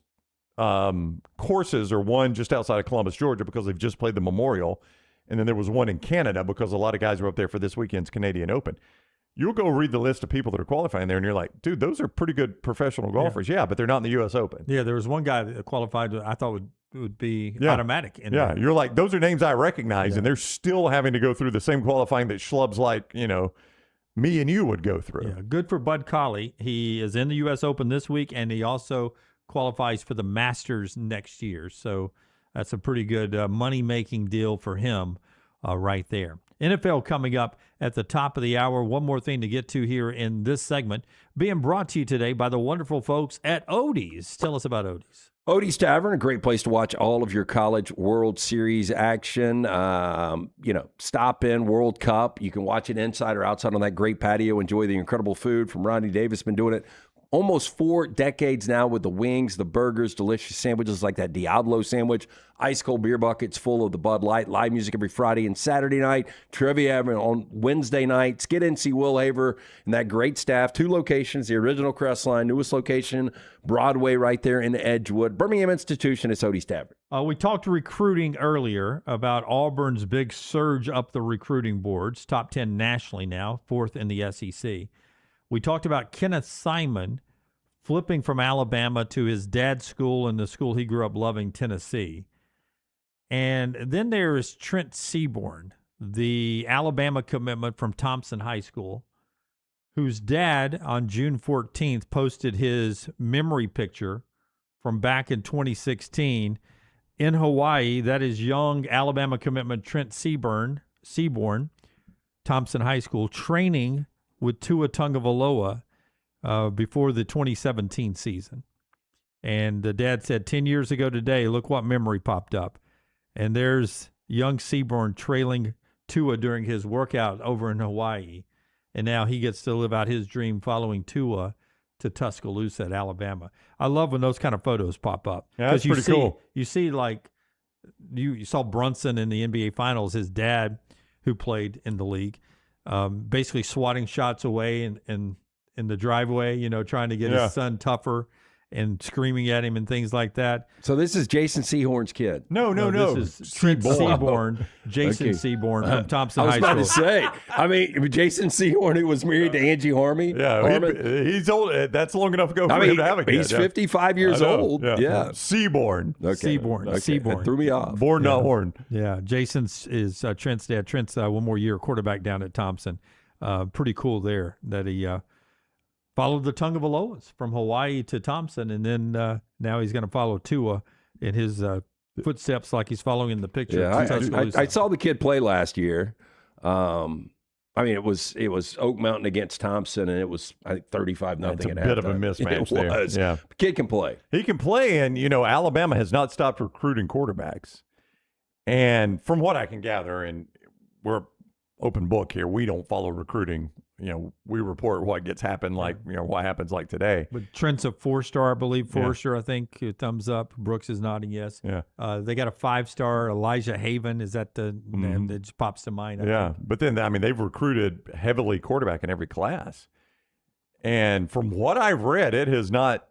courses are one just outside of Columbus, Georgia, because they've just played the Memorial. And then there was one in Canada because a lot of guys were up there for this weekend's Canadian Open. You'll go read the list of people that are qualifying there, and you're like, dude, those are pretty good professional golfers. Yeah, but they're not in the U.S. Open. Yeah, there was one guy that qualified I thought would be automatic. You're like, those are names I recognize, and they're still having to go through the same qualifying that schlubs like, me and you would go through. Yeah, good for Bud Cauley. He is in the U.S. Open this week, and he also qualifies for the Masters next year. So that's a pretty good money-making deal for him right there. NFL coming up at the top of the hour. One more thing to get to here in this segment, being brought to you today by the wonderful folks at Odie's. Tell us about Odie's. Odie's Tavern, a great place to watch all of your College World Series action. Stop in World Cup. You can watch it inside or outside on that great patio. Enjoy the incredible food from Ronnie Davis. Been doing it almost 4 decades now with the wings, the burgers, delicious sandwiches like that Diablo sandwich, ice cold beer buckets full of the Bud Light, live music every Friday and Saturday night, trivia on Wednesday nights. Get in, see Will Haver and that great staff. 2 locations, the original Crestline, newest location, Broadway right there in Edgewood. Birmingham Institution, it's Odie's Tavern. We talked recruiting earlier about Auburn's big surge up the recruiting boards, top 10 nationally now, 4th in the SEC. We talked about Kenneth Simon flipping from Alabama to his dad's school and the school he grew up loving, Tennessee. And then there is Trent Seaborn, the Alabama commitment from Thompson High School, whose dad on June 14th posted his memory picture from back in 2016 in Hawaii. That is young Alabama commitment Trent Seaborn, Thompson High School, training with Tua Tagovailoa before the 2017 season. And the dad said, 10 years ago today, look what memory popped up. And there's young Seaborn trailing Tua during his workout over in Hawaii. And now he gets to live out his dream following Tua to Tuscaloosa at Alabama. I love when those kind of photos pop up. Yeah, that's pretty cool. You see, like, you saw Brunson in the NBA Finals, his dad, who played in the league, basically swatting shots away in the driveway, trying to get his son tougher and screaming at him and things like that. So this is Jason Sehorn's kid. No. This is Trent Seaborn, Jason Seaborn from Thompson High School. I was about to say, Jason Sehorn, who was married to Angie Harmon. Yeah, he's old. That's long enough ago for him to have a kid. He's 55 years old. Yeah. Seaborn. Okay. Seaborn. Okay. Seaborn. That threw me off. Born, not horn. Yeah, Jason's is Trent's dad. Trent's one more year quarterback down at Thompson. Pretty cool there that he followed the Tagovailoas from Hawaii to Thompson, and then now he's going to follow Tua in his footsteps like he's following in the picture. Yeah, I saw the kid play last year. It was Oak Mountain against Thompson, and it was, I think, 35-0. It's a bit of a mismatch there. Yeah. The kid can play. He can play, and, Alabama has not stopped recruiting quarterbacks. And from what I can gather, and we're open book here, we don't follow recruiting. We report what what happens like today. But Trent's a 4-star, I believe. Forrester, I think, thumbs up. Brooks is nodding yes. Yeah. They got a 5-star. Elijah Haven, is that the name that just pops to mind? I think. But then, they've recruited heavily quarterback in every class. And from what I've read, it has not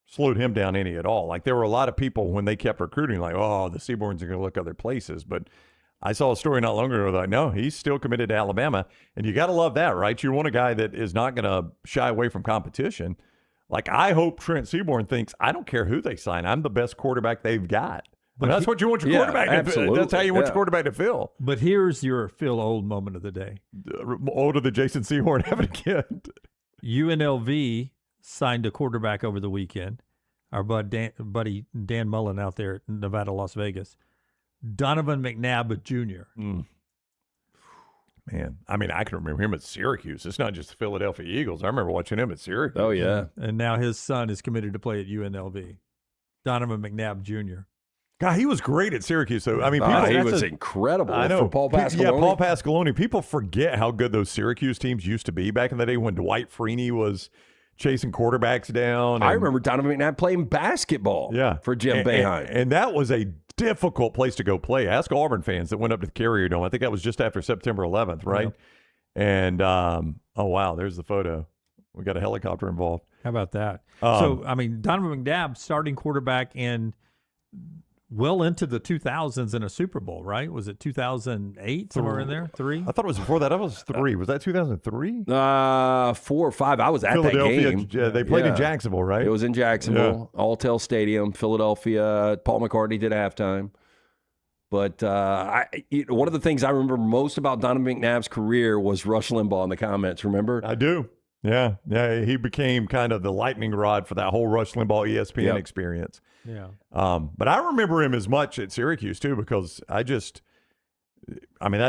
slowed him down any at all. Like, there were a lot of people when they kept recruiting, like, oh, the Seaborns are going to look other places. But I saw a story not long ago that, no, he's still committed to Alabama. And you got to love that, right? You want a guy that is not going to shy away from competition. Like, I hope Trent Seaborn thinks, I don't care who they sign. I'm the best quarterback they've got. But that's what you want your quarterback to feel. That's how you want your quarterback to feel. But here's your Phil Old moment of the day. Older than Jason Sehorn having a kid. UNLV signed a quarterback over the weekend. Our buddy Dan Mullen out there at Nevada, Las Vegas. Donovan McNabb Jr. Man, I can remember him at Syracuse. It's not just the Philadelphia Eagles. I remember watching him at Syracuse. Oh, yeah. And now his son is committed to play at UNLV. Donovan McNabb Jr. God, he was great at Syracuse. So he was incredible. I know. For Paul Pasqualoni. Yeah, Paul Pasqualoni. People forget how good those Syracuse teams used to be back in the day when Dwight Freeney was chasing quarterbacks down. I remember Donovan McNabb playing basketball for Jim Boeheim. And that was a difficult place to go play. Ask Auburn fans that went up to the Carrier Dome. I think that was just after September 11th, right? Yep. And, oh, wow, there's the photo. We got a helicopter involved. How about that? Donovan McNabb, starting quarterback in well into the 2000s in a Super Bowl, right? Was it 2008, somewhere in there? 3? I thought it was before that. That was 3. Was that 2003? 4 or 5. I was at that game. Yeah, they played in Jacksonville, right? It was in Jacksonville, Alltel Stadium, Philadelphia. Paul McCartney did halftime. But one of the things I remember most about Donovan McNabb's career was Rush Limbaugh in the comments, remember? I do. Yeah. He became kind of the lightning rod for that whole Rush Limbaugh ESPN experience. Yeah. But I remember him as much at Syracuse, too, because that's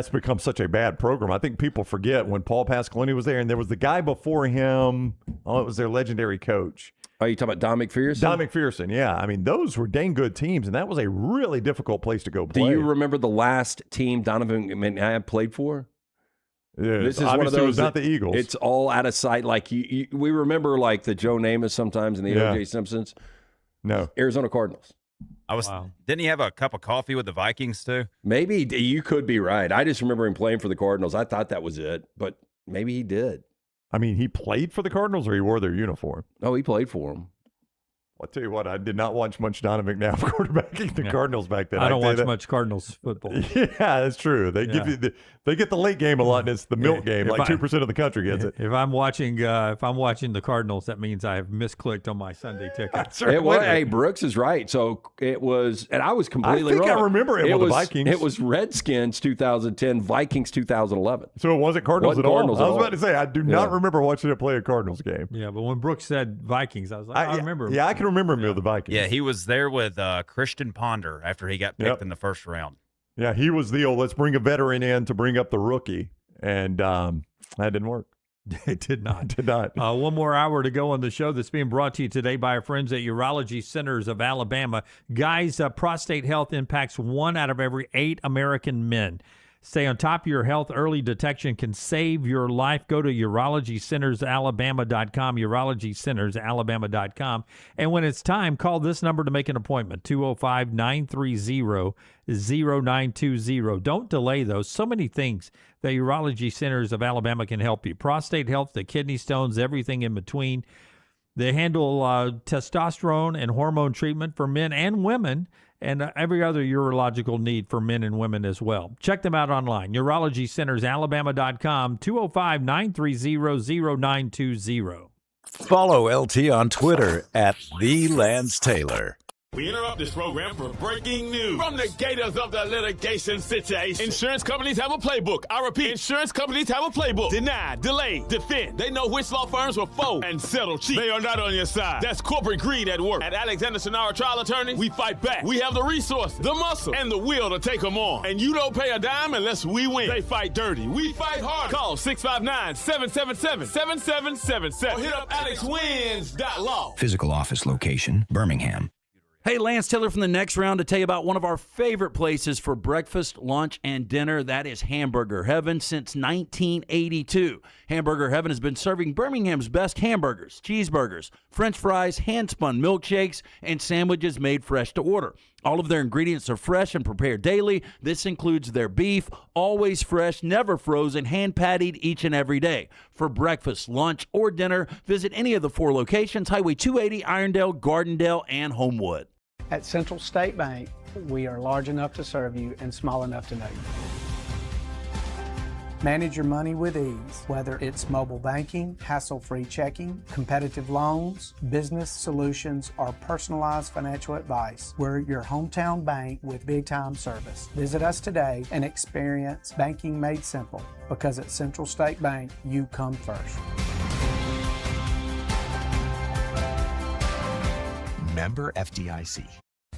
become such a bad program. I think people forget when Paul Pasqualoni was there, and there was the guy before him. Oh, it was their legendary coach. Oh, you talking about Don McPherson? Don McPherson, yeah. I mean, those were dang good teams, and that was a really difficult place to go play. Do you remember the last team Donovan McNabb played for? Yeah, this is one of those. It was not the Eagles. It's all out of sight. Like we remember, like the Joe Namath sometimes and the O.J. Simpsons. No, Arizona Cardinals. Didn't he have a cup of coffee with the Vikings too? Maybe you could be right. I just remember him playing for the Cardinals. I thought that was it, but maybe he did. I mean, he played for the Cardinals, or he wore their uniform? Oh, he played for them. I'll tell you what, I did not watch much Donovan McNabb quarterbacking the Cardinals back then. I don't watch much Cardinals football. Yeah, that's true. They give you they get the late game a lot, and it's the milk game. Like 2% of the country gets it. If I'm watching the Cardinals, that means I have misclicked on my Sunday ticket. Hey, Brooks is right. So it was, and I was completely wrong. I remember it with the Vikings. It was Redskins 2010, Vikings 2011. So it wasn't Cardinals at all? I was about to say, I do not Yeah. remember watching it play a Cardinals game. Yeah, but when Brooks said Vikings, I was like, I remember. Yeah, I can remember him with the Vikings. Yeah, he was there with Christian Ponder after he got picked in the first round. Yeah, he was the old, let's bring a veteran in to bring up the rookie. And that didn't work. It did not. It did not. One more hour to go on the show that's being brought to you today by our friends at Urology Centers of Alabama. Guys, prostate health impacts 1 out of every 8 American men. Stay on top of your health. Early detection can save your life. Go to urologycentersalabama.com, urologycentersalabama.com. And when it's time, call this number to make an appointment, 205-930-0920. Don't delay those. So many things that Urology Centers of Alabama can help you. Prostate health, the kidney stones, everything in between. They handle testosterone and hormone treatment for men and women, and every other urological need for men and women as well. Check them out online, urologycentersalabama.com, 205-930-0920. Follow LT on Twitter at @TheLanceTaylor. We interrupt this program for breaking news. From the Gators of the litigation situation. Insurance companies have a playbook. I repeat, insurance companies have a playbook. Deny, delay, defend. They know which law firms will fold and settle cheap. They are not on your side. That's corporate greed at work. At Alexander Sonara Trial Attorneys, we fight back. We have the resources, the muscle, and the will to take them on. And you don't pay a dime unless we win. They fight dirty. We fight hard. Call 659-777-7777 or hit up alexwins.law. Physical office location, Birmingham. Hey, Lance Taylor from the Next Round to tell you about one of our favorite places for breakfast, lunch, and dinner. That is Hamburger Heaven since 1982. Hamburger Heaven has been serving Birmingham's best hamburgers, cheeseburgers, French fries, hand-spun milkshakes, and sandwiches made fresh to order. All of their ingredients are fresh and prepared daily. This includes their beef, always fresh, never frozen, hand-pattied each and every day. For breakfast, lunch, or dinner, visit any of the 4 locations, Highway 280, Irondale, Gardendale, and Homewood. At Central State Bank, we are large enough to serve you and small enough to know you. Manage your money with ease, whether it's mobile banking, hassle-free checking, competitive loans, business solutions, or personalized financial advice. We're your hometown bank with big-time service. Visit us today and experience banking made simple, because at Central State Bank, you come first. Member FDIC.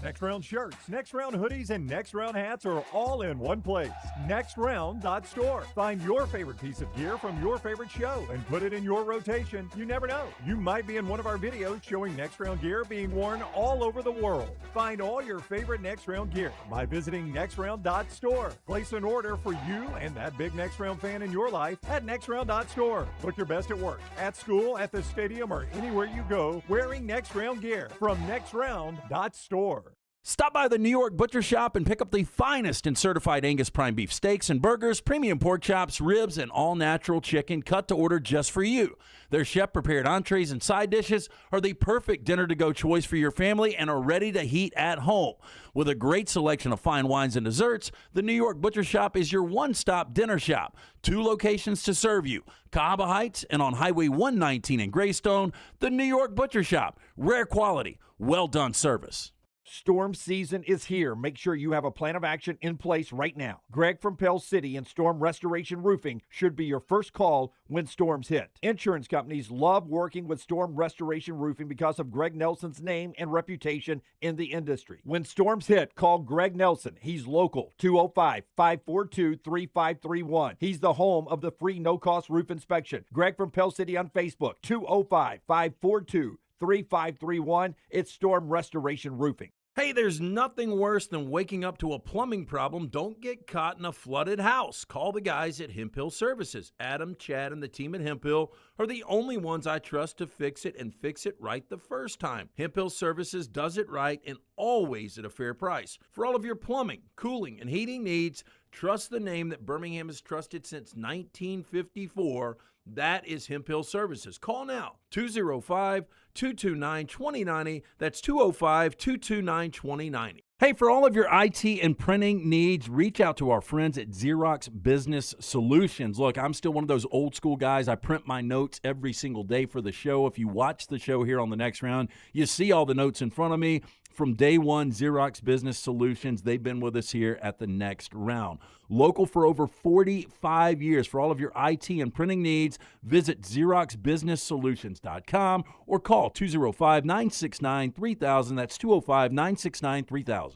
Next Round shirts, Next Round hoodies, and Next Round hats are all in one place. NextRound.store. Find your favorite piece of gear from your favorite show and put it in your rotation. You never know. You might be in one of our videos showing Next Round gear being worn all over the world. Find all your favorite Next Round gear by visiting NextRound.store. Place an order for you and that big Next Round fan in your life at NextRound.store. Look your best at work, at school, at the stadium, or anywhere you go wearing Next Round gear from NextRound.store. Stop by the New York Butcher Shop and pick up the finest in certified Angus prime beef steaks and burgers, premium pork chops, ribs, and all-natural chicken cut to order just for you. Their chef-prepared entrees and side dishes are the perfect dinner-to-go choice for your family and are ready to heat at home. With a great selection of fine wines and desserts, the New York Butcher Shop is your one-stop dinner shop. 2 locations to serve you, Cahaba Heights and on Highway 119 in Greystone. The New York Butcher Shop, rare quality, well-done service. Storm season is here. Make sure you have a plan of action in place right now. Greg from Pell City and Storm Restoration Roofing should be your first call when storms hit. Insurance companies love working with Storm Restoration Roofing because of Greg Nelson's name and reputation in the industry. When storms hit, call Greg Nelson. He's local, 205-542-3531. He's the home of the free no-cost roof inspection. Greg from Pell City on Facebook, 205-542-3531. 3531. It's Storm Restoration Roofing. Hey, there's nothing worse than waking up to a plumbing problem. Don't get caught in a flooded house. Call the guys at Hemp Hill Services. Adam, Chad, and the team at Hemp Hill are the only ones I trust to fix it and fix it right the first time. Hemp Hill Services does it right and always at a fair price. For all of your plumbing, cooling, and heating needs, trust the name that Birmingham has trusted since 1954. That is Hemp Hill Services. Call now, 205-229-2090. That's 205-229-2090. Hey, for all of your IT and printing needs, reach out to our friends at Xerox Business Solutions. Look, I'm still one of those old school guys. I print my notes every single day for the show. If you watch the show here on the Next Round, you see all the notes in front of me. From day one, Xerox Business Solutions, they've been with us here at the Next Round. Local for over 45 years. For all of your IT and printing needs, visit XeroxBusinessSolutions.com or call 205-969-3000. That's 205-969-3000.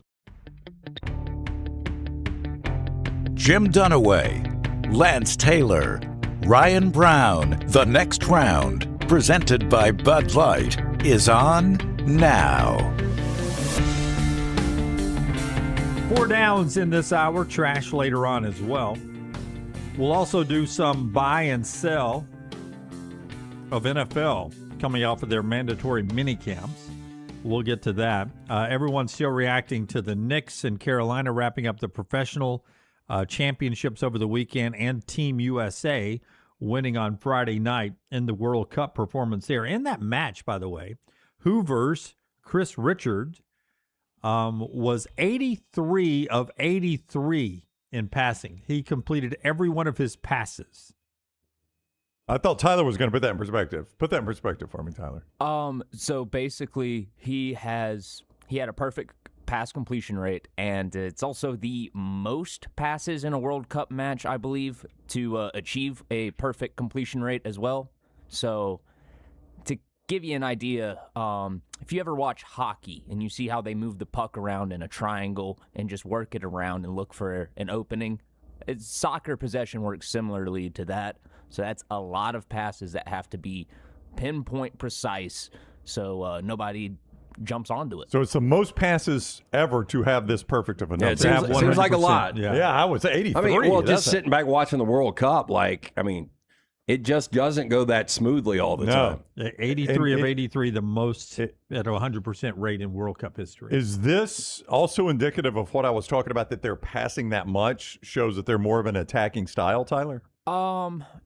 Jim Dunaway, Lance Taylor, Ryan Brown. The Next Round, presented by Bud Light, is on now. 4 downs in this hour, trash later on as well. We'll also do some buy and sell of NFL coming out for their mandatory mini camps. We'll get to that. Everyone's still reacting to the Knicks and Carolina wrapping up the professional championships over the weekend and Team USA winning on Friday night in the World Cup performance there. In that match, by the way, Hoover's Chris Richards was 83 of 83 in passing. He completed every one of his passes. I thought Tyler was going to put that in perspective. Put that in perspective for me, Tyler. So basically, he had a perfect pass completion rate, and it's also the most passes in a World Cup match, I believe, to achieve a perfect completion rate as well. So to give you an idea, if you ever watch hockey and you see how they move the puck around in a triangle and just work it around and look for an opening, soccer possession works similarly to that. So that's a lot of passes that have to be pinpoint precise so nobody jumps onto it. So it's the most passes ever to have this perfect of a number. Yeah, it seems like a lot. Yeah, I was 83. I mean, well, just sitting back watching the World Cup, it just doesn't go that smoothly all the time. 83 of 83, the most at a 100% rate in World Cup history. Is this also indicative of what I was talking about, that they're passing that much, shows that they're more of an attacking style, Tyler?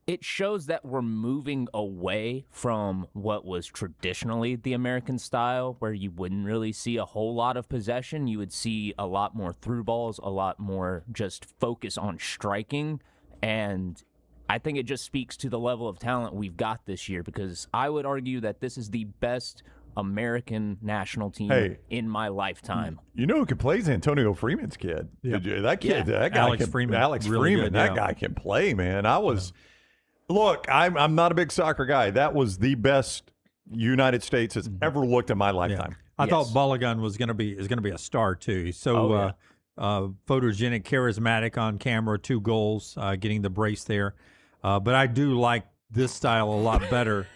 It shows that we're moving away from what was traditionally the American style, where you wouldn't really see a whole lot of possession. You would see a lot more through balls, a lot more just focus on striking, and I think it just speaks to the level of talent we've got this year, because I would argue that this is the best American national team in my lifetime. You know who can play is Antonio Freeman's kid. Yep. That kid, that guy Alex Freeman. Alex Really Freeman, good, that guy can play, man. Look, I'm not a big soccer guy. That was the best United States has ever looked in my lifetime. I thought Balogun is going to be a star too. He's so photogenic, charismatic on camera. 2 goals, getting the brace there. But I do like this style a lot better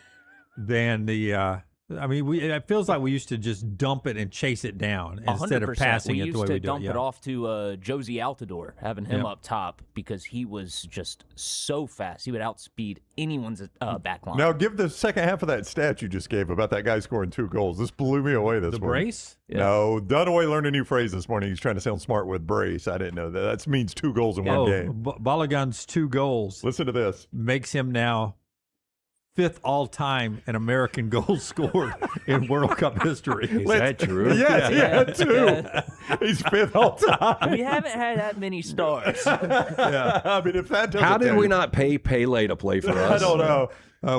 than the. It feels like we used to just dump it and chase it down instead of passing it the way we do it. We used to dump it off to Josie Altidore, having him up top, because he was just so fast. He would outspeed anyone's back line. Now, give the second half of that stat you just gave about that guy scoring 2 goals. This blew me away this morning. The brace? Yeah. No, Dunaway learned a new phrase this morning. He's trying to sound smart with brace. I didn't know that. That means 2 goals in one game. Balogun's 2 goals. Listen to this. Makes him now 5th all-time in American goals scored in World Cup history. Is that true? Yes, he had 2. He's 5th all-time. We haven't had that many stars. I mean, if that doesn't How did we not pay Pele to play for us? I don't know.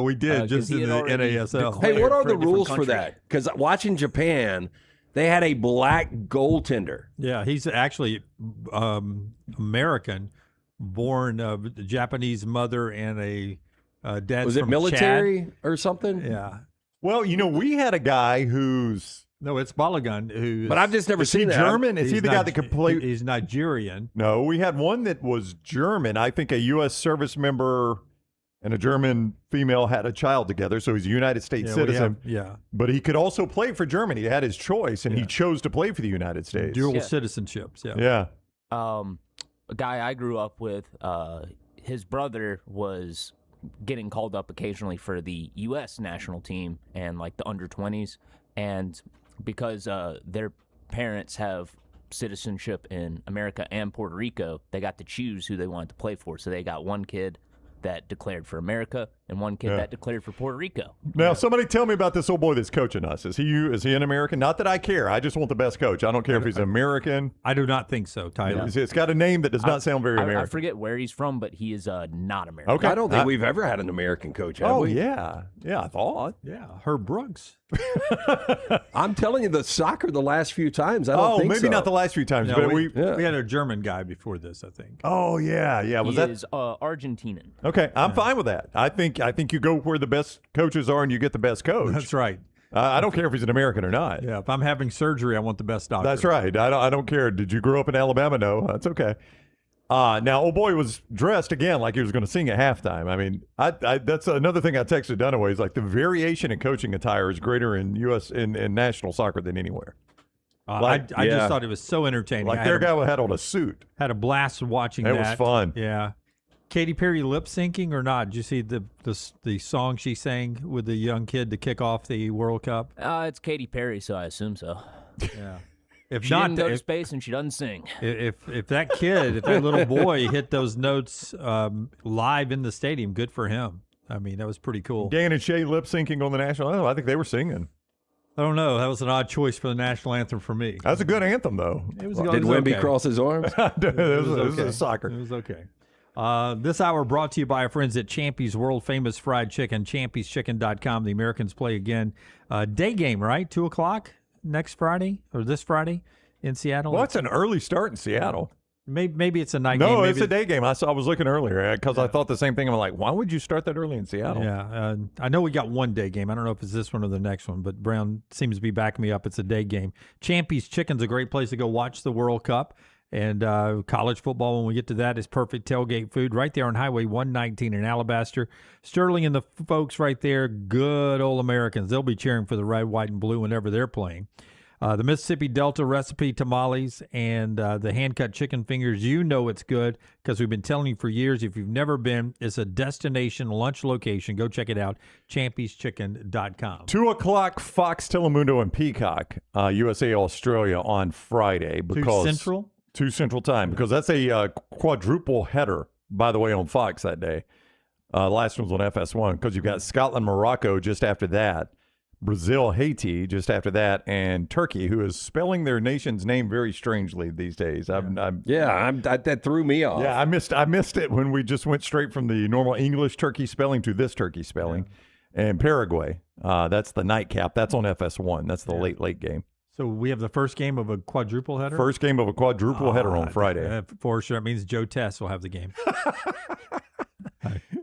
We did, just in the NASL. Hey, what are the rules for that? Because watching Japan, they had a black goaltender. Yeah, he's actually American, born of Japanese mother and a dad. Was it from military Chad. or something? Yeah. Well, we had a guy who's... No, it's Balogun. But I've just never seen that. German? Is he the guy that could play? He's Nigerian. No, we had one that was German. I think a U.S. service member, and a German female had a child together, so he's a United States citizen. But he could also play for Germany. He had his choice, and he chose to play for the United States. Dual citizenships. A guy I grew up with, his brother was getting called up occasionally for the U.S. national team and like the under-20s, and because their parents have citizenship in America and Puerto Rico, they got to choose who they wanted to play for. So they got one kid that declared for America and one kid that declared for Puerto Rico. Now, somebody tell me about this old boy that's coaching us. Is he an American? Not that I care. I just want the best coach. I don't care if he's American. I do not think so, Tyler. It's got a name that does not sound very American. I forget where he's from, but he is not American. Okay. I don't think we've ever had an American coach, have we? Yeah, I thought. Yeah, Herb Brooks. I'm telling you, the soccer the last few times, I don't think so. Maybe not the last few times, but we had a German guy before this, I think. Oh, yeah. He is Argentinian. Okay, I'm fine with that. I think you go where the best coaches are and you get the best coach. That's right. I don't care if he's an American or not. Yeah, if I'm having surgery, I want the best doctor. That's right. I don't care. Did you grow up in Alabama? No, that's okay. Now, old boy was dressed again like he was going to sing at halftime. I mean, that's another thing I texted Dunaway is like the variation in coaching attire is greater in in national soccer than anywhere. I just thought it was so entertaining. Like their guy had on a suit. Had a blast watching that. It was fun. Yeah. Katy Perry lip syncing or not? Did you see the song she sang with the young kid to kick off the World Cup? It's Katy Perry, so I assume so. Yeah. If she not, didn't go to space and she doesn't sing. If that kid, if that little boy hit those notes live in the stadium, good for him. I mean, that was pretty cool. Dan and Shay lip syncing on the national anthem. I think they were singing. I don't know. That was an odd choice for the national anthem for me. That's a good anthem, though. Did Wemby cross his arms? It was soccer. It was okay. This hour brought to you by our friends at Champy's World Famous Fried Chicken, champyschicken.com. The Americans play again. Day game, right? 2 o'clock next Friday or this Friday in Seattle? Well, it's an early start in Seattle. Maybe it's a night game. No, it's a day game. I was looking earlier because I thought the same thing. I'm like, why would you start that early in Seattle? Yeah, I know we got one day game. I don't know if it's this one or the next one, but Brown seems to be backing me up. It's a day game. Champy's Chicken's a great place to go watch the World Cup. And college football, when we get to that, is perfect tailgate food right there on Highway 119 in Alabaster. Sterling and the folks right there, good old Americans. They'll be cheering for the red, white, and blue whenever they're playing. The Mississippi Delta recipe tamales and the hand-cut chicken fingers, you know it's good because we've been telling you for years. If you've never been, it's a destination lunch location. Go check it out, champyschicken.com. 2 o'clock, Fox, Telemundo, and Peacock, USA, Australia on Friday. 2 Central? 2 Central Time, because that's a quadruple header, by the way, on Fox that day. The last one's on FS1 because you've got Scotland, Morocco just after that, Brazil, Haiti just after that, and Turkey, who is spelling their nation's name very strangely these days. That threw me off. Yeah, I missed it when we just went straight from the normal English Turkey spelling to this Turkey spelling. Yeah. And Paraguay, that's the nightcap. That's on FS1. That's the late game. So we have the first game of a quadruple header? First game of a quadruple header on Friday. For sure. It means Joe Tess will have the game.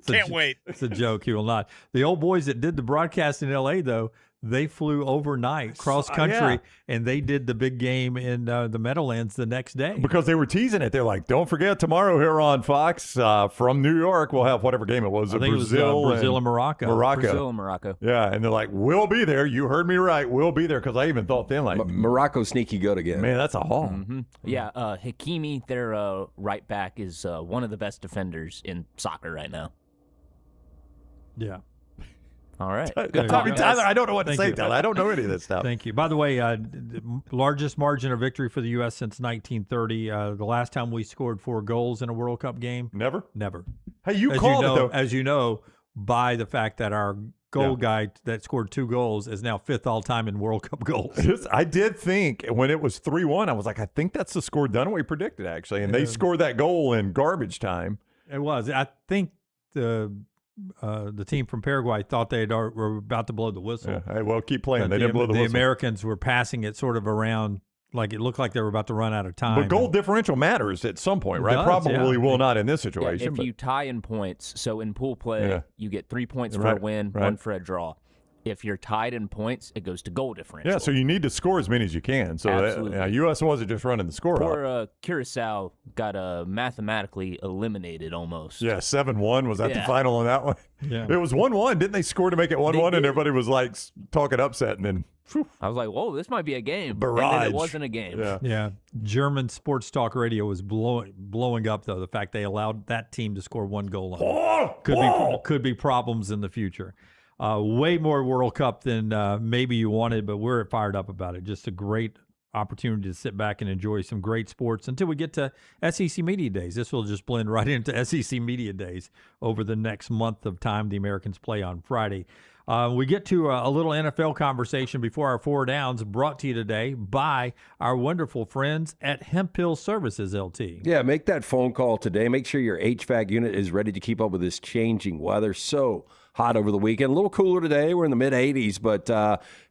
Can't wait. It's a joke. He will not. The old boys that did the broadcast in L.A., though, they flew overnight, cross country, and they did the big game in the Meadowlands the next day. Because they were teasing it. They're like, don't forget, tomorrow here on Fox from New York, we'll have whatever game it was. I think Brazil and Morocco. Brazil and Morocco. Yeah, and they're like, we'll be there. You heard me right. We'll be there. Because I even thought then, like, Morocco sneaky good again. Man, that's a haul. Mm-hmm. Yeah, Hakimi, their right back, is one of the best defenders in soccer right now. Yeah. All right. Good talk, Tyler. I don't know what to say, Tyler. I don't know any of this stuff. Thank you. By the way, largest margin of victory for the U.S. since 1930. The last time we scored 4 goals in a World Cup game. Never? Never. Hey, you called it, though. As you know, by the fact that our goal guy that scored 2 goals is now 5th all-time in World Cup goals. I did think when it was 3-1, I was like, I think that's the score Dunaway predicted, actually. And they scored that goal in garbage time. It was. I think the team from Paraguay thought they were about to blow the whistle. Yeah. Hey, well, keep playing. They didn't blow the whistle. The Americans were passing it sort of around, like it looked like they were about to run out of time. But goal differential matters at some point, right? Probably will not in this situation. If you tie in points, so in pool play, you get 3 points for a win, 1 for a draw. If you're tied in points, it goes to goal differential. Yeah, so you need to score as many as you can. So Absolutely. U.S. wasn't just running the score up. For Curacao, got mathematically eliminated almost. Yeah, 7-1. Was that the final on that one? Yeah. It was 1-1. Didn't they score to make it 1-1? And everybody was like talking upset. And then I was like, whoa, this might be a game. Barrage. And then it wasn't a game. Yeah. German sports talk radio was blowing up, though, the fact they allowed that team to score 1 goal on. Could be problems in the future. Way more World Cup than maybe you wanted, but we're fired up about it. Just a great opportunity to sit back and enjoy some great sports until we get to SEC Media Days. This will just blend right into SEC Media Days over the next month of time the Americans play on Friday. We get to a little NFL conversation before our 4 downs, brought to you today by our wonderful friends at Hemp Hill Services, LT. Yeah, make that phone call today. Make sure your HVAC unit is ready to keep up with this changing weather. So hot over the weekend. A little cooler today. We're in the mid-80s, but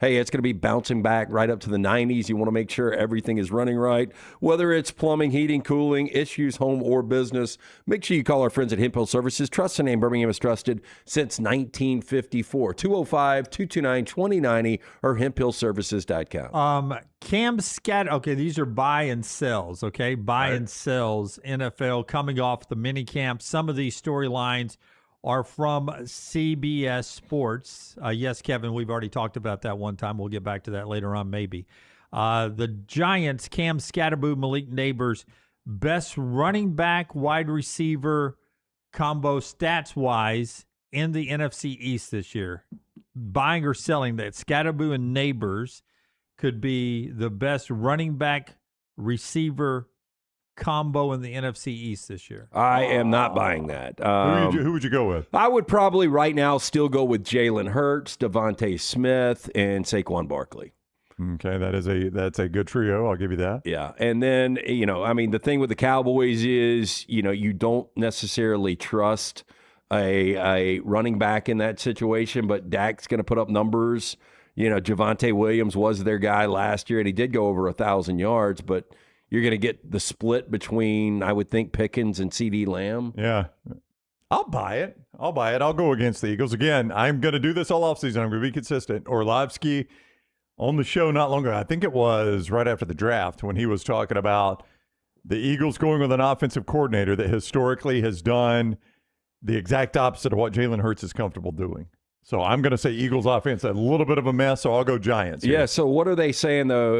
hey, it's going to be bouncing back right up to the 90s. You want to make sure everything is running right. Whether it's plumbing, heating, cooling, issues, home, or business, make sure you call our friends at Hemp Hill Services. Trust the name Birmingham has trusted since 1954. 205-229-2090 or hemphillservices.com. Cam Scat. Okay, these are buy and sells. Okay, buy and sells. NFL coming off the mini camp. Some of these storylines are from CBS Sports. Yes, Kevin, we've already talked about that one time. We'll get back to that later on, maybe. The Giants, Cam Scatterboo, Malik Neighbors, best running back, wide receiver combo stats-wise in the NFC East this year. Buying or selling that Scatterboo and Neighbors could be the best running back receiver combo in the NFC East this year. I am not buying that. Who would you go with? I would probably right now still go with Jalen Hurts, Devontae Smith, and Saquon Barkley. Okay, that's a good trio. I'll give you that. Yeah, and then, the thing with the Cowboys is, you don't necessarily trust a running back in that situation, but Dak's going to put up numbers. Javonte Williams was their guy last year, and he did go over 1,000 yards, but you're going to get the split between, I would think, Pickens and CeeDee Lamb. Yeah. I'll buy it. I'll go against the Eagles. Again, I'm going to do this all offseason. I'm going to be consistent. Orlovsky on the show not long ago, I think it was right after the draft, when he was talking about the Eagles going with an offensive coordinator that historically has done the exact opposite of what Jalen Hurts is comfortable doing. So I'm going to say Eagles offense, a little bit of a mess, so I'll go Giants. Yeah, so what are they saying, though?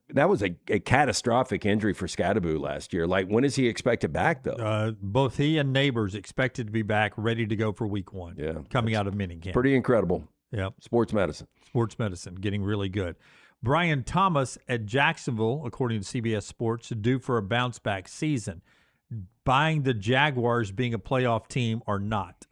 That was a catastrophic injury for Scatterboo last year. Like, when is he expected back, though? Both he and Neighbors expected to be back, ready to go for week 1, coming out of minicamp. Pretty incredible. Yeah. Sports medicine, getting really good. Brian Thomas at Jacksonville, according to CBS Sports, due for a bounce-back season. Buying the Jaguars being a playoff team or not?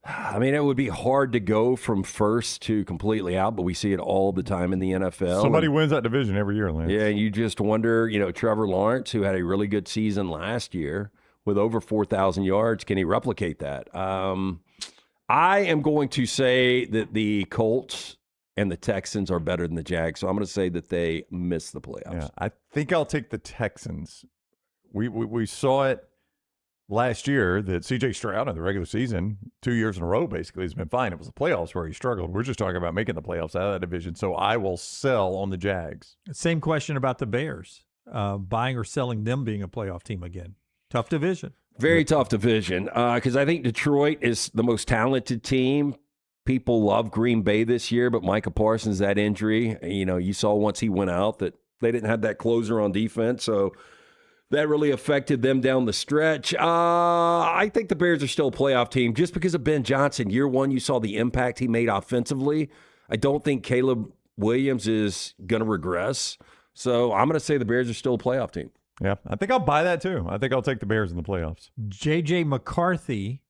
It would be hard to go from first to completely out, but we see it all the time in the NFL. Somebody wins that division every year, Lance. Yeah, you just wonder, Trevor Lawrence, who had a really good season last year with over 4,000 yards, can he replicate that? I am going to say that the Colts and the Texans are better than the Jags, so I'm going to say that they miss the playoffs. Yeah, I think I'll take the Texans. We saw it last year that C.J. Stroud in the regular season, 2 years in a row, basically, has been fine. It was the playoffs where he struggled. We're just talking about making the playoffs out of that division. So I will sell on the Jags. Same question about the Bears. Buying or selling them being a playoff team again. Tough division. Very tough division because I think Detroit is the most talented team. People love Green Bay this year, but Micah Parsons, that injury, you saw once he went out that they didn't have that closer on defense. So that really affected them down the stretch. I think the Bears are still a playoff team just because of Ben Johnson. Year 1, you saw the impact he made offensively. I don't think Caleb Williams is going to regress. So I'm going to say the Bears are still a playoff team. Yeah, I think I'll buy that too. I think I'll take the Bears in the playoffs. J.J. McCarthy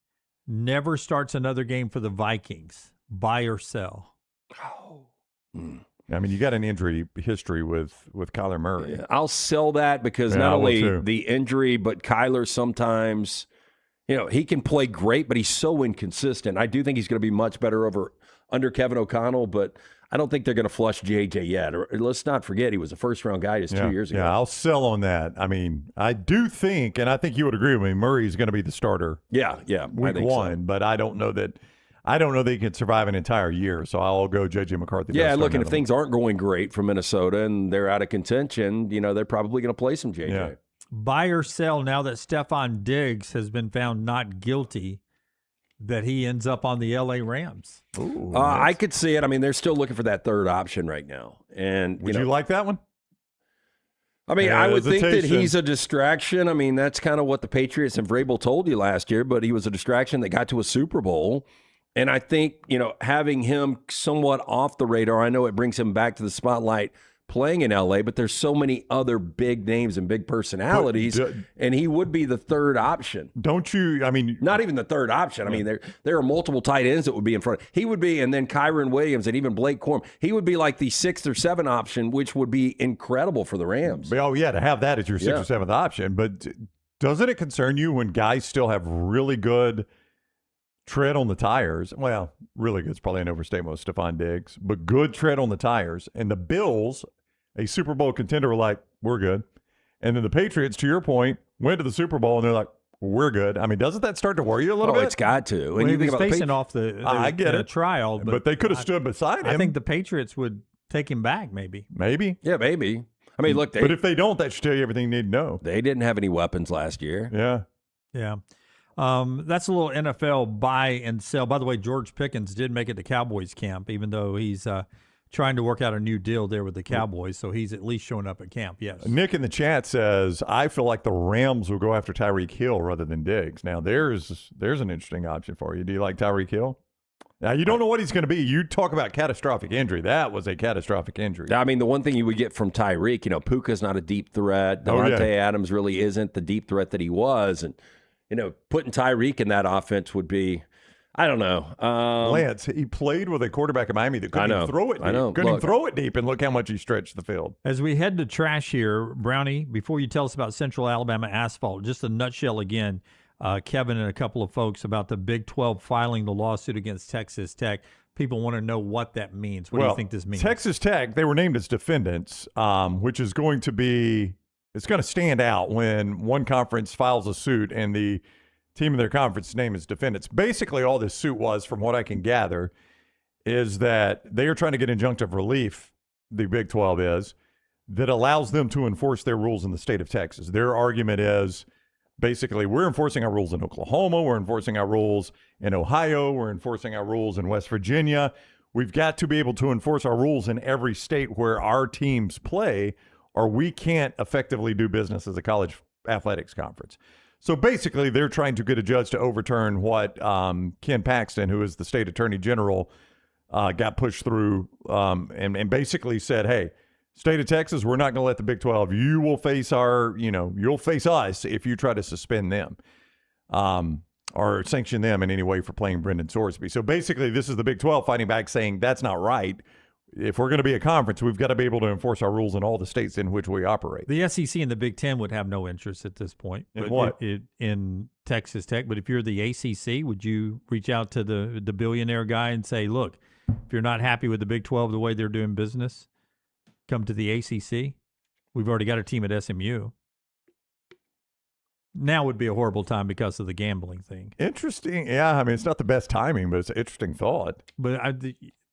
never starts another game for the Vikings. Buy or sell? You got an injury history with Kyler Murray. Yeah, I'll sell that because not only the injury, but Kyler sometimes, he can play great, but he's so inconsistent. I do think he's going to be much better under Kevin O'Connell, but I don't think they're going to flush JJ yet. Or let's not forget he was a first-round guy just 2 years ago. Yeah, I'll sell on that. I do think, and I think you would agree with me, Murray's going to be the starter. Yeah, week 1, but I don't know that he can survive an entire year, so I'll go J.J. McCarthy. Yeah, look, and if things aren't going great for Minnesota and they're out of contention, they're probably going to play some J.J. Yeah. buy or sell now that Stephon Diggs has been found not guilty, that he ends up on the L.A. Rams? I could see it. I mean, they're still looking for that third option right now. And Would you like that one? I mean, I would think that he's a distraction. I mean, that's kind of what the Patriots and Vrabel told you last year, but he was a distraction that got to a Super Bowl. And I think, having him somewhat off the radar, I know it brings him back to the spotlight playing in L.A., but there's so many other big names and big personalities, and he would be the third option. Don't you? I mean, not even the third option. I mean, there are multiple tight ends that would be in front. He would be, and then Kyron Williams and even Blake Corum. He would be like the 6th or 7th option, which would be incredible for the Rams. Oh, yeah, to have that as your 6th or 7th option. But doesn't it concern you when guys still have really good tread on the tires? Well, really good is probably an overstatement with Stephon Diggs, but good tread on the tires. And the Bills, a Super Bowl contender, were like, we're good. And then the Patriots, to your point, went to the Super Bowl, and they're like, we're good. I mean, doesn't that start to worry you a little bit? It's got to. Well, he was facing off the I get it. trial. But they could have stood beside him. I think the Patriots would take him back, maybe. Maybe. Yeah, maybe. I mean, look. But if they don't, that should tell you everything you need to know. They didn't have any weapons last year. Yeah. Yeah. That's a little NFL buy and sell. By the way, George Pickens did make it to Cowboys camp, even though he's trying to work out a new deal there with the Cowboys. So he's at least showing up at camp, yes. Nick in the chat says, I feel like the Rams will go after Tyreek Hill rather than Diggs. Now, there's an interesting option for you. Do you like Tyreek Hill? Now, you don't know what he's going to be. You talk about catastrophic injury. That was a catastrophic injury. I mean, the one thing you would get from Tyreek, Puka's not a deep threat. Devontae Adams really isn't the deep threat that he was. And, putting Tyreek in that offense would be, I don't know. Lance, he played with a quarterback in Miami that couldn't even throw it deep. Couldn't even throw it deep, and look how much he stretched the field. As we head to trash here, Brownie, before you tell us about Central Alabama asphalt, just a nutshell again, Kevin and a couple of folks about the Big 12 filing the lawsuit against Texas Tech. People want to know what that means. What do you think this means? Texas Tech, they were named as defendants, which is going to be – it's going to stand out when one conference files a suit and the team in their conference name is defendants. Basically, all this suit was, from what I can gather, is that they are trying to get injunctive relief, the Big 12 is, that allows them to enforce their rules in the state of Texas. Their argument is basically, we're enforcing our rules in Oklahoma, we're enforcing our rules in Ohio, we're enforcing our rules in West Virginia. We've got to be able to enforce our rules in every state where our teams play, or we can't effectively do business as a college athletics conference. So basically, they're trying to get a judge to overturn what Ken Paxton, who is the state attorney general, got pushed through and basically said, hey, state of Texas, we're not going to let the Big 12. You will face you'll face us if you try to suspend them or sanction them in any way for playing Brendan Sorsby. So basically, this is the Big 12 fighting back saying that's not right. If we're going to be a conference, we've got to be able to enforce our rules in all the states in which we operate. The SEC and the Big Ten would have no interest at this point. In what? In Texas Tech. But if you're the ACC, would you reach out to the billionaire guy and say, look, if you're not happy with the Big 12, the way they're doing business, come to the ACC? We've already got a team at SMU. Now would be a horrible time because of the gambling thing. Interesting. Yeah, I mean, it's not the best timing, but it's an interesting thought. But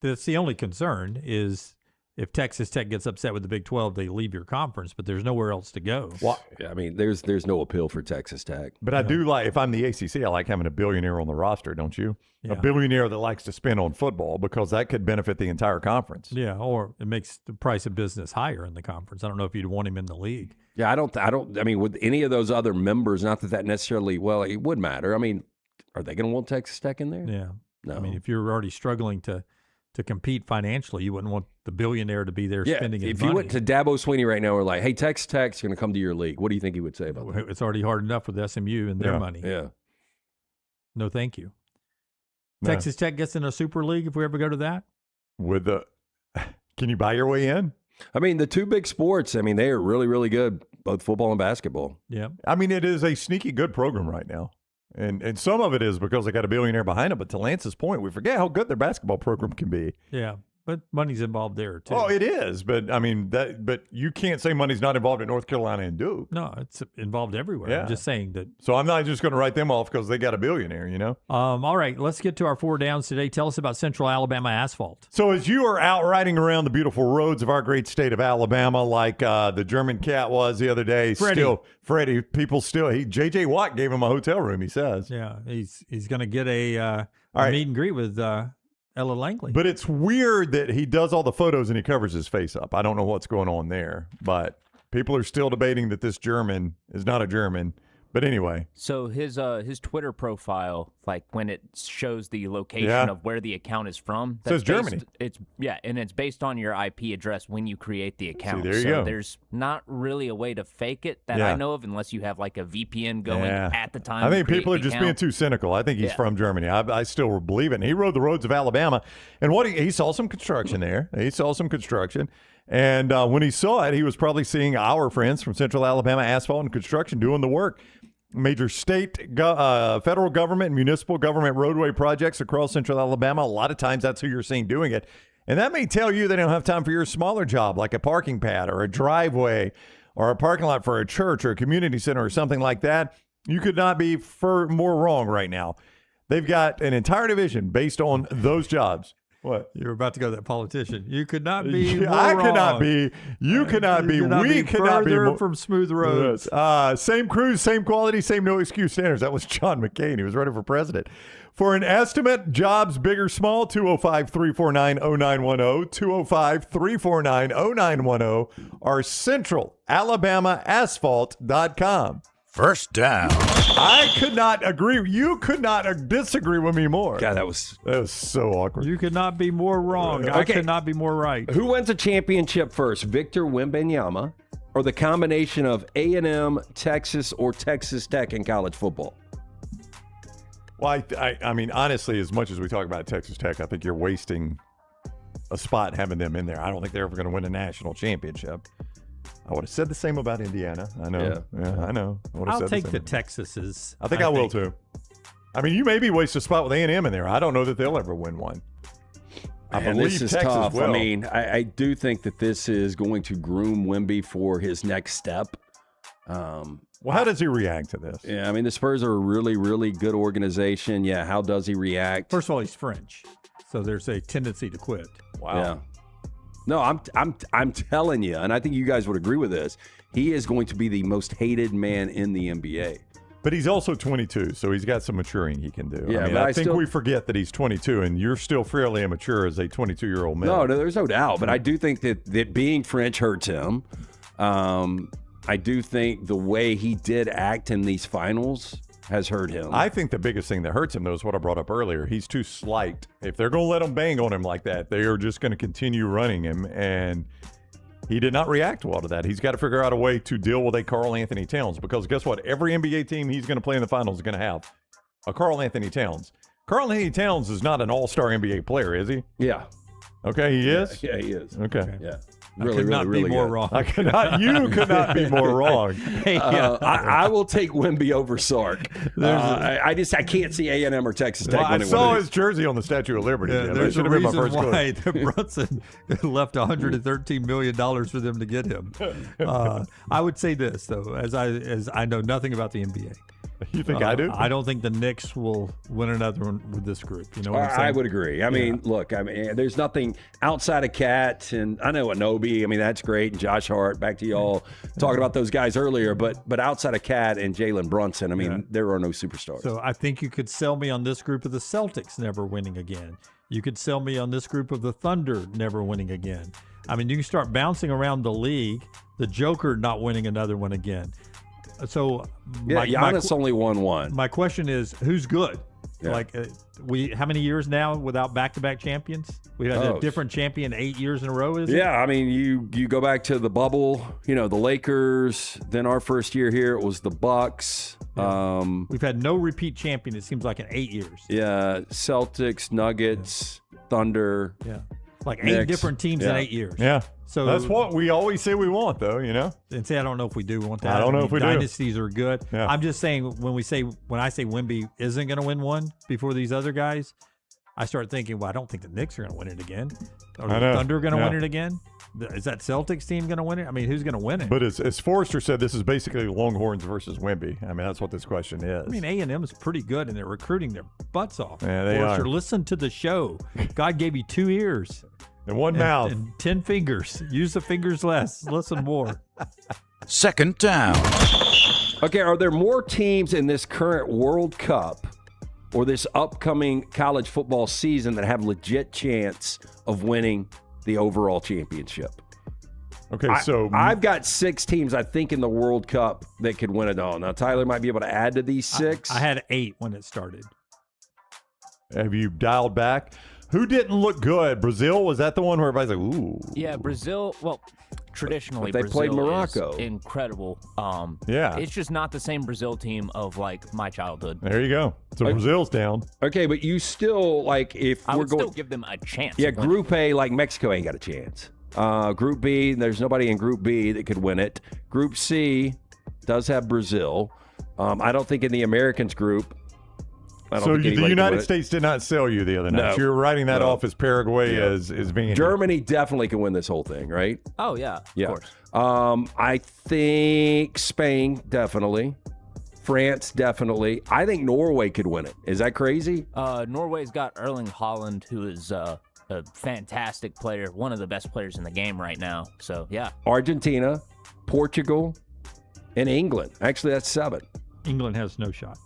that's the only concern is if Texas Tech gets upset with the Big 12, they leave your conference, but there's nowhere else to go. Well, I mean, there's no appeal for Texas Tech. But I do like, if I'm the ACC, I like having a billionaire on the roster, don't you? Yeah. A billionaire that likes to spend on football, because that could benefit the entire conference. Yeah, or it makes the price of business higher in the conference. I don't know if you'd want him in the league. Yeah, I mean, with any of those other members, not that necessarily, well, it would matter. I mean, are they going to want Texas Tech in there? Yeah. No. I mean, if you're already struggling to compete financially, you wouldn't want the billionaire to be there spending his if money. you went to Dabo Swinney right now, we're like, hey, Texas Tech's going to come to your league. What do you think he would say about that? It's already hard enough with SMU and their money. Yeah. No, thank you. No. Texas Tech gets in a super league if we ever go to that? Can you buy your way in? I mean, the two big sports, I mean, they are really, really good, both football and basketball. Yeah. I mean, it is a sneaky good program right now. And some of it is because they got a billionaire behind them. But to Lance's point, we forget how good their basketball program can be. Yeah. But money's involved there too. Oh, it is, but I mean but you can't say money's not involved in North Carolina and Duke. No, it's involved everywhere. Yeah. I'm just saying that. So I'm not just going to write them off because they got a billionaire, you know? All right, let's get to our 4 downs today. Tell us about Central Alabama asphalt. So as you are out riding around the beautiful roads of our great state of Alabama, like the German cat was the other day, Freddie, people still, J.J. Watt gave him a hotel room, he says. Yeah, he's going to get a meet and greet with Ella Langley. But it's weird that he does all the photos and he covers his face up. I don't know what's going on there, but people are still debating that this German is not a German. But anyway. So his Twitter profile, like when it shows the location of where the account is from, it says Germany. And it's based on your IP address when you create the account. There you go. There's not really a way to fake it that I know of, unless you have like a VPN going at the time. I think people are just being too cynical. I think he's from Germany. I still believe it. And he rode the roads of Alabama, and he saw some construction there. He saw some construction. And when he saw it, he was probably seeing our friends from Central Alabama Asphalt and Construction doing the work. Major state, federal government, and municipal government roadway projects across Central Alabama. A lot of times that's who you're seeing doing it. And that may tell you they don't have time for your smaller job, like a parking pad or a driveway or a parking lot for a church or a community center or something like that. You could not be more wrong right now. They've got an entire division based on those jobs. What? You're about to go to that politician. You could not be more I wrong. cannot be. You cannot be. We cannot be further from smooth roads. Same crews, same quality, same no excuse standards. That was John McCain. He was running for president. For an estimate, jobs big or small, 205-349-0910, 205-349-0910, or centralalabamaasphalt.com. First down. I could not agree. You could not disagree with me more. God, that was so awkward. You could not be more wrong. I could not be more right. Who wins a championship first, Victor Wembanyama or the combination of A&M, Texas, or Texas Tech in college football? Well, I mean, honestly, as much as we talk about Texas Tech, I think you're wasting a spot having them in there. I don't think they're ever going to win a national championship. I would have said the same about Indiana. I know. Yeah, I know. I'll take the Texases. I think I will too. I mean, you maybe waste a spot with A&M in there. I don't know that they'll ever win one. I believe this is Texas tough. will. I mean, I do think that this is going to groom Wemby for his next step. Well, how does he react to this? Yeah, I mean, the Spurs are a really, really good organization. Yeah, how does he react? First of all, he's French, so there's a tendency to quit. Wow. Yeah. No, I'm telling you, and I think you guys would agree with this. He is going to be the most hated man in the NBA. But he's also 22, so he's got some maturing he can do. Yeah, I mean, but I think we forget that he's 22, and you're still fairly immature as a 22-year-old man. No, there's no doubt. But I do think that being French hurts him. I do think the way he did act in these finals has hurt him. I think the biggest thing that hurts him, though, is what I brought up earlier. He's too slight. If they're going to let him bang on him like that, they are just going to continue running him. And he did not react well to that. He's got to figure out a way to deal with a Karl Anthony Towns, because guess what? Every NBA team he's going to play in the finals is going to have a Karl Anthony Towns. Karl Anthony Towns is not an all-star NBA player, is he? Yeah. Okay, he is? Yeah, he is. Okay. Yeah. I could not be more wrong. You could not be more wrong. I will take Wemby over Sark. I can't see A&M or Texas Tech winning. I saw his jersey on the Statue of Liberty. Yeah, there's a reason why Brunson left $113 million for them to get him. I would say this, though, as I know nothing about the NBA. You think I do? I don't think the Knicks will win another one with this group. You know what I'm saying? I would agree. I mean, look, there's nothing outside of Cat, and I know Anobi. I mean, that's great. And Josh Hart, back to y'all talking about those guys earlier. But outside of Cat and Jalen Brunson, I mean, there are no superstars. So I think you could sell me on this group of the Celtics never winning again. You could sell me on this group of the Thunder never winning again. I mean, you can start bouncing around the league. The Joker not winning another one again. So Giannis only won one. My question is, who's good? Yeah. Like how many years now without back-to-back champions? We had a different champion 8 years in a row. Is it? I mean, you go back to the bubble. You know, the Lakers. Then our first year here, it was the Bucks. Yeah. We've had no repeat champion. It seems like in 8 years. Yeah, Celtics, Nuggets, Thunder. Yeah, like 8 Knicks. different teams in 8 years. Yeah. So that's what we always say we want, though, you know? And say, I don't know if we do want that. I don't know if we do. Dynasties are good. Yeah. I'm just saying when I say Wemby isn't going to win one before these other guys, I start thinking, well, I don't think the Knicks are going to win it again. Are I the know. Thunder going to Yeah. win it again? Is that Celtics team going to win it? I mean, who's going to win it? But as Forrester said, this is basically Longhorns versus Wemby. I mean, that's what this question is. I mean, A&M is pretty good, and they're recruiting their butts off. Yeah, they Forrester, are. listen to the show. God gave you 2 ears. And one mouth. And 10 fingers. Use the fingers less. Listen more. Second down. Okay, are there more teams in this current World Cup or this upcoming college football season that have legit chance of winning the overall championship? Okay, so I've got 6 teams, I think, in the World Cup that could win it all. Now, Tyler might be able to add to these 6. I had 8 when it started. have you dialed back? Who didn't look good? Brazil, was that the one where everybody's like, ooh? Yeah, Brazil. Well, traditionally, But they Brazil played Morocco. is incredible. Yeah. It's just not the same Brazil team of like my childhood. There you go. So Brazil's down. Okay, but you still, like, if I we're would going... still give them a chance. Yeah, of winning. Group A, like Mexico ain't got a chance. Group B, there's nobody in Group B that could win it. Group C does have Brazil. I don't think in the Americans group. So the United States did not sell you the other night. No. So you're writing that No. off as Paraguay Yeah. as being Germany definitely can win this whole thing, right? Oh yeah, Yeah. of course. I think Spain definitely. France definitely. I think Norway could win it. Is that crazy? Norway's got Erling Haaland, who is a fantastic player, one of the best players in the game right now. So yeah. Argentina, Portugal, and England. Actually, that's 7. England has no shot.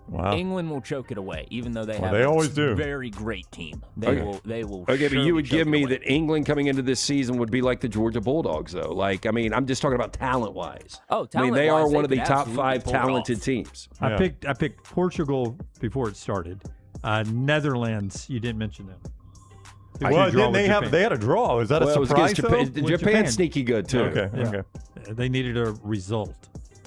Wow. England will choke it away, even though they have they a always do. very great team. They Okay. will. Okay, but surely you would choke give it me away. that England coming into this season would be like the Georgia Bulldogs, though. Like, I mean, I'm just talking about talent-wise. Oh, I mean, they are talent-wise, one of they the could top absolutely 5 pull it off. talented teams. I picked Portugal before it started. Netherlands, you didn't mention them. Well, didn't they have? They had a draw. Is that Well, a it was surprise? against Japan. though? Japan's sneaky good, too. Okay. Yeah. Okay. They needed a result.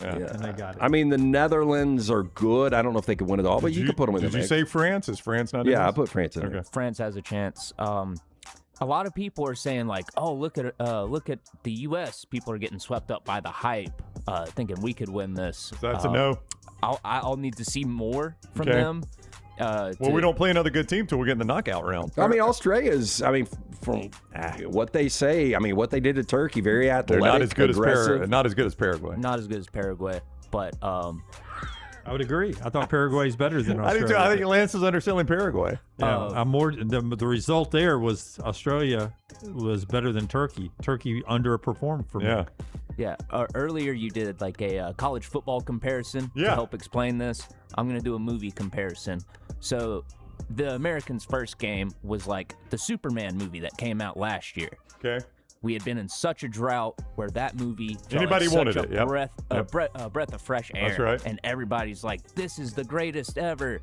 Yeah. And they got it. I mean, the Netherlands are good. I don't know if they could win it all, but you could put them in the Did you mix. say France? Is France not? in Yeah, I this? put France in Okay. there. France has a chance. A lot of people are saying like, "Oh, look at the U.S. People are getting swept up by the hype, thinking we could win this." So that's a no. I'll need to see more from Okay. them. Well, we don't play another good team till we get in the knockout round. I mean, Australia's, I mean, from what they say, I mean, what they did to Turkey, very They're athletic, not as good aggressive. not as good as Paraguay. Not as good as Paraguay, but I would agree. I thought Paraguay's better than I do Australia. too. I think Lance is underselling Paraguay. Yeah, I'm more. The result there was Australia was better than Turkey. Turkey underperformed for me. Yeah. yeah. Earlier you did like a college football comparison to Yeah. help explain this. I'm gonna do a movie comparison. So the Americans' first game was like the Superman movie that came out last year. Okay. We had been in such a drought where that movie felt Anybody like wanted such it, a yep. breath of fresh air. That's right. And everybody's like, "This is the greatest ever.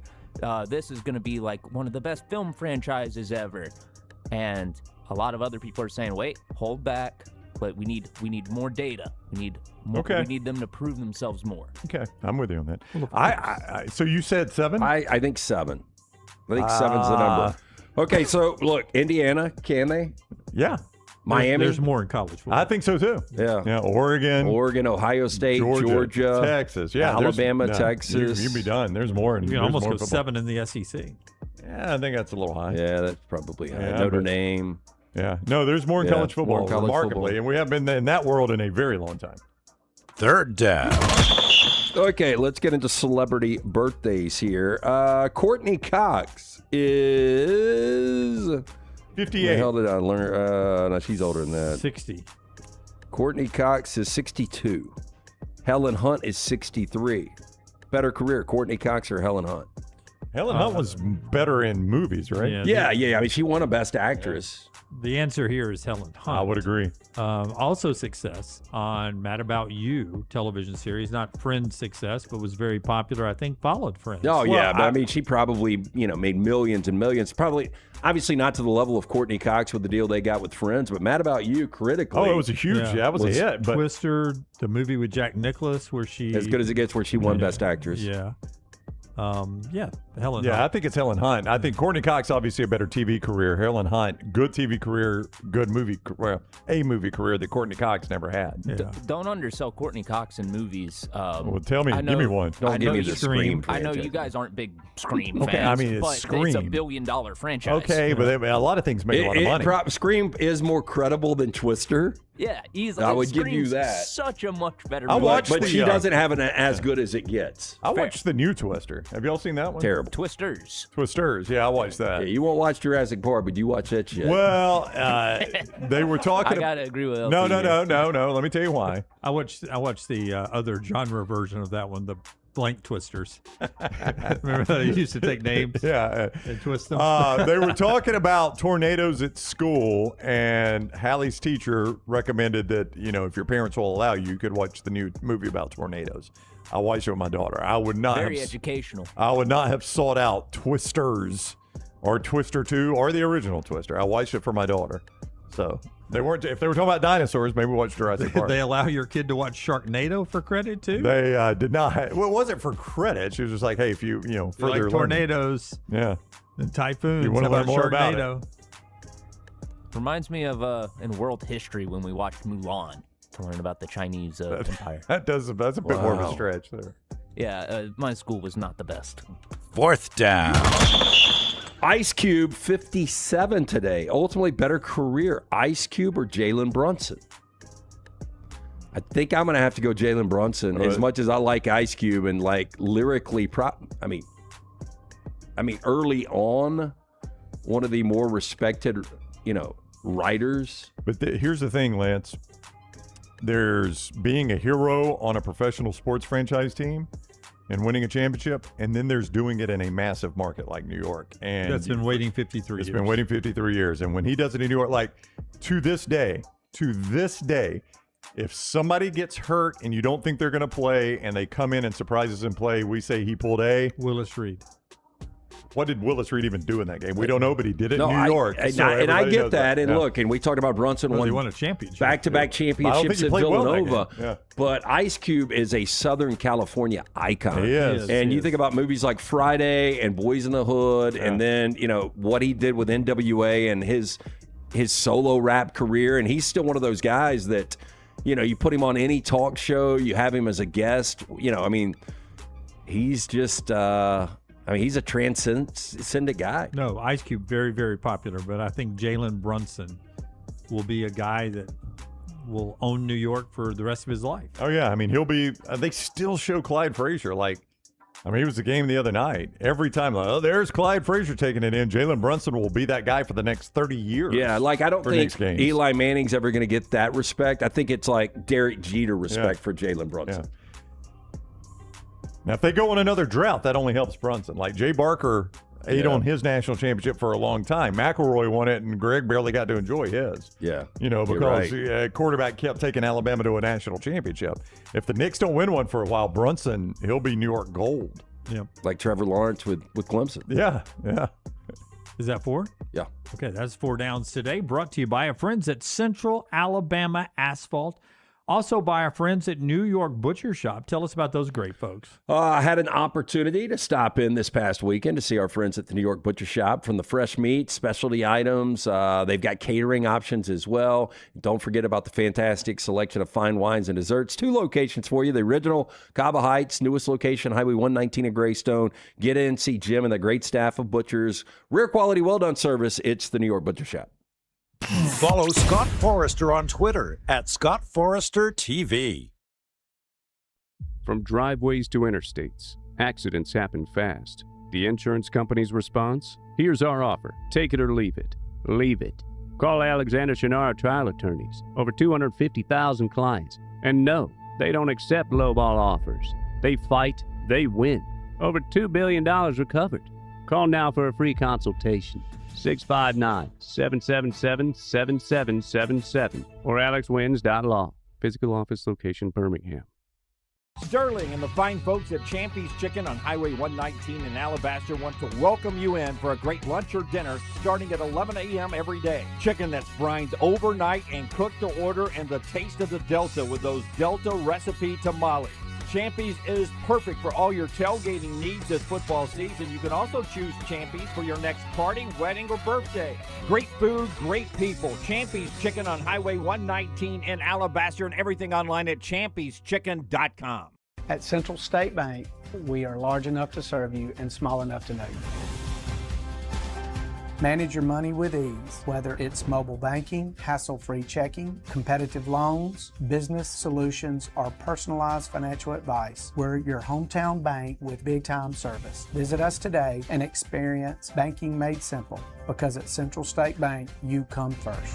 This is going to be like one of the best film franchises ever." And a lot of other people are saying, "Wait, hold back. But we need more data. We need more. Okay. We need them to prove themselves more." Okay, I'm with you on that. So you said 7? I think 7. I think 7's the number. Okay, so look, Indiana, can they? Yeah. Miami? There's more in college football. I think so too. Yeah. Yeah. Oregon, Ohio State, Georgia, Texas. Yeah. there's- Alabama, no, Texas. You'd be done. There's more. You can there's almost more go football. 7 in the SEC. Yeah, I think that's a little high. Yeah, that's probably high. Yeah, Notre but- Dame. Yeah. No, there's more in Yeah, college more football, in college remarkably, football. and we haven't been in that world in a very long time. Third down. Okay, let's get into celebrity birthdays here. Courtney Cox is 58. The hell did I learn? No, she's older than that. 60. Courtney Cox is 62. Helen Hunt is 63. Better career, Courtney Cox or Helen Hunt? Helen Hunt was better in movies, right? Yeah. I mean, she won a Best Actress. The answer here is Helen Hunt. I would agree. Also success on Mad About You television series. Not Friends success, but was very popular. I think followed Friends. Oh, yeah. But I mean, she probably, made millions and millions. Probably, obviously not to the level of Courtney Cox with the deal they got with Friends, but Mad About You critically. Oh, it was a huge, that was a hit. But Twister, the movie with Jack Nicklaus where she. As Good as It Gets, where she won Best Actress. Yeah. Helen Yeah, Hunt. I think it's Helen Hunt. I think Courtney Cox, obviously a better TV career. Helen Hunt, good TV career, good movie, well, a movie career that Courtney Cox never had. Don't undersell Courtney Cox in movies. Well, tell me, give me one. I Don't give know me the Scream I know franchise. you guys aren't big Scream Okay, fans. I mean, it's but Scream. It's a $1 billion franchise. Okay, but a lot of things make a lot of money. Scream is more credible than Twister. Yeah, easily. I would give you Scream's that. Such a much better I movie. watched But the, she doesn't have an as good as it gets. I watched the new Twister. Have y'all seen that one? Terrible. Twisters. Twisters. Yeah, I watched that. Yeah, you won't watch Jurassic Park, but you watch that shit. Well, they were talking. I gotta agree with LT No. here. Let me tell you why. I watched the other genre version of that one, the Blank Twisters. Remember they used to take names and twist them? They were talking about tornadoes at school, and Hallie's teacher recommended that, if your parents will allow you, you could watch the new movie about tornadoes. I watched it with my daughter. I would not Very have, educational. I would not have sought out Twisters or Twister 2 or the original Twister. I watched it for my daughter. So they weren't. If they were talking about dinosaurs, maybe watch Jurassic Park. Did they allow your kid to watch Sharknado for credit too? They did not. Well, it wasn't for credit. She was just like, hey, if you further like tornadoes, yeah, and typhoons. You want to How learn more about Sharknado? Reminds me of in world history when we watched Mulan to learn about the Chinese empire. That's a bit more of a stretch there. Yeah, my school was not the best. Fourth down. Ice Cube, 57 today. Ultimately, better career, Ice Cube or Jalen Brunson? I think I'm going to have to go Jalen Brunson. Right. As much as I like Ice Cube and lyrically, early on, one of the more respected, writers. But here's the thing, Lance. There's being a hero on a professional sports franchise team and winning a championship, and then there's doing it in a massive market like New York. And That's been waiting 53 years. It's been waiting 53 years. And when he does it in New York, to this day, if somebody gets hurt and you don't think they're going to play and they come in and surprise us and play, we say he pulled a Willis Reed. What did Willis Reed even do in that game? We don't know, but he did it in New I York. get knows that. And yeah. look, and we talked about Brunson Well, they won a championship. back-to-back championships at Villanova. Yeah. But Ice Cube is a Southern California icon. He is. And you think about movies like Friday and Boys in the Hood, and then what he did with NWA and his solo rap career, and he's still one of those guys that you put him on any talk show, you have him as a guest. He's just. He's a transcendent guy. No, Ice Cube, very, very popular. But I think Jalen Brunson will be a guy that will own New York for the rest of his life. Oh, yeah. He'll be they still show Clyde Frazier. He was the game the other night. Every time, there's Clyde Frazier taking it in. Jalen Brunson will be that guy for the next 30 years. Yeah, I don't think Eli Manning's ever going to get that respect. I think it's like Derek Jeter respect for Jalen Brunson. Yeah. Now, if they go on another drought, that only helps Brunson. Like Jay Barker ate on his national championship for a long time. McElroy won it, and Greg barely got to enjoy his. Yeah. Because quarterback kept taking Alabama to a national championship. If the Knicks don't win one for a while, Brunson, he'll be New York gold. Yeah. Like Trevor Lawrence with Clemson. Yeah. Is that 4? Yeah. Okay, that's 4 downs today. Brought to you by our friends at Central Alabama Asphalt. Also by our friends at New York Butcher Shop. Tell us about those great folks. I had an opportunity to stop in this past weekend to see our friends at the New York Butcher Shop. From the fresh meat, specialty items, they've got catering options as well. Don't forget about the fantastic selection of fine wines and desserts. 2 locations for you. The original Cava Heights, newest location, Highway 119 in Greystone. Get in, see Jim and the great staff of butchers. Rare quality, well-done service. It's the New York Butcher Shop. Follow Scott Forrester on Twitter at Scott Forrester TV. From driveways to interstates, accidents happen fast. The insurance company's response? Here's our offer. Take it or leave it. Leave it. Call Alexander Shinara Trial Attorneys. Over 250,000 clients. And no, they don't accept lowball offers. They fight, they win. Over $2 billion recovered. Call now for a free consultation. 659-777-7777 or alexwins.law. Physical office location, Birmingham. Sterling and the fine folks at Champy's Chicken on Highway 119 in Alabaster want to welcome you in for a great lunch or dinner starting at 11 a.m. every day. Chicken that's brined overnight and cooked to order, and the taste of the Delta with those Delta recipe tamales. Champies is perfect for all your tailgating needs this football season. You can also choose Champies for your next party, wedding, or birthday. Great food, great people. Champies Chicken on Highway 119 in Alabaster, and everything online at champieschicken.com. At Central State Bank, we are large enough to serve you and small enough to know you. Manage your money with ease, whether it's mobile banking, hassle-free checking, competitive loans, business solutions, or personalized financial advice. We're your hometown bank with big-time service. Visit us today and experience banking made simple, because at Central State Bank, you come first.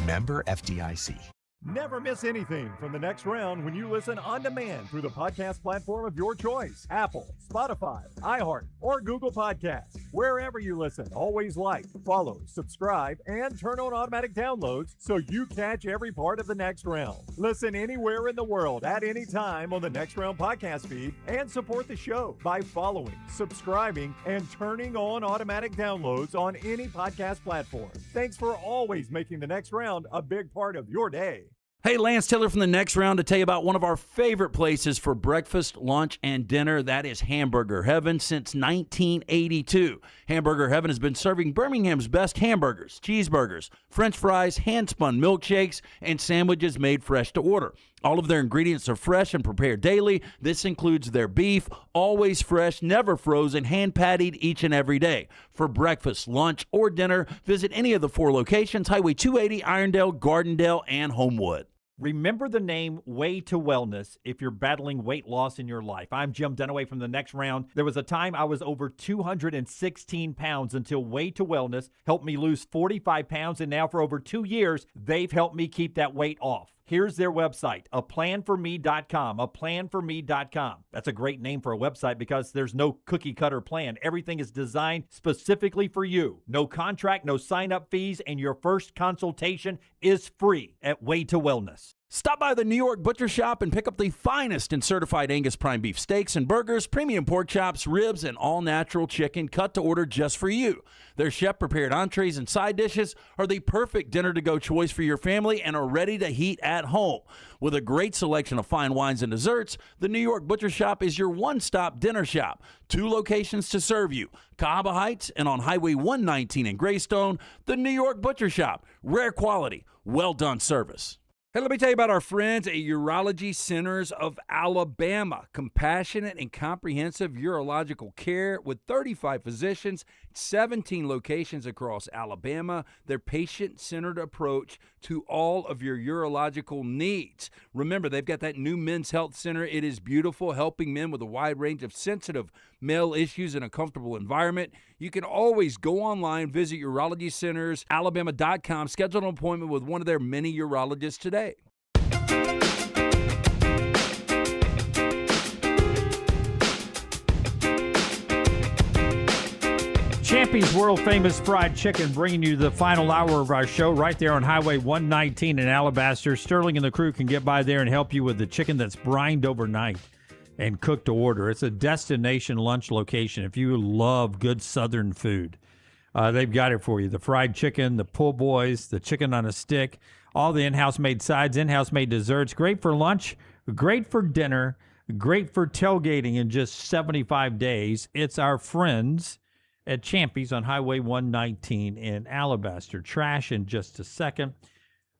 Member FDIC. Never miss anything from the next round when you listen on demand through the podcast platform of your choice. Apple, Spotify, iHeart, or Google Podcasts. Wherever you listen, always like, follow, subscribe, and turn on automatic downloads so you catch every part of the next round. Listen anywhere in the world at any time on the Next Round podcast feed, and support the show by following, subscribing, and turning on automatic downloads on any podcast platform. Thanks for always making the next round a big part of your day. Hey, Lance Taylor from the Next Round to tell you about one of our favorite places for breakfast, lunch, and dinner. That is Hamburger Heaven since 1982. Hamburger Heaven has been serving Birmingham's best hamburgers, cheeseburgers, French fries, hand-spun milkshakes, and sandwiches made fresh to order. All of their ingredients are fresh and prepared daily. This includes their beef, always fresh, never frozen, hand-pattied each and every day. For breakfast, lunch, or dinner, visit any of the 4 locations, Highway 280, Irondale, Gardendale, and Homewood. Remember the name Way to Wellness if you're battling weight loss in your life. I'm Jim Dunaway from the Next Round. There was a time I was over 216 pounds until Way to Wellness helped me lose 45 pounds, and now for over 2 years, they've helped me keep that weight off. Here's their website, aplanforme.com, aplanforme.com. That's a great name for a website because there's no cookie-cutter plan. Everything is designed specifically for you. No contract, no sign-up fees, and your first consultation is free at Way to Wellness. Stop by the New York Butcher Shop and pick up the finest in certified Angus prime beef steaks and burgers, premium pork chops, ribs, and all-natural chicken cut to order just for you. Their chef-prepared entrees and side dishes are the perfect dinner-to-go choice for your family and are ready to heat at home. With a great selection of fine wines and desserts, the New York Butcher Shop is your one-stop dinner shop. 2 locations to serve you, Cahaba Heights and on Highway 119 in Greystone. The New York Butcher Shop, rare quality, well-done service. Hey, let me tell you about our friends at Urology Centers of Alabama. Compassionate and comprehensive urological care with 35 physicians, 17 locations across Alabama. Their patient-centered approach to all of your urological needs. Remember, they've got that new men's health center. It is beautiful, helping men with a wide range of sensitive male issues in a comfortable environment. You can always go online, visit urologycentersalabama.com, schedule an appointment with one of their many urologists today. Champy's world-famous fried chicken, bringing you the final hour of our show right there on Highway 119 in Alabaster. Sterling and the crew can get by there and help you with the chicken that's brined overnight and cooked to order. It's a destination lunch location. If you love good Southern food, they've got it for you. The fried chicken, the po' boys, the chicken on a stick, all the in-house made sides, in-house made desserts. Great for lunch, great for dinner, great for tailgating in just 75 days. It's our friends at Champy's on Highway 119 in Alabaster. Trash in just a second.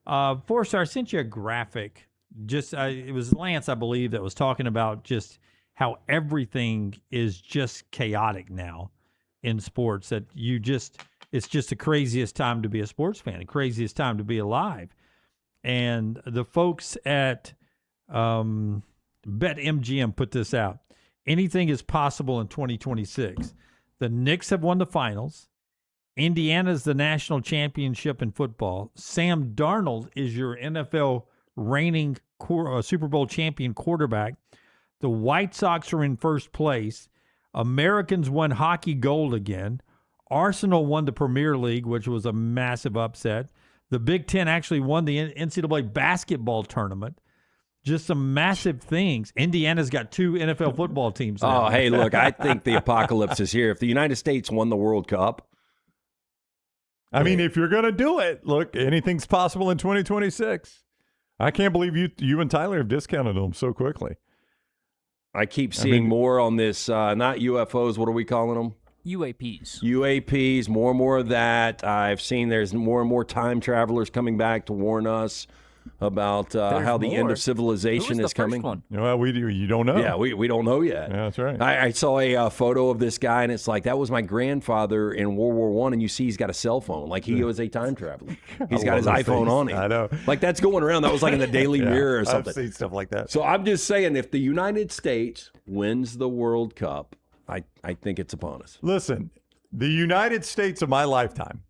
Four-Star, I sent you a graphic. It was Lance, I believe, that was talking about just how everything is just chaotic now in sports. That it's just the craziest time to be a sports fan, the craziest time to be alive. And the folks at BetMGM put this out. Anything is possible in 2026. The Knicks have won the finals. Indiana's the national championship in football. Sam Darnold is your NFL reigning Super Bowl champion quarterback. The White Sox are in first place. Americans won hockey gold again. Arsenal won the Premier League, which was a massive upset. The Big Ten actually won the NCAA basketball tournament. Just some massive things. Indiana's got 2 NFL football teams now. Oh, hey, look, I think the apocalypse is here. If the United States won the World Cup. I mean, if you're going to do it, look, anything's possible in 2026. I can't believe you and Tyler have discounted them so quickly. I keep seeing more on this, not UFOs, what are we calling them? UAPs. UAPs, more and more of that. I've seen there's more and more time travelers coming back to warn us about how the end of civilization is coming. Well, you don't know. Yeah, we don't know yet. Yeah, that's right. I saw a photo of this guy, and it's like, that was my grandfather in World War I, and you see he's got a cell phone. Like, he was a time traveler. He's got his iPhone on him. I know. Like, that's going around. That was like in the Daily Mirror or something. I've seen stuff like that. So I'm just saying, if the United States wins the World Cup, I think it's upon us. Listen, the United States of my lifetime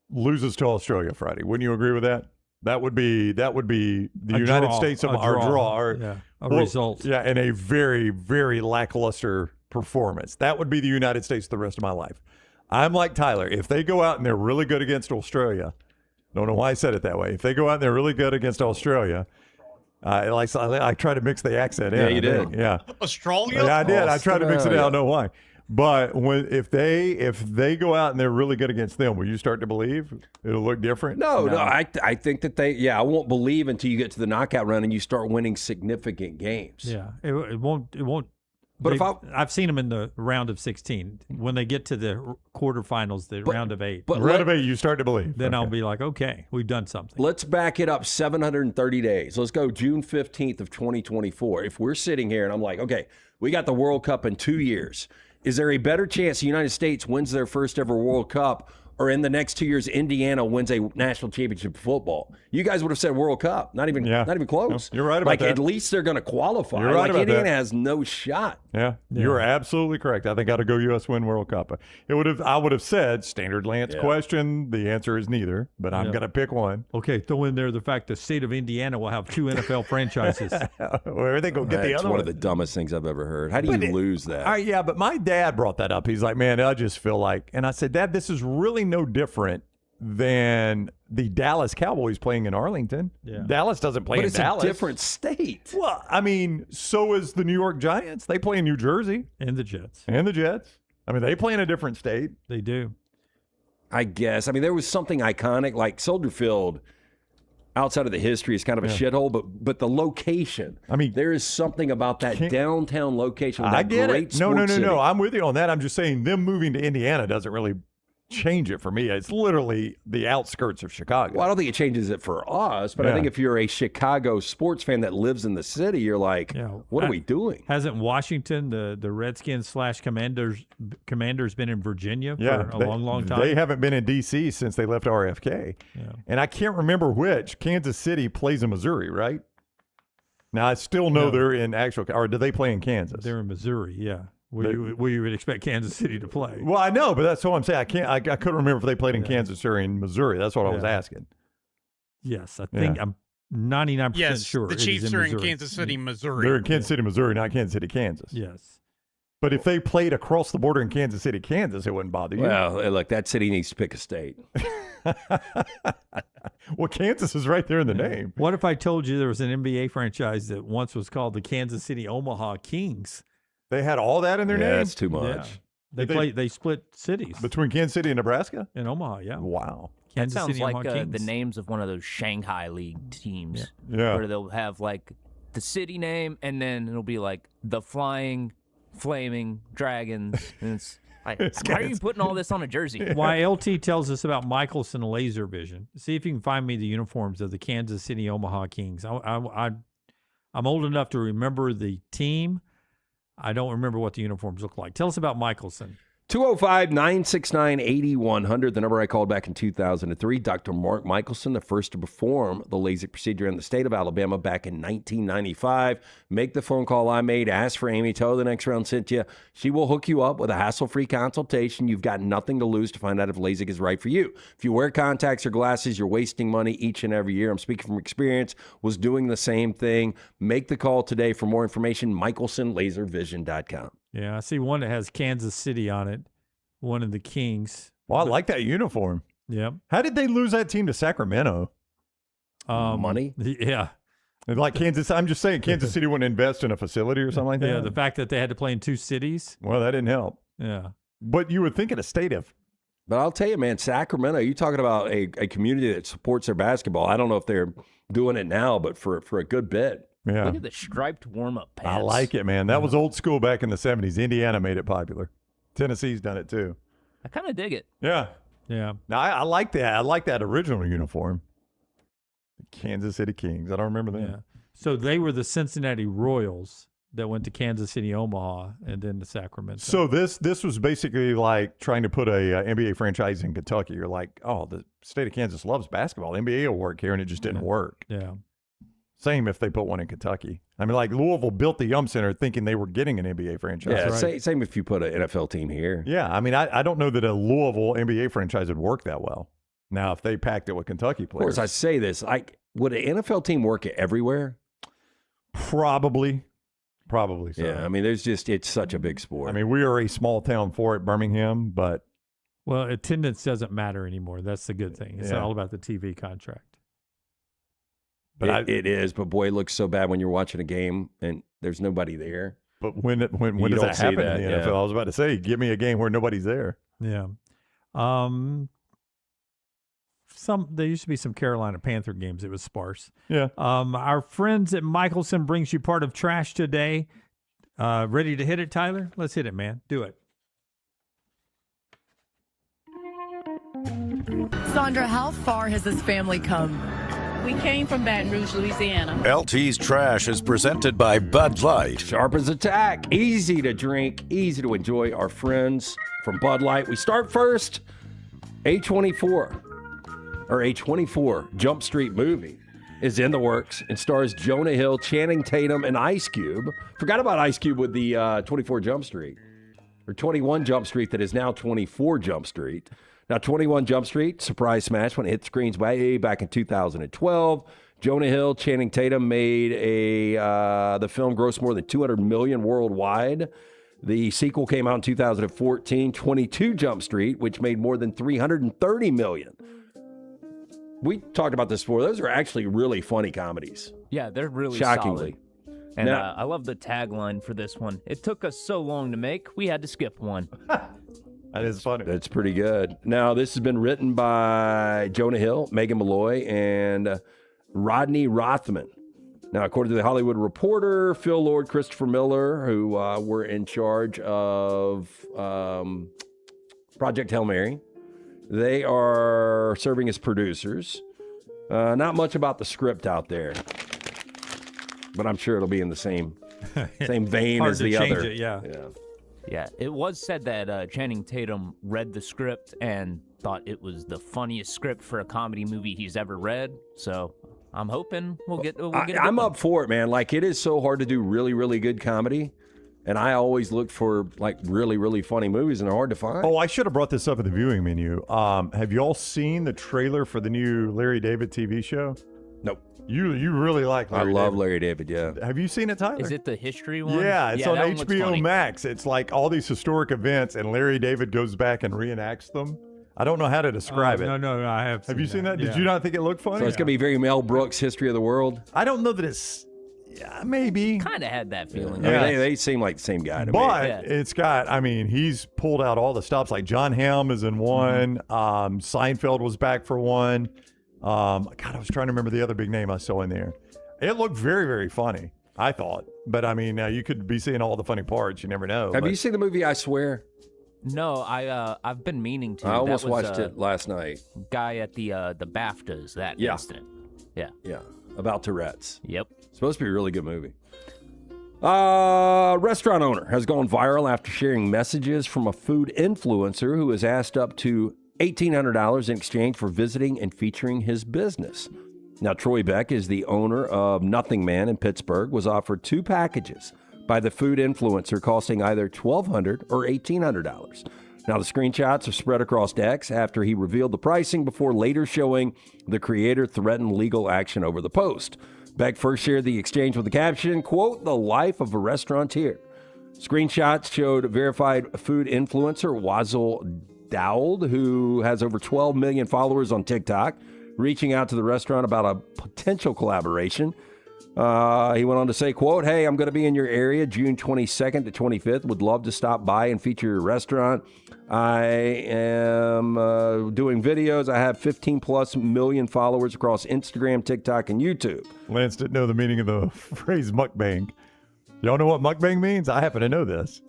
loses to Australia Friday. Wouldn't you agree with that? That would be the United States of our draw. Result. Yeah, and a very, very lackluster performance. That would be the United States the rest of my life. I'm like Tyler. If they go out and they're really good against Australia, don't know why I said it that way. If they go out and they're really good against Australia, I try to mix the accent in. Yeah, you did. Yeah. Australia? Yeah, I did. I tried to mix it in. I don't know why. But if they go out and they're really good against them, will you start to believe it'll look different? No. I think that I won't believe until you get to the knockout round and you start winning significant games. Yeah, it won't. But I've seen them in the round of 16. When they get to the quarterfinals, the round of 8. But round of 8, you start to believe. Then I'll be like, okay, we've done something. Let's back it up 730 days. Let's go June 15th of 2024. If we're sitting here and I'm like, okay, we got the World Cup in 2 years. Is there a better chance the United States wins their first ever World Cup, or in the next 2 years, Indiana wins a national championship football? You guys would have said World Cup. Not even close. No, you're right about like, that. At least they're going to qualify. You're right about Indiana that. has no shot. Yeah, you're absolutely correct. I think I'd go U.S. win World Cup. I would have said standard Lance question. The answer is neither, but I'm going to pick one. Okay, throw in there the fact the state of Indiana will have 2 NFL franchises. Where they go get the other one? One of the dumbest things I've ever heard. How do you lose that? Yeah, but my dad brought that up. He's like, man, I just feel like, and I said, Dad, this is really no different than the Dallas Cowboys playing in Arlington. Yeah. Dallas doesn't play in Dallas. It's a different state. Well, I mean, so is the New York Giants. They play in New Jersey. And the Jets. I mean, they play in a different state. They do. I guess. I mean, there was something iconic, like Soldier Field, outside of the history, is kind of a shithole, but the location. I mean, there is something about that downtown location. With that I get great it. No. city. I'm with you on that. I'm just saying them moving to Indiana doesn't really change it for me. It's literally the outskirts of Chicago. Well, I don't think it changes it for us, but I think if you're a Chicago sports fan that lives in the city, you're like, what are we doing? Hasn't Washington, the Redskins / Commanders been in Virginia for a long time? They haven't been in D.C. since they left RFK. Yeah. And I can't remember which. Kansas City plays in Missouri, right? Now, I still know they're in or do they play in Kansas? They're in Missouri, yeah. Where you would expect Kansas City to play. Well, I know, but that's what I'm saying. I couldn't remember if they played in Kansas or in Missouri. That's what I was asking. Yes, I think I'm 99% sure. The Chiefs are in Kansas City, Missouri. They're in Kansas City, Missouri, not Kansas City, Kansas. Yes. But if they played across the border in Kansas City, Kansas, it wouldn't bother you. Well, look, that city needs to pick a state. Well, Kansas is right there in the name. What if I told you there was an NBA franchise that once was called the Kansas City Omaha Kings? They had all that in their name? That's too much. Yeah. They split cities. Between Kansas City and Nebraska? In Omaha, yeah. Wow. That sounds like the names of one of those Shanghai League teams. Yeah. Where they'll have like the city name and then it'll be like the Flying Flaming Dragons. And it's like, how are you putting all this on a jersey? Why LT tells us about Michelson Laser Vision. See if you can find me the uniforms of the Kansas City Omaha Kings. I'm old enough to remember the team. I don't remember what the uniforms look like. Tell us about Michelson. 205-969-8100, the number I called back in 2003. Dr. Mark Michelson, the first to perform the LASIK procedure in the state of Alabama back in 1995. Make the phone call I made. Ask for Amy. Tell her the next round sent you. She will hook you up with a hassle-free consultation. You've got nothing to lose to find out if LASIK is right for you. If you wear contacts or glasses, you're wasting money each and every year. I'm speaking from experience. Was doing the same thing. Make the call today. For more information, michelsonlaservision.com. Yeah, I see one that has Kansas City on it, one of the Kings. Well, I like that uniform. Yep. How did they lose that team to Sacramento? Money? Yeah. Like Kansas, I'm just saying Kansas City wouldn't invest in a facility or something like that. Yeah, the fact that they had to play in 2 cities. Well, that didn't help. Yeah. But you would think in a state of But I'll tell you, man, Sacramento, you talking about a community that supports their basketball. I don't know if they're doing it now, but for a good bit. Yeah. Look at the striped warm-up pants. I like it, man. That was old school back in the 70s. Indiana made it popular. Tennessee's done it too. I kind of dig it. Yeah. Yeah. Now, I like that. I like that original uniform. The Kansas City Kings. I don't remember them. Yeah. So they were the Cincinnati Royals that went to Kansas City, Omaha, and then to Sacramento. So this was basically like trying to put a NBA franchise in Kentucky. You're like, oh, the state of Kansas loves basketball. The NBA will work here, and it just didn't work. Yeah. Same if they put one in Kentucky. I mean, like Louisville built the Yum Center thinking they were getting an NBA franchise. Yeah, right? same if you put an NFL team here. Yeah, I mean, I don't know that a Louisville NBA franchise would work that well. Now, if they packed it with Kentucky players. Of course, I say this, like, would an NFL team work everywhere? Probably so. Yeah, I mean, it's such a big sport. I mean, we are a small town for it, Birmingham, but. Well, attendance doesn't matter anymore. That's the good thing. It's all about the TV contract. But it is, but boy, it looks so bad when you're watching a game and there's nobody there. But when does that happen in the NFL? I was about to say, give me a game where nobody's there. Yeah. There used to be some Carolina Panther games. It was sparse. Yeah. Our friends at Michelson brings you part of trash today. Ready to hit it, Tyler? Let's hit it, man. Do it. Sandra, how far has this family come? We came from Baton Rouge, Louisiana. LT's Trash is presented by Bud Light. Sharp as a tack, easy to drink, easy to enjoy. Our friends from Bud Light. We start first. A24 Jump Street movie is in the works and stars Jonah Hill, Channing Tatum, and Ice Cube. Forgot about Ice Cube with the 24 Jump Street, or 21 Jump Street that is now 24 Jump Street. Now, 21 Jump Street, surprise smash when it hit screens way back in 2012. Jonah Hill, Channing Tatum made the film gross more than $200 million worldwide. The sequel came out in 2014, 22 Jump Street, which made more than $330 million. We talked about this before. Those are actually really funny comedies. Yeah, they're really shockingly. Solid. And I love the tagline for this one. It took us so long to make, we had to skip one. That is funny. That's pretty good. Now, this has been written by Jonah Hill, Megan Malloy, and Rodney Rothman. Now, according to The Hollywood Reporter, Phil Lord, Christopher Miller, who were in charge of Project Hail Mary, they are serving as producers. Not much about the script out there, but I'm sure it'll be in the same vein as the other. Yeah, it was said that Channing Tatum read the script and thought it was the funniest script for a comedy movie he's ever read. So I'm hoping we'll get I'm up for it, man. Like, it is so hard to do really, really good comedy. And I always look for, like, really, really funny movies, and they're hard to find. Oh, I should have brought this up at the viewing menu. Have you all seen the trailer for the new Larry David TV show? Nope. You really like Larry David. I love Larry David, yeah. Have you seen it, Tyler? Is it the history one? Yeah, it's on that one looks HBO funny. Max. It's like all these historic events, and Larry David goes back and reenacts them. I don't know how to describe it. No, I have. Have you seen that? Yeah. Did you not think it looked funny? So it's going to be very Mel Brooks, History of the World. I don't know that it's... Yeah, maybe. Kind of had that feeling. I mean, they seem like the same guy to me. But it's got, I mean, he's pulled out all the stops. Like John Hamm is in one. Seinfeld was back for one. God, I was trying to remember the other big name I saw in there. It looked very, very funny, I thought. But, I mean, you could be seeing all the funny parts. You never know. Have you seen the movie I Swear? No, I've been meaning to. I almost watched it last night. Guy at the BAFTAs, that incident. Yeah. Yeah, about Tourette's. Yep. Supposed to be a really good movie. Restaurant owner has gone viral after sharing messages from a food influencer who has asked up to $1,800 in exchange for visiting and featuring his business. Now, Troy Beck is the owner of Nothing Man in Pittsburgh, was offered 2 packages by the food influencer costing either $1,200 or $1,800. Now, the screenshots are spread across X after he revealed the pricing before later showing the creator threatened legal action over the post. Beck first shared the exchange with the caption, quote, "The life of a restaurateur." Screenshots showed verified food influencer Wazel Dowd, who has over 12 million followers on TikTok, reaching out to the restaurant about a potential collaboration. He went on to say, quote, "Hey, I'm going to be in your area June 22nd to 25th. Would love to stop by and feature your restaurant. I am doing videos. I have 15+ million followers across Instagram, TikTok, and YouTube." Lance didn't know the meaning of the phrase mukbang. Y'all know what mukbang means? I happen to know this.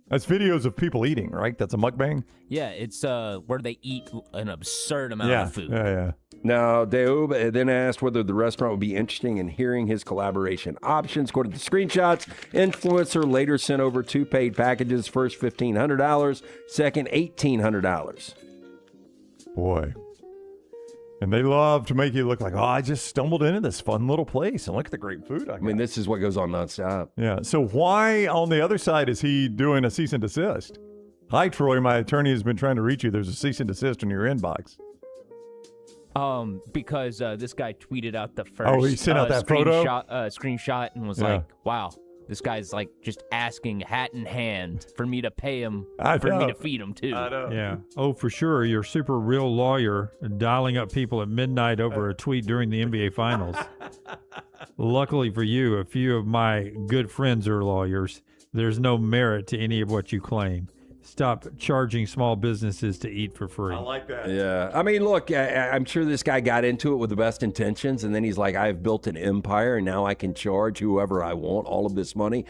That's videos of people eating, right? That's a mukbang? Yeah, it's where they eat an absurd amount of food. Yeah. Now, Deob then asked whether the restaurant would be interested in hearing his collaboration options. According to screenshots, influencer later sent over 2 paid packages. First, $1,500. Second, $1,800. Boy. And they love to make you look like, oh, I just stumbled into this fun little place and look at the great food I got. I mean, this is what goes on nonstop. Yeah. So why on the other side is he doing a cease and desist? Hi, Troy. My attorney has been trying to reach you. There's a cease and desist in your inbox. Because this guy tweeted out the first he sent out that screenshot and was like, wow, this guy's like just asking hat in hand for me to pay him for me to feed him too. I know. Yeah. Oh, for sure. You're a super real lawyer dialing up people at midnight over a tweet during the NBA Finals. Luckily for you, a few of my good friends are lawyers. There's no merit to any of what you claim. Stop charging small businesses to eat for free. I like that. Yeah. I mean, look, I'm sure this guy got into it with the best intentions, and then he's like, I've built an empire, and now I can charge whoever I want all of this money.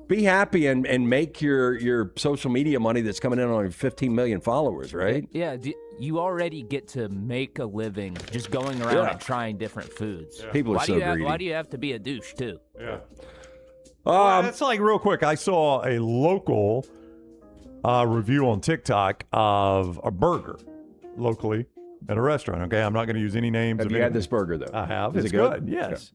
Be happy and make your social media money that's coming in on 15 million followers, right? Yeah, you already get to make a living just going around and trying different foods. Yeah. People are so greedy. Why do you have to be a douche, too? Yeah. That's like real quick. I saw a local review on TikTok of a burger locally at a restaurant. Okay, I'm not going to use any names. Have you had this burger, though? I have. Is It's it good? Yes.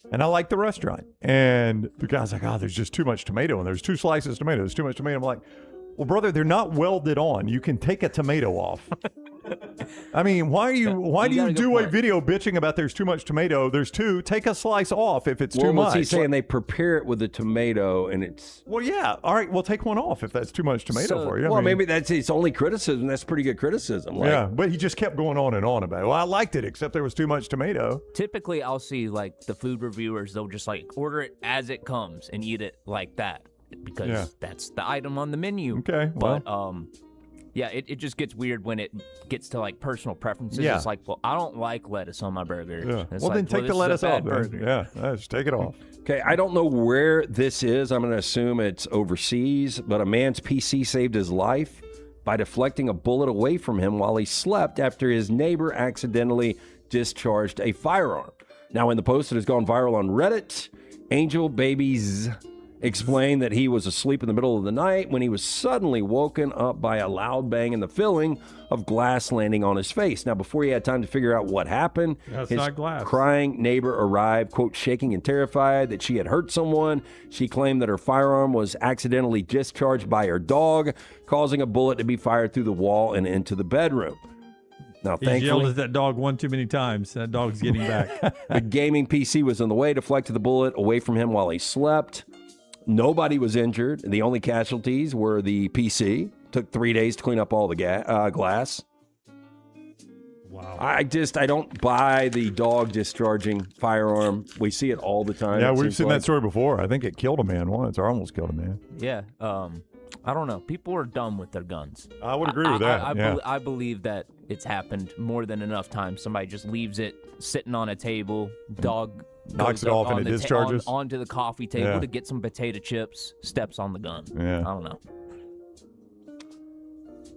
Okay. And I like the restaurant. And the guy's like, oh, there's just too much tomato. And there's 2 slices of tomato. There's too much tomato. I'm like, well, brother, they're not welded on. You can take a tomato off. I mean, why do you do a video bitching about there's too much tomato? There's 2. Take a slice off if it's too much. What's he saying? They prepare it with the tomato, and it's... Well, yeah. All right. Well, take one off if that's too much tomato for you. Maybe that's his only criticism. That's pretty good criticism. Yeah, but he just kept going on and on about it. Well, I liked it, except there was too much tomato. Typically, I'll see like the food reviewers, they'll just like order it as it comes and eat it like that because that's the item on the menu. Okay. But, yeah, it just gets weird when it gets to like personal preferences. Yeah. It's like, well, I don't like lettuce on my burger. Yeah. It's Well, like, then take the lettuce off. Burger. Yeah, just take it off. Okay, I don't know where this is. I'm going to assume it's overseas, but a man's PC saved his life by deflecting a bullet away from him while he slept after his neighbor accidentally discharged a firearm. Now, in the post that has gone viral on Reddit, Angel Babies explained that he was asleep in the middle of the night when he was suddenly woken up by a loud bang and the feeling of glass landing on his face. Now, before he had time to figure out what happened, That's his not glass. crying neighbor arrived, quote, shaking and terrified that she had hurt someone. She claimed that her firearm was accidentally discharged by her dog, causing a bullet to be fired through the wall and into the bedroom. Now, He yelled thankfully, at that dog one too many times. That dog's getting back. the gaming PC was on the way, deflected the bullet away from him while he slept. Nobody was injured. The only casualties were the PC. Took 3 days to clean up all the glass. Wow. I don't buy the dog discharging firearm. We see it all the time. Yeah, it we've seems seen like. that story before. I think it killed a man once, or almost killed a man. Yeah. I don't know. People are dumb with their guns. I would agree with that. I believe that it's happened more than enough times. Somebody just leaves it sitting on a table. Dog knocks goes it off on and it the discharges. onto the coffee table to get some potato chips, steps on the gun. Yeah. I don't know.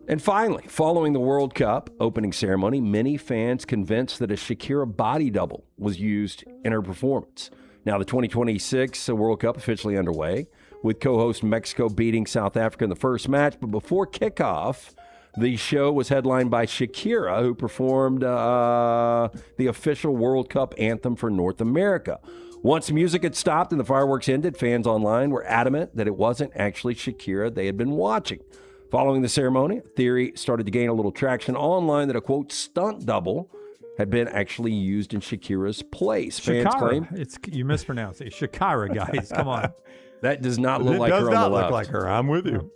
And finally, following the World Cup opening ceremony, many fans convinced that a Shakira body double was used in her performance. Now, the 2026 World Cup officially underway, with co-host Mexico beating South Africa in the first match. But before kickoff, the show was headlined by Shakira, who performed the official World Cup anthem for North America. Once music had stopped and the fireworks ended, fans online were adamant that it wasn't actually Shakira they had been watching. Following the ceremony, a theory started to gain a little traction online that a, quote, stunt double had been actually used in Shakira's place. Fans claim You mispronounced it. Shakira, guys. Come on. that does not look like her on the It does not left. look like her. I'm with you.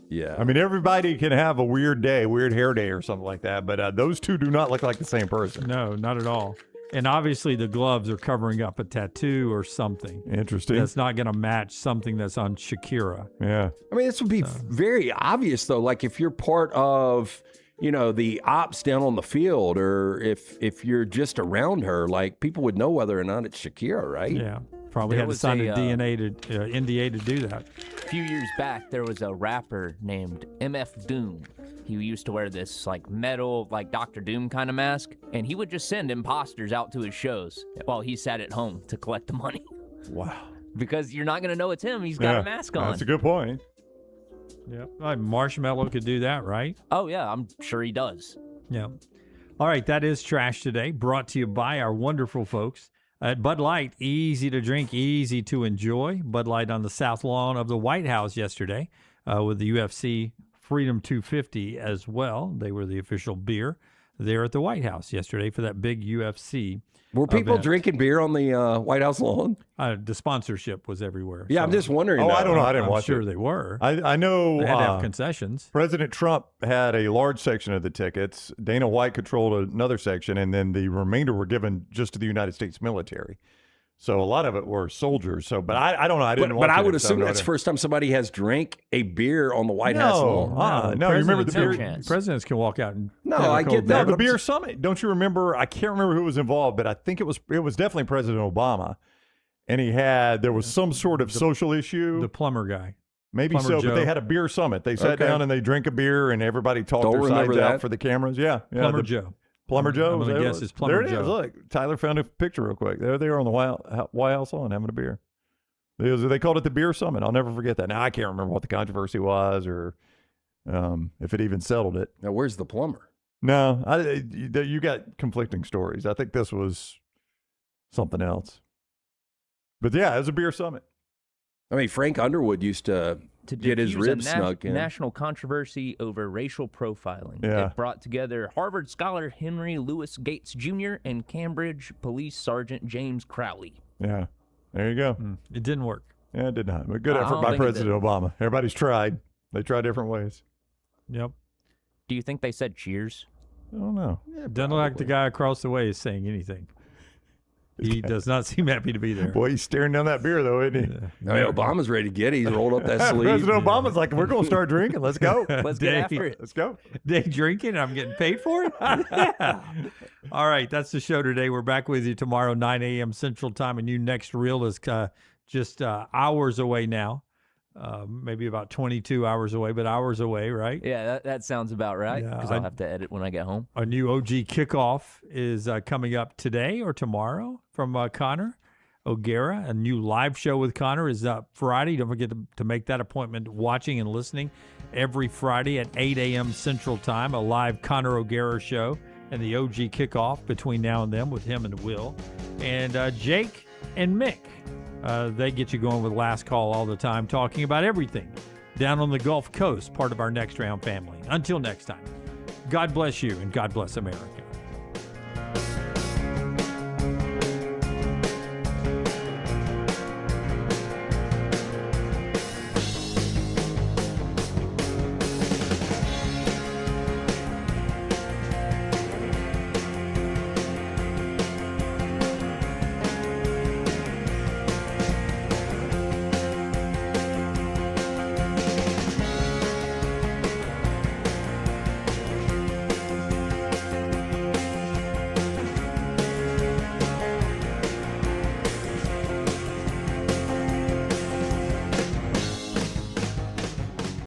Yeah. I mean, everybody can have a weird day, weird hair day or something like that, but those two do not look like the same person. No, not at all. And obviously the gloves are covering up a tattoo or something. Interesting. That's not going to match something that's on Shakira. Yeah. I mean, this would be very obvious, though. Like if you're part of, the ops down on the field, or if you're just around her, like people would know whether or not it's Shakira, right? Yeah. Probably had to sign a NDA to do that. A few years back, there was a rapper named MF Doom. He used to wear this metal, Dr. Doom kind of mask, and he would just send imposters out to his shows while he sat at home to collect the money. Wow. Because you're not going to know it's him. He's got a mask on. That's a good point. Yeah. Marshmallow could do that, right? Oh, yeah. I'm sure he does. Yeah. All right. That is Trash Today, brought to you by our wonderful folks at Bud Light. Easy to drink, easy to enjoy. Bud Light on the south lawn of the White House yesterday with the UFC Freedom 250 as well. They were the official beer there at the White House yesterday for that big UFC. Were people event. drinking beer on the White House lawn? The sponsorship was everywhere. Yeah, I'm just wondering. I don't know. I didn't I'm watch sure it. they were. I know They had to have concessions. President Trump had a large section of the tickets. Dana White controlled another section, and then the remainder were given just to the United States military. So a lot of it were soldiers. So, but I don't know. I didn't watch it. But I would assume that's the first time somebody has drank a beer on the White House lawn. No, you remember the beer? Presidents can walk out and I get that. The beer summit. Don't you remember? I can't remember who was involved, but I think it was definitely President Obama. And there was some sort of social issue. The plumber guy. Maybe Plumber so, Joe. but they had a beer summit. They sat down and they drank a beer, and everybody talked their sides out for the cameras. Yeah. Plumber Joe. Plumber Joe. I'm going to guess it's Plumber There it Joe. is. Look, Tyler found a picture real quick. There they are on the White House lawn having a beer. They called it the beer summit. I'll never forget that. Now, I can't remember what the controversy was or if it even settled it. Now, where's the plumber? No, you got conflicting stories. I think this was something else. But yeah, it was a beer summit. I mean, Frank Underwood used to get his ribs snuck in. National controversy over racial profiling. Yeah. It brought together Harvard scholar Henry Louis Gates Jr. and Cambridge Police Sergeant James Crowley. Yeah, there you go. It didn't work. Yeah, it did not. But good I effort don't by think it President did. Obama. Everybody's tried. They tried different ways. Yep. Do you think they said cheers? I don't know. Doesn't look like the guy across the way is saying anything. He does not seem happy to be there. Boy, he's staring down that beer, though, isn't he? I mean, Obama's ready to get it. He's rolled up that sleeve. President Obama's like, we're going to start drinking. Let's go. Let's get after it. Let's go. Day drinking, I'm getting paid for it? Yeah. All right, that's the show today. We're back with you tomorrow, 9 a.m. Central Time. A new next reel is just hours away now. Maybe about 22 hours away, but hours away, right? Yeah, that sounds about right, Yeah, because I'll have to edit when I get home. A new OG kickoff is coming up today or tomorrow from Connor O'Gara. A new live show with Connor is Friday. Don't forget to make that appointment, watching and listening every Friday at 8 a.m. Central Time, a live Connor O'Gara show and the OG kickoff between now and then with him and Will. And Jake and Mick, they get you going with Last Call all the time, talking about everything down on the Gulf Coast, part of our Next Round family. Until next time, God bless you and God bless America.